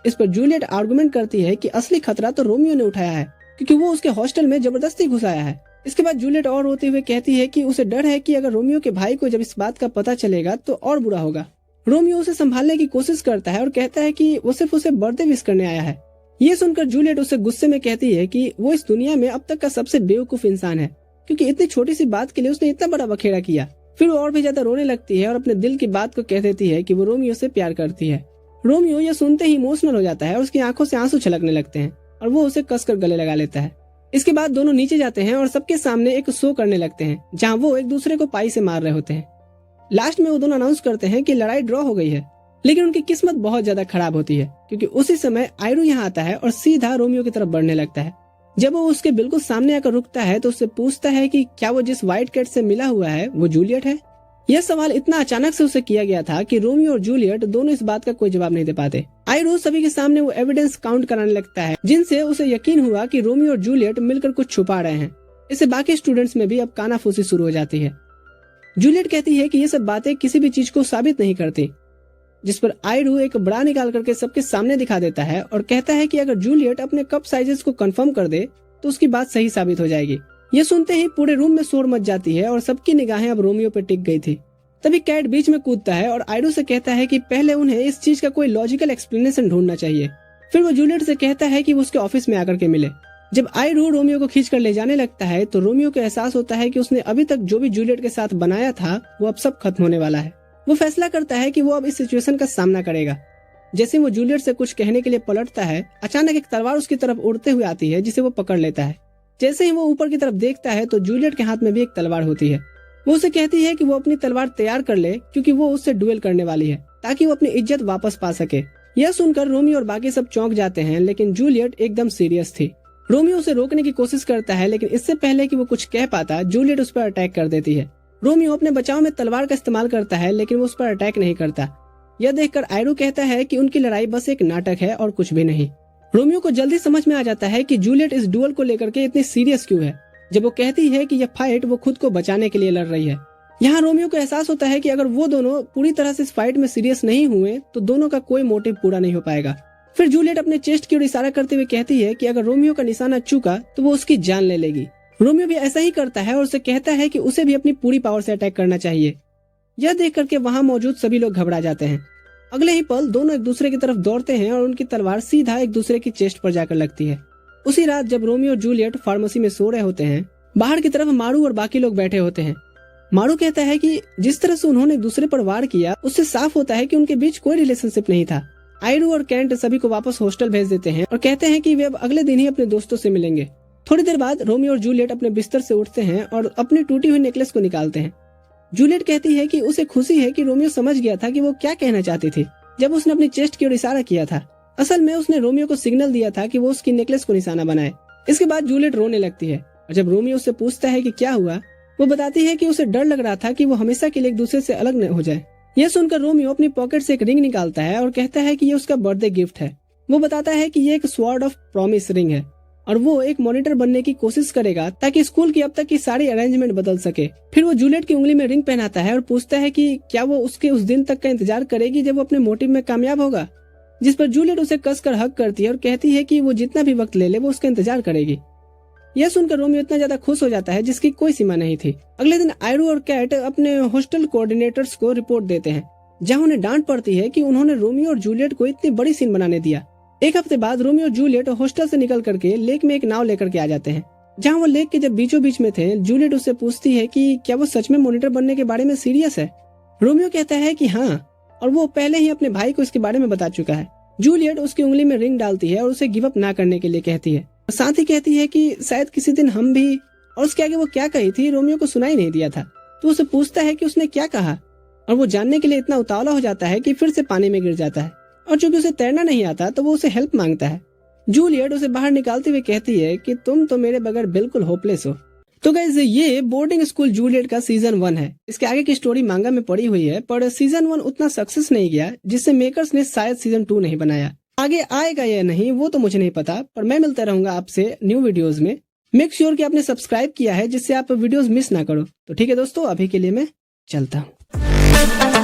इस पर जूलियट आर्गुमेंट करती है कि असली खतरा तो रोमियो ने उठाया है क्योंकि वो उसके हॉस्टल में जबरदस्ती घुस आया है। इसके बाद जूलियट और रोते हुए कहती है कि उसे डर है कि अगर रोमियो के भाई को जब इस बात का पता चलेगा तो और बुरा होगा। रोमियो उसे संभालने की कोशिश करता है और कहता है कि वो सिर्फ उसे बर्थडे विश करने आया है। ये सुनकर जूलियट उसे गुस्से में कहती है कि वो इस दुनिया में अब तक का सबसे बेवकूफ इंसान है क्योंकि इतनी छोटी सी बात के लिए उसने इतना बड़ा बखेड़ा किया। फिर वो और भी ज्यादा रोने लगती है और अपने दिल की बात को कह देती है कि वो रोमियो से प्यार करती है। रोमियो ये सुनते ही इमोशनल हो जाता है और उसकी आंखों से आंसू छलकने लगते हैं और वो उसे कसकर गले लगा लेता है। इसके बाद दोनों नीचे जाते हैं और सबके सामने एक शो करने लगते हैं जहाँ वो एक दूसरे को पाई से मार रहे होते हैं। लास्ट में वो दोनों अनाउंस करते हैं कि लड़ाई ड्रॉ हो गई है, लेकिन उनकी किस्मत बहुत ज्यादा खराब होती है क्योंकि उसी समय आयरू यहाँ आता है और सीधा रोमियो की तरफ बढ़ने लगता है। जब वो उसके बिल्कुल सामने आकर रुकता है तो उससे पूछता है कि क्या वो जिस व्हाइट कैट से मिला हुआ है वो जूलियट है। यह सवाल इतना अचानक से उसे किया गया था कि रोमियो और जूलियट दोनों इस बात का कोई जवाब नहीं दे पाते। आयरू सभी के सामने वो एविडेंस काउंट कराने लगता है जिनसे उसे यकीन हुआ कि रोमियो और जूलियट मिलकर कुछ छुपा रहे हैं। इससे बाकी स्टूडेंट्स में भी अब कानाफूसी शुरू हो जाती है। जूलियट कहती है कि ये सब बातें किसी भी चीज को साबित नहीं करती, जिस पर आयरू एक बड़ा निकाल करके सबके सामने दिखा देता है और कहता है कि अगर जूलियट अपने कप साइजेस को कंफर्म कर दे तो उसकी बात सही साबित हो जाएगी। ये सुनते ही पूरे रूम में शोर मच जाती है और सबकी निगाहें अब रोमियो पे टिक गई थी। तभी कैट बीच में कूदता है और आयरू से कहता है कि पहले उन्हें इस चीज का कोई लॉजिकल एक्सप्लेनेशन ढूंढना चाहिए। फिर वो जूलियट से कहता है कि वो उसके ऑफिस में आकर के मिले। जब आयरू रोमियो को खींच कर ले जाने लगता है तो रोमियो को एहसास होता है कि उसने अभी तक जो भी जूलियट के साथ बनाया था वो अब सब खत्म होने वाला है। वो फैसला करता है कि वो अब इस सिचुएशन का सामना करेगा। जैसे वो जूलियट से कुछ कहने के लिए पलटता है, अचानक एक तलवार उसकी तरफ उड़ते हुए आती है जिसे वो पकड़ लेता है। जैसे ही वो ऊपर की तरफ देखता है तो जूलियट के हाथ में भी एक तलवार होती है। वो उसे कहती है कि वो अपनी तलवार तैयार कर ले क्योंकि वो उससे डुएल करने वाली है ताकि वो अपनी इज्जत वापस पा सके। यह सुनकर रोमियो और बाकी सब चौंक जाते हैं, लेकिन जूलियट एकदम सीरियस थी। रोमियो उसे रोकने की कोशिश करता है, लेकिन इससे पहले कि वो कुछ कह पाता जूलियट उस पर अटैक कर देती है। रोमियो अपने बचाव में तलवार का इस्तेमाल करता है, लेकिन वो उस पर अटैक नहीं करता। यह देखकर आयरू कहता है कि उनकी लड़ाई बस एक नाटक है और कुछ भी नहीं। रोमियो को जल्दी समझ में आ जाता है कि जूलियट इस डुएल को लेकर के इतनी सीरियस क्यों है, जब वो कहती है कि यह फाइट वो खुद को बचाने के लिए लड़ रही है। यहाँ रोमियो को एहसास होता है कि अगर वो दोनों पूरी तरह से इस फाइट में सीरियस नहीं हुए तो दोनों का कोई मोटिव पूरा नहीं हो पाएगा। फिर जूलियट अपने चेस्ट की ओर इशारा करते हुए कहती है कि अगर रोमियो का निशाना चूका तो वो उसकी जान ले लेगी। रोमियो भी ऐसा ही करता है और उसे कहता है कि उसे भी अपनी पूरी पावर से अटैक करना चाहिए। यह देख करके वहाँ मौजूद सभी लोग घबरा जाते हैं। अगले ही पल दोनों एक दूसरे की तरफ दौड़ते हैं और उनकी तलवार सीधा एक दूसरे की चेस्ट पर जाकर लगती है। उसी रात जब रोमियो और जूलियट फार्मेसी में सो रहे होते हैं, बाहर की तरफ मारू और बाकी लोग बैठे होते हैं। मारू कहता है कि जिस तरह से उन्होंने एक दूसरे पर वार किया उससे साफ होता है कि उनके बीच कोई रिलेशनशिप नहीं था। आयरू और कैंट सभी को वापस हॉस्टल भेज देते हैं और कहते हैं कि वे अब अगले दिन ही अपने दोस्तों से मिलेंगे। थोड़ी देर बाद रोमियो और जूलियट अपने बिस्तर से उठते हैं और अपनी टूटी हुई नेकलेस को निकालते हैं। जूलियट कहती है कि उसे खुशी है कि रोमियो समझ गया था कि वो क्या कहना चाहती थी जब उसने अपनी चेस्ट की ओर इशारा किया था। असल में उसने रोमियो को सिग्नल दिया था कि वो उसकी नेकलेस को निशाना बनाए। इसके बाद जूलियट रोने लगती है और जब रोमियो उससे पूछता है कि क्या हुआ, वो बताती है कि उसे डर लग रहा था कि वो हमेशा के लिए एक दूसरे से अलग न हो जाए। यह सुनकर रोमियो अपनी पॉकेट से एक रिंग निकालता है और कहता है कि ये उसका बर्थडे गिफ्ट है। वो बताता है कि ये एक स्वॉर्ड ऑफ प्रॉमिस रिंग है और वो एक मॉनिटर बनने की कोशिश करेगा ताकि स्कूल की अब तक की सारी अरेंजमेंट बदल सके। फिर वो जूलियट की उंगली में रिंग पहनाता है और पूछता है कि क्या वो उसके उस दिन तक का इंतजार करेगी जब वो अपने मोटिव में कामयाब होगा। जिस पर जूलियट उसे कसकर हक करती है और कहती है कि वो जितना भी वक्त ले ले वो उसका इंतजार करेगी। यह सुनकर रोमियो इतना ज्यादा खुश हो जाता है जिसकी कोई सीमा नहीं थी। अगले दिन आयरू और कैट अपने हॉस्टल कोऑर्डिनेटर्स को रिपोर्ट देते हैं, जहां उन्हें डांट पड़ती है कि उन्होंने रोमियो और जूलियट को इतनी बड़ी सीन बनाने दिया। एक हफ्ते बाद रोमियो और जूलियट हॉस्टल से निकल करके लेक में एक नाव लेकर के आ जाते हैं। जहां वो लेक के जब बीचों बीच में थे, जूलियट उससे पूछती है कि क्या वो सच में मॉनिटर बनने के बारे में सीरियस है। रोमियो कहता है कि हाँ, और वो पहले ही अपने भाई को इसके बारे में बता चुका है। जूलियट उसकी उंगली में रिंग डालती है और उसे गिव अप ना करने के लिए कहती है। साथ ही कहती है कि शायद किसी दिन हम भी, और उसके आगे वो क्या कही थी रोमियो को सुनाई नहीं दिया था। तो उसे पूछता है कि उसने क्या कहा और वो जानने के लिए इतना उतावला हो जाता है कि फिर से पानी में गिर जाता है और चूंकि उसे तैरना नहीं आता तो वो उसे हेल्प मांगता है। जूलियट उसे बाहर निकालते हुए कहती है कि तुम तो मेरे बगैर बिल्कुल होपलेस हो। तो गाइस, ये बोर्डिंग स्कूल जूलियट का सीजन 1 है। इसके आगे की स्टोरी मांगा में पड़ी हुई है, पर सीजन 1 उतना सक्सेस नहीं गया जिससे मेकर्स ने शायद सीजन 2 नहीं बनाया। आगे आएगा या नहीं वो तो मुझे नहीं पता, पर मैं मिलता रहूंगा आपसे न्यू वीडियोस में। मेक श्योर कि आपने सब्सक्राइब किया है जिससे आप वीडियोस मिस ना करो। तो ठीक है दोस्तों, अभी के लिए मैं चलता हूँ।